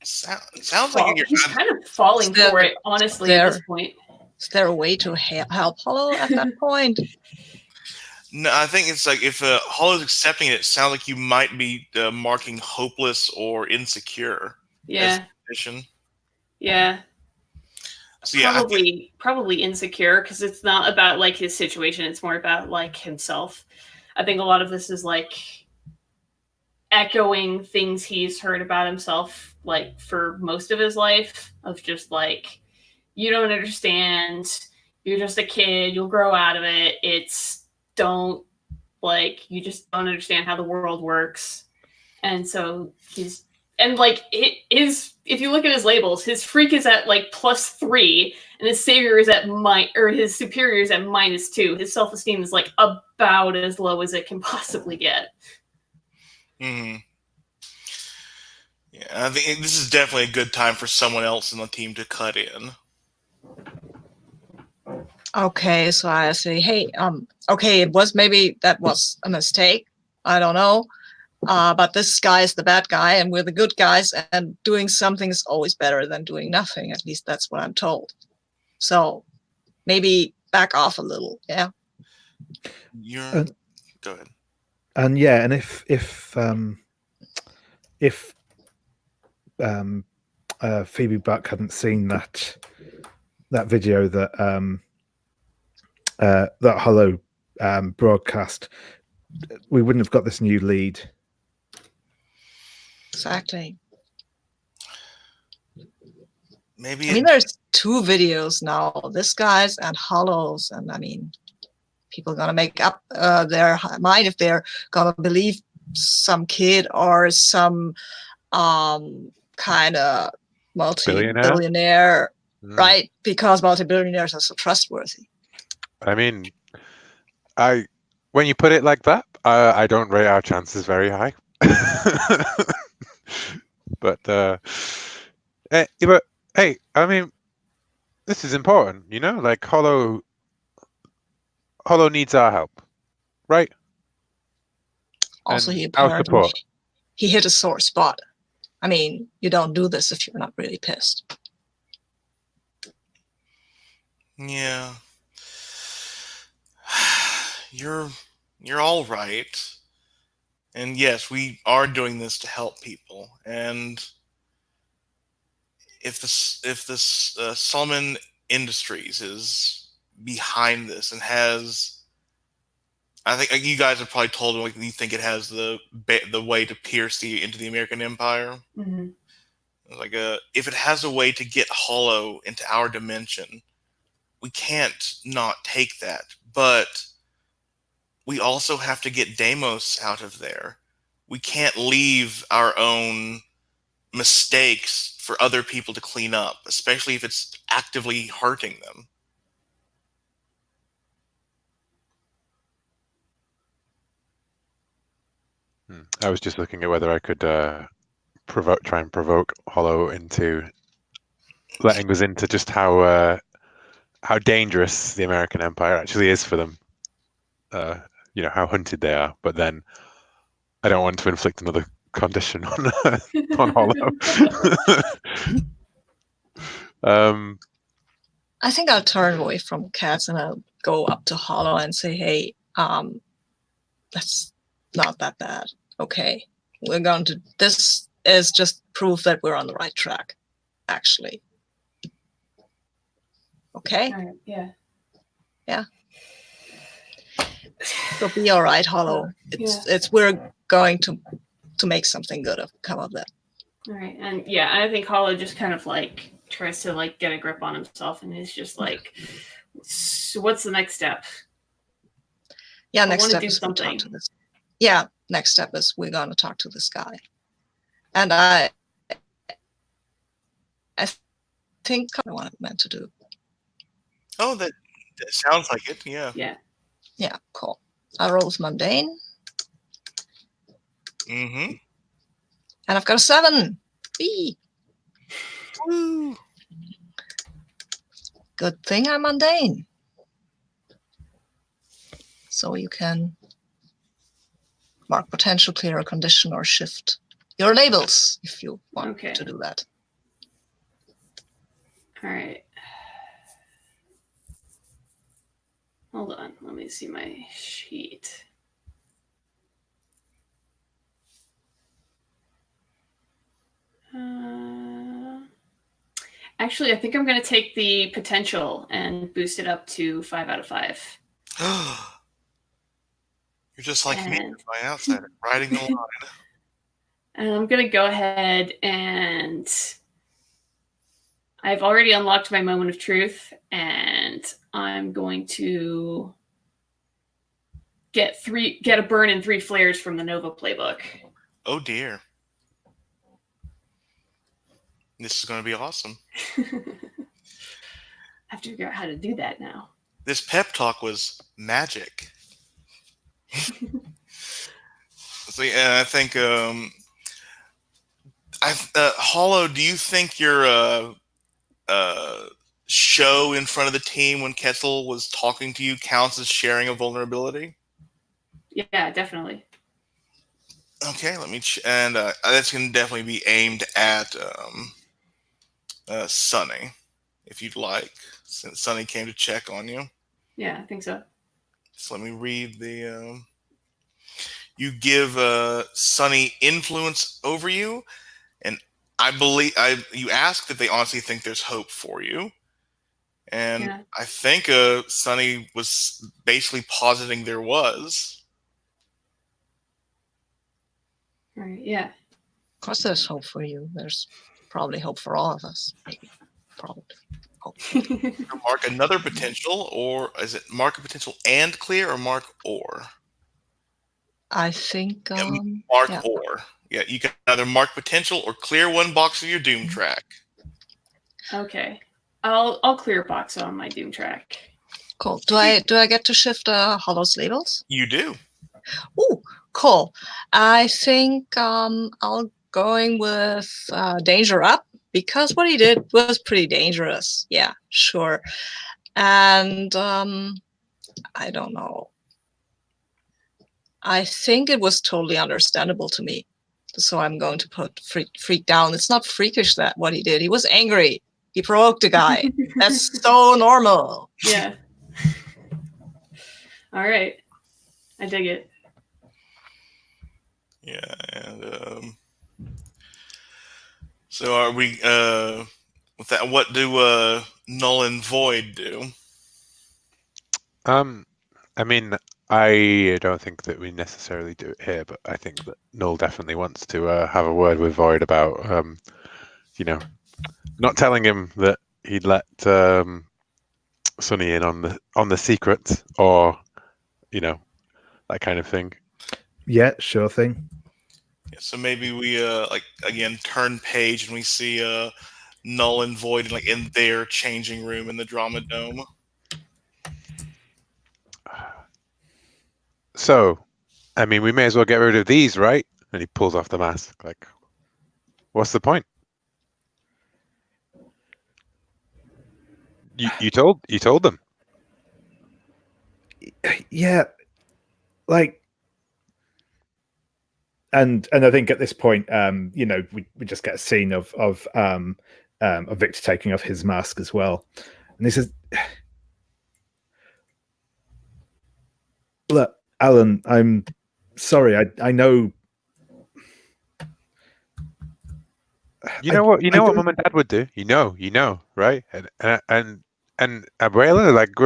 Sounds like you're he's kind of falling for it, honestly, at this point. Is there a way to help Hollow at that point? No, I think it's like if Hollow's accepting it, it sounds like you might be marking hopeless or insecure. Yeah. Yeah. So yeah, probably insecure, because it's not about like his situation, it's more about like himself. I think a lot of this is like echoing things he's heard about himself like for most of his life, of just like, you don't understand, you're just a kid, you'll grow out of it, you just don't understand how the world works. And so if you look at his labels, his freak is at like +3, and his savior is at his superior is at -2. His self-esteem is like about as low as it can possibly get. Mm-hmm. Yeah, I think this is definitely a good time for someone else in the team to cut in. Okay, so I say, hey, okay, that was a mistake. I don't know. But this guy is the bad guy, and we're the good guys, and doing something is always better than doing nothing. At least that's what I'm told. So maybe back off a little. Yeah. Go ahead. And yeah, and if Phoebe Buck hadn't seen that video that that Hollow broadcast, we wouldn't have got this new lead. Exactly. Maybe I mean, there's 2 videos now, this guy's and Hollow's, and I mean, people are gonna make up their mind if they're gonna believe some kid or some kind of multi-billionaire, right? Because multi-billionaires are so trustworthy. I mean, when you put it like that, I don't rate our chances very high. But hey, I mean, this is important, you know. Like Hollow needs our help, right? Also, and he our apparently support. He hit a sore spot. I mean, you don't do this if you're not really pissed. Yeah. You're all right. And yes, we are doing this to help people. And if this Solomon Industries is behind this and has, I think you guys have probably told him like you think it has the way to pierce into the American Empire. Mm-hmm. Like if it has a way to get Hollow into our dimension, we can't not take that. But we also have to get Deimos out of there. We can't leave our own mistakes for other people to clean up, especially if it's actively hurting them. I was just looking at whether I could try and provoke Hollow into letting us into just how dangerous the American Empire actually is for them. You know, how hunted they are. But then I don't want to inflict another condition on on Hollow. I think I'll turn away from cats and I'll go up to Hollow and say, "Hey, that's not that bad. Okay, we're going to. This is just proof that we're on the right track, actually. Okay, All right, yeah. so be all right, Hollow. It's we're going to make something good come of that." All right, and yeah, I think Hollow just kind of like tries to like get a grip on himself, and he's just like, "So what's the next step?" Yeah, I next wanna step do is we talk something. to this. Yeah, next step is we're going to talk to this guy, and I think I what I meant to do. Oh, that sounds like it. Yeah. Yeah. Yeah, cool. I rolled mundane, Mm-hmm. and I've got a 7. Whee! Woo. Good thing I'm mundane. So you can mark potential, clear a condition, or shift your labels if you want Okay. to do that. All right. Hold on. Let me see my sheet. Actually, I think I'm going to take the potential and boost it up to 5 out of 5. You're just like me, And- my outsider, riding the line. And I'm going to go ahead and I've already unlocked my moment of truth, and I'm going to get a burn and 3 flares from the Nova playbook. Oh dear. This is going to be awesome. I have to figure out how to do that now. This pep talk was magic. So, yeah, I think, Hollow, do you think your show in front of the team when Ketzel was talking to you counts as sharing a vulnerability? Yeah, definitely. Okay, let me and that's going to definitely be aimed at Sunny, if you'd like, since Sunny came to check on you. Yeah, I think so. So let me read the. You give Sunny influence over you, and I believe you ask that they honestly think there's hope for you, and Yeah. I think Sunny was basically positing there was. All right, yeah. Of course, there's hope for you. There's probably hope for all of us. Maybe, probably. Hope. Mark another potential, or is it mark a potential and clear, or mark or? I think. Mark yeah. or. Yeah, you can either mark potential or clear one box of your Doom track. Okay. I'll clear a box on my Doom track. Cool. Do I get to shift Hollow's labels? You do. Ooh, cool. I think I'll going with danger up, because what he did was pretty dangerous. Yeah, sure. And I don't know. I think it was totally understandable to me. So I'm going to put freak down. It's not freakish that what he did. He was angry. He provoked a guy. That's so normal. Yeah. All right. I dig it. Yeah, and so are we with that, what do Null and Void do? I mean, I don't think that we necessarily do it here, but I think that Null definitely wants to have a word with Void about, not telling him that he'd let Sunny in on the secret, or that kind of thing. Yeah, sure thing. Yeah, so maybe we again turn page and we see Null and Void in their changing room in the Drama Dome. So, I mean, we may as well get rid of these, right? And he pulls off the mask. Like, what's the point? You told them. Yeah, like and I think at this point, we just get a scene of Victor taking off his mask as well, and he says, "Look, Alan, I'm sorry. I know." You know what Mum and Dad would do. You know, right? And Abuela, like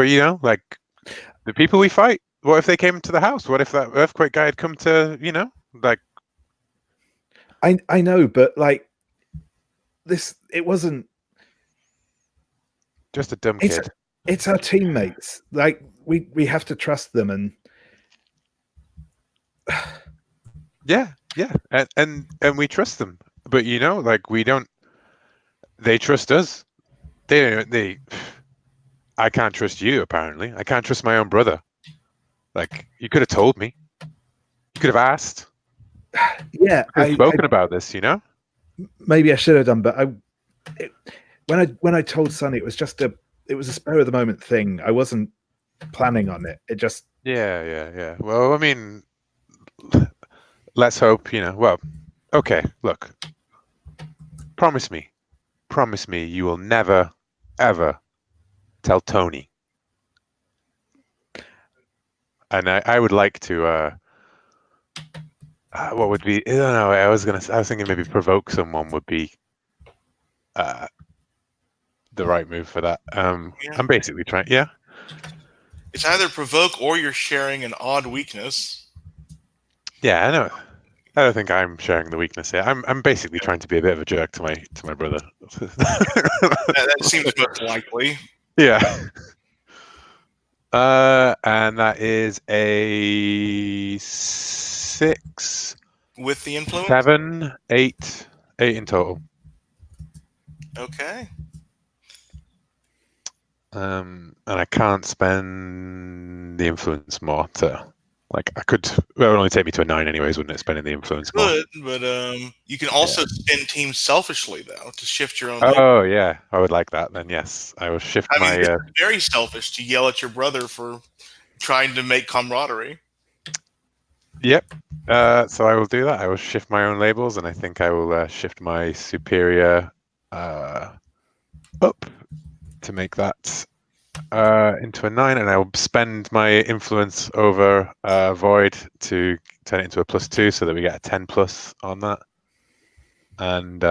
like the people we fight. What if they came to the house? What if that earthquake guy had come to, like? I know, but like this, it wasn't Just a dumb kid. It's our teammates. Like we have to trust them, and yeah, and we trust them. But like we don't. They trust us. They. I can't trust you. Apparently, I can't trust my own brother. Like you could have told me. You could have asked. Yeah, I've spoken about this. Maybe I should have done, but when I told Sonny, it was a spur of the moment thing. I wasn't planning on it. It just yeah. Well, I mean, let's hope. Well, okay. Look, promise me you will never ever tell Tony. And I would like to. What would be? I don't know. I was thinking maybe provoke someone would be the right move for that. I'm basically trying. Yeah. It's either provoke or you're sharing an odd weakness. Yeah, I know. I don't think I'm sharing the weakness here. I'm basically trying to be a bit of a jerk to my brother. That seems most likely. Yeah. And that is a 6 with the influence. 7, 8 in total. Okay. And I can't spend the influence more to. Like I could, it would only take me to a 9 anyways, wouldn't it? Spending the influence more. Good, but you can also spin teams selfishly though to shift your own. Oh yeah, I would like that. Then yes, I will shift my. It's very selfish to yell at your brother for trying to make camaraderie. Yep. So I will do that. I will shift my own labels, and I think I will shift my superior up to make that into a 9, and I will spend my influence over Void to turn it into a +2, so that we get a 10+ on that. And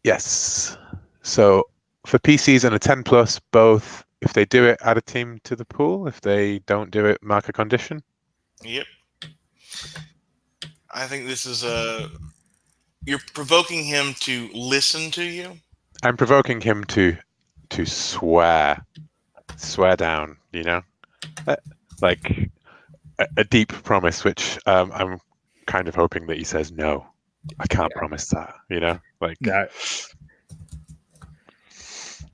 yes, so for PCs and a 10+, both, if they do it, add a team to the pool. If they don't do it, mark a condition. Yep. I think this is you're provoking him to listen to you. I'm provoking him to swear down, like a deep promise, which I'm kind of hoping that he says no. I can't promise that, like no.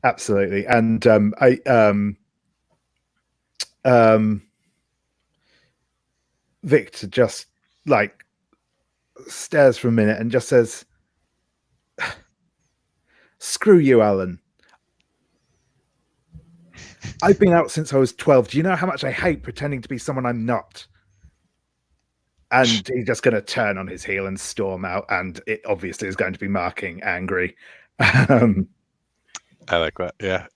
Absolutely, and Victor just like stares for a minute and just says, "Screw you, Alan. I've been out since I was 12. Do you know how much I hate pretending to be someone I'm not?" And he's just going to turn on his heel and storm out, and it obviously is going to be marking angry. I like that. Yeah.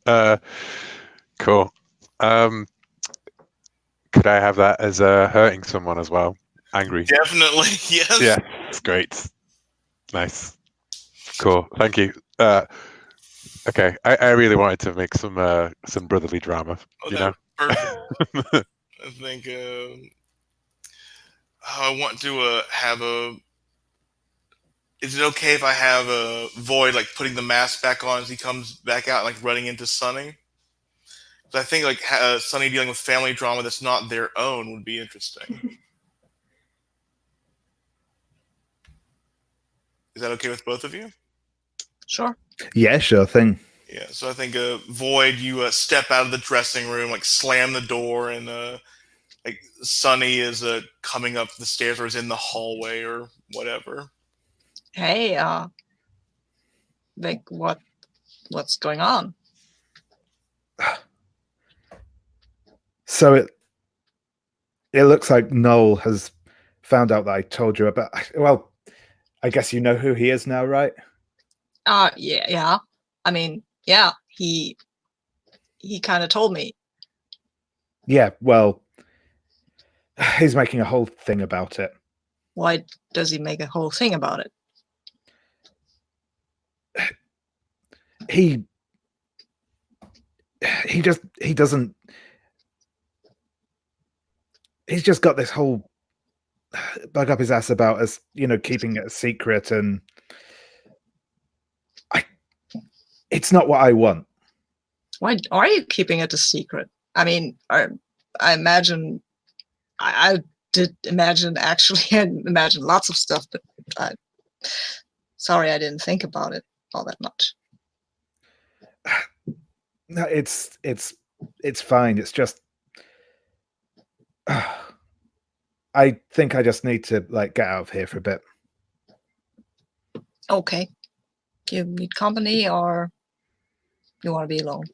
Cool. Could I have that as hurting someone as well? Angry. Definitely, yes. Yeah, it's great. Nice. Cool. Thank you. Okay, I really wanted to make some brotherly drama. Perfect. I think I want to have a. Is it okay if I have a Void like putting the mask back on as he comes back out, like running into Sonny? I think like Sonny dealing with family drama that's not their own would be interesting. Is that okay with both of you? Sure. Yeah, sure thing. Yeah, so I think Void, you step out of the dressing room, like slam the door, and like Sonny is coming up the stairs or is in the hallway or whatever. Hey, Vic, what's going on? So it looks like Noel has found out that I told you about. Well, I guess you know who he is now, right? Yeah. I mean, yeah, he kind of told me. Yeah, well, he's making a whole thing about it. Why does he make a whole thing about it? He doesn't. He's just got this whole bug up his ass about us, keeping it a secret, and it's not what I want. Why are you keeping it a secret? I mean, I imagine, I did imagine, actually, I imagined lots of stuff, but sorry, I didn't think about it all that much. No, it's fine. It's just, I think I just need to get out of here for a bit. Okay. You need company, or you want to be alone?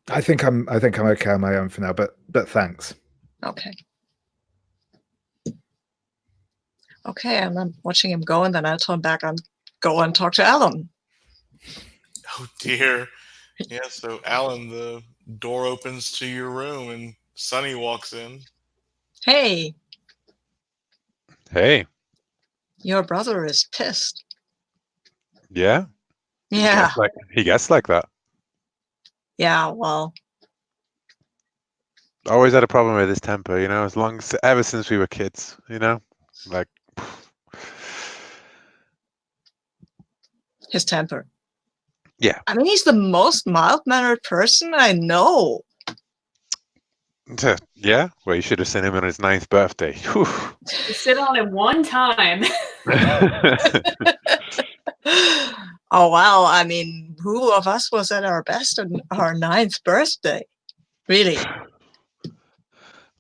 I think I'm okay on my own for now, but thanks. Okay. Okay, and I'm watching him go, and then I'll turn back and go and talk to Alan. Oh dear. Yeah, so Alan, the door opens to your room and Sonny walks in. Hey. Hey. Your brother is pissed. Yeah? Yeah. He gets like that. Yeah, well. Always had a problem with his temper, ever since we were kids, His temper. Yeah. I mean, he's the most mild-mannered person I know. Yeah? Well, you should have seen him on his 9th birthday. You sit on him one time. Oh, wow. I mean, who of us was at our best on our 9th birthday? Really?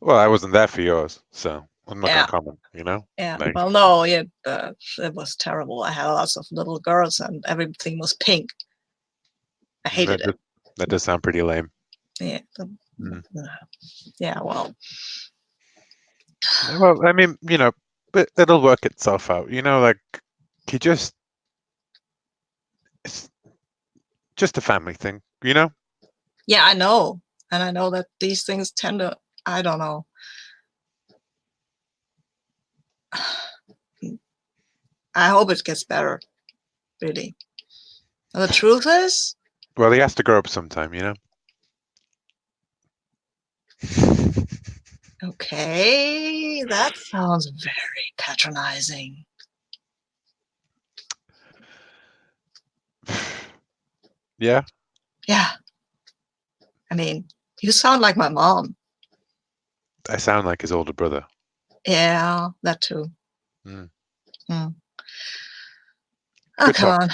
Well, I wasn't there for yours, so I'm not going to comment, Yeah. Well, no, it was terrible. I had lots of little girls and everything was pink. I hated it. That does sound pretty lame. Yeah. Yeah, well. Well, I mean, but it'll work itself out. He just... It's just a family thing, Yeah, I know. And I know that these things tend to, I don't know. I hope it gets better, really. And the truth is... Well, he has to grow up sometime, Okay, that sounds very patronizing. Yeah? Yeah. I mean, you sound like my mom. I sound like his older brother. Yeah, that too. Mm. Oh, come on.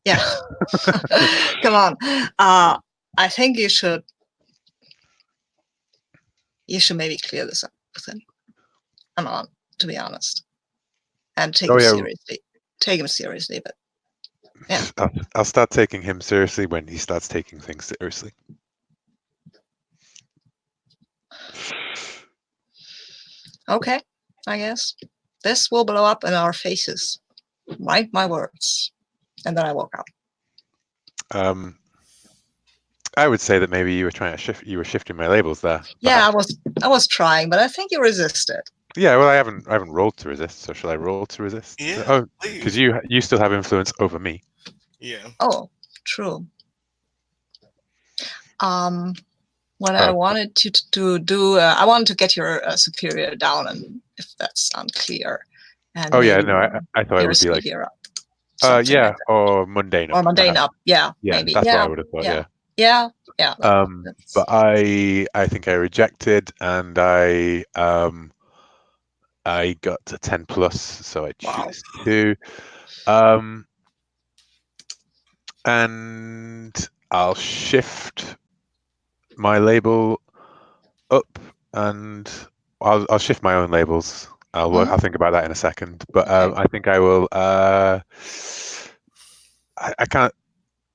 Yeah. Come on. I think you should maybe clear this up with him. I'm on, to be honest. And take him seriously. Take him seriously, but yeah. I'll start taking him seriously when he starts taking things seriously. Okay, I guess. This will blow up in our faces. Write my words. And then I walk out. I would say that maybe you were shifting my labels there. Yeah, I was trying, but I think you resisted. Yeah, well, I haven't rolled to resist, so shall I roll to resist? Yeah. Oh, because you still have influence over me. Yeah. Oh, true. What I wanted to do, I wanted to get your superior down, and if that's unclear. And I thought it would be like, yeah, or mundane up. Or mundane up, yeah, maybe. That's what I would have thought. Yeah. But I think I rejected, and I got a 10 plus, so I choose 2. And I'll shift my label up, and I'll shift my own labels. I'll think about that in a second. But I think I will. I can't.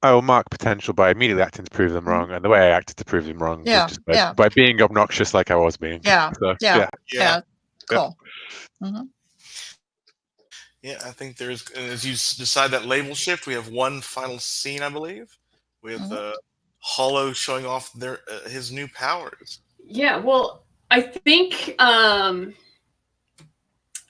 I will mark potential by immediately acting to prove them wrong, and the way I acted to prove them wrong Yeah, was just by being obnoxious like I was being. Yeah, So, yeah, Yeah. cool. Hmm. Yeah, I think there's, as you decide that label shift, we have one final scene, I believe, with Hollow showing off his new powers. Yeah, well, I think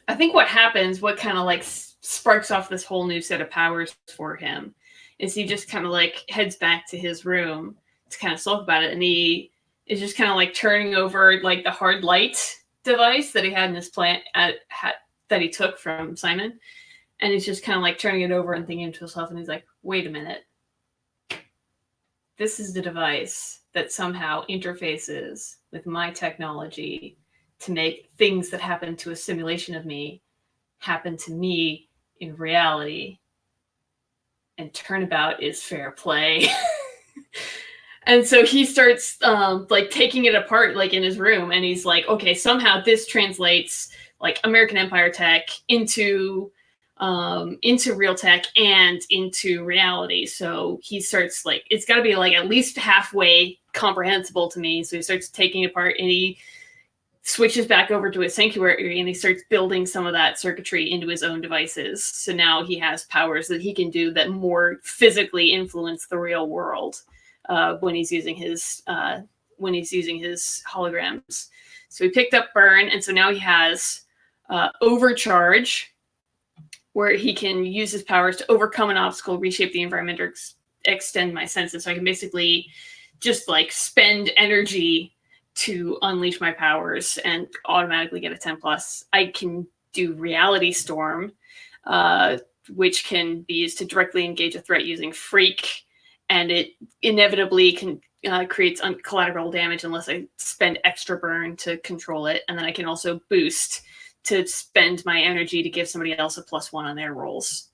what happens, what kind of like sparks off this whole new set of powers for him, is he just kind of like heads back to his room to kind of sulk about it, and he is just kind of like turning over like the hard light device that he had in his plant that he took from Simon, and he's just kind of like turning it over and thinking to himself, and he's like, "Wait a minute, this is the device that somehow interfaces with my technology to make things that happen to a simulation of me happen to me in reality. And turnabout is fair play." And so he starts like taking it apart like in his room, and he's like, okay, somehow this translates like American Empire tech into real tech and into reality. So he starts like, it's got to be like at least halfway comprehensible to me. So he starts taking it apart, and he switches back over to his sanctuary, and he starts building some of that circuitry into his own devices. So now he has powers that he can do that more physically influence the real world when he's using his holograms. So he picked up Burn, and so now he has Overcharge, where he can use his powers to overcome an obstacle, reshape the environment, or extend my senses. So I can basically just like spend energy to unleash my powers and automatically get a 10+. I can do Reality Storm, which can be used to directly engage a threat using Freak, and it inevitably can creates collateral damage unless I spend extra burn to control it. And then I can also boost to spend my energy to give somebody else a +1 on their rolls.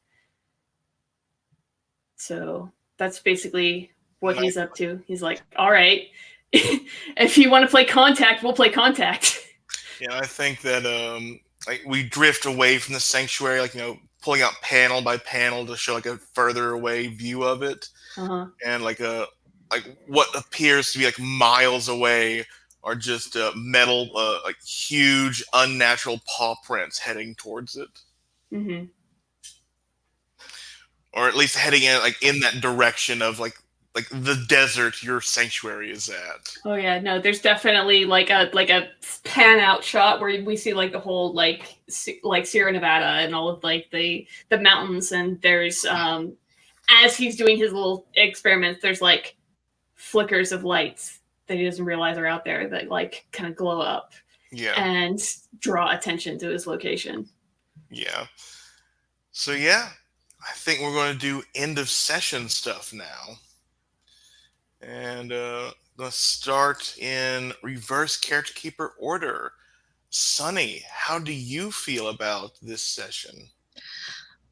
So that's basically what he's up to. He's like, all right, if you want to play Contact, we'll play Contact. Yeah, I think that like we drift away from the sanctuary, like, pulling out panel by panel to show like a further away view of it, and like what appears to be like miles away are just metal, like huge unnatural paw prints heading towards it, or at least heading in that direction of like the desert your sanctuary is at. Oh yeah, no, there's definitely like a pan out shot where we see like the whole like Sierra Nevada and all of like the mountains, and there's as he's doing his little experiments, there's like flickers of lights that he doesn't realize are out there that like kind of glow up, and draw attention to his location. Yeah. So yeah, I think we're going to do end of session stuff now. And let's start in reverse character keeper order. Sunny, how do you feel about this session?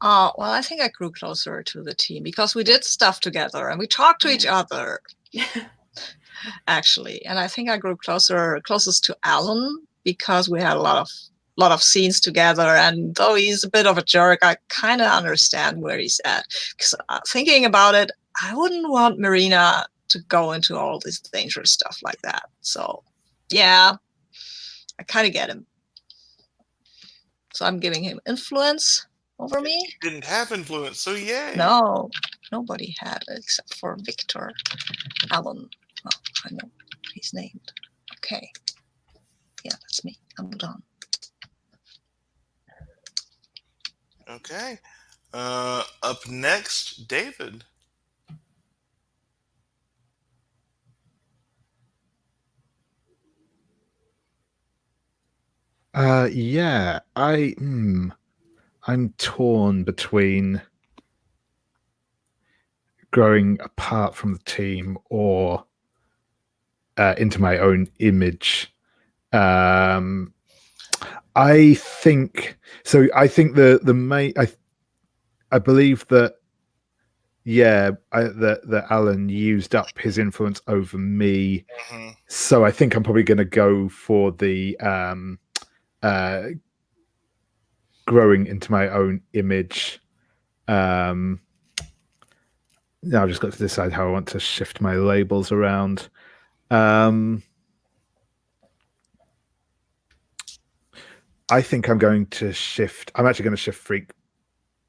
Well, I think I grew closer to the team because we did stuff together and we talked to each other, actually. And I think I grew closest to Alan because we had a lot of scenes together. And though he's a bit of a jerk, I kind of understand where he's at. Because thinking about it, I wouldn't want Marina to go into all this dangerous stuff like that. So, yeah, I kind of get him. So I'm giving him influence over me. You didn't have influence, so yay. No, nobody had except for Victor. Alan. Oh, I know he's named. Okay. Yeah, that's me. I'm done. Okay. Up next, David. Yeah, I'm torn between growing apart from the team or into my own image. I think so. I think the main. I believe that. Yeah, that Alan used up his influence over me. So I think I'm probably going to go for the growing into my own image. Now I've just got to decide how I want to shift my labels around. I think I'm going to shift. I'm actually going to shift Freak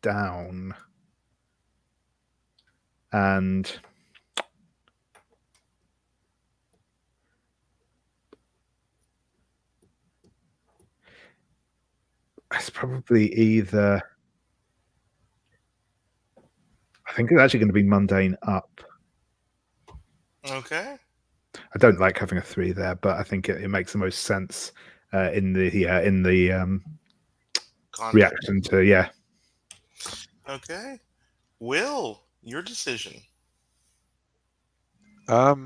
down. And it's probably either. I think it's actually going to be Mundane up. Okay. I don't like having a 3 there, but I think it makes the most sense in the Context. reaction to Okay. Will, your decision. I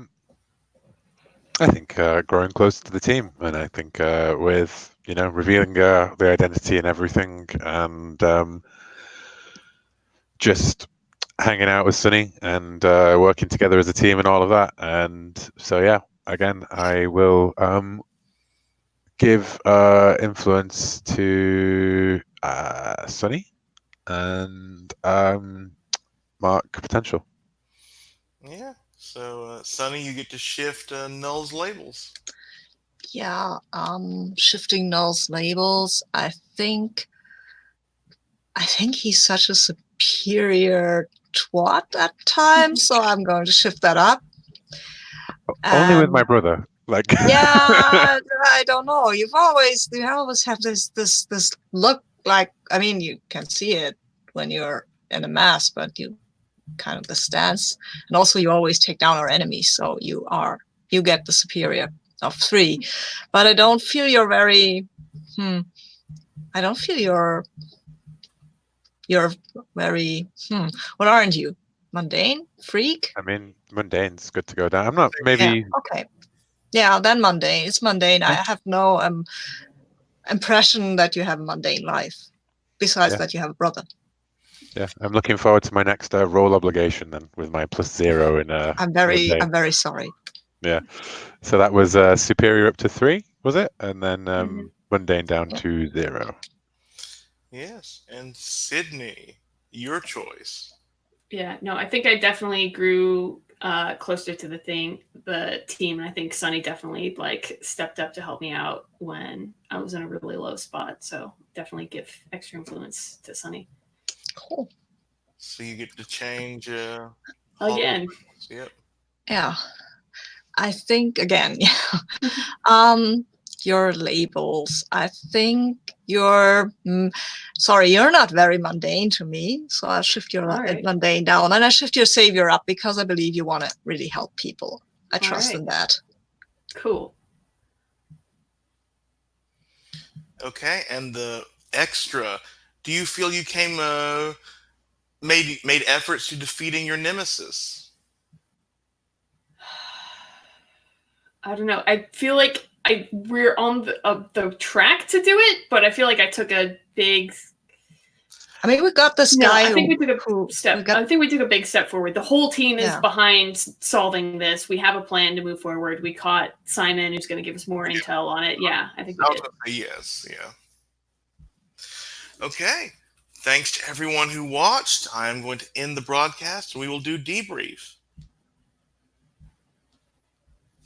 think growing closer to the team, and I think with revealing the identity and everything, and just hanging out with Sunny and working together as a team and all of that. And so yeah, again, I will give influence to Sunny and mark potential. Yeah. So, Sonny, you get to shift Null's labels. Yeah, shifting Null's labels. I think he's such a superior twat at times, so I'm going to shift that up. Only with my brother. Like yeah, I don't know. You always have this look like, I mean, you can see it when you're in a mask, but you kind of the stance, and also you always take down our enemies, so you get the superior of 3. But I don't feel you're very. I don't feel you're very. What aren't you? Mundane? Freak? I mean, mundane's good to go down. I'm not maybe. Yeah, okay. Yeah, then mundane. It's mundane. I have no impression that you have a mundane life. Besides that, you have a brother. Yeah, I'm looking forward to my next role obligation then with my +0 in. I'm very sorry. Yeah, so that was superior up to 3, was it? And then mundane down to 0. Yes, and Sydney, your choice. Yeah, no, I think I definitely grew closer to the team, and I think Sunny definitely stepped up to help me out when I was in a really low spot. So definitely give extra influence to Sunny. Cool. So you get to change again. Yep. Yeah, I think again. Your labels. I think you're you're not very mundane to me, so I'll shift your mundane down, and I shift your savior up because I believe you want to really help people. I trust in that. Cool. Okay, and the extra. Do you feel you came made efforts to defeating your nemesis? I don't know. I feel like we're on the track to do it, but I feel like I took a big. I mean, we got this guy. I think we took a step. I think we took a big step forward. The whole team is behind solving this. We have a plan to move forward. We caught Simon, who's going to give us more intel on it. Yeah, I think we did. Yes, yeah. Okay. Thanks to everyone who watched. I am going to end the broadcast, and we will do debrief.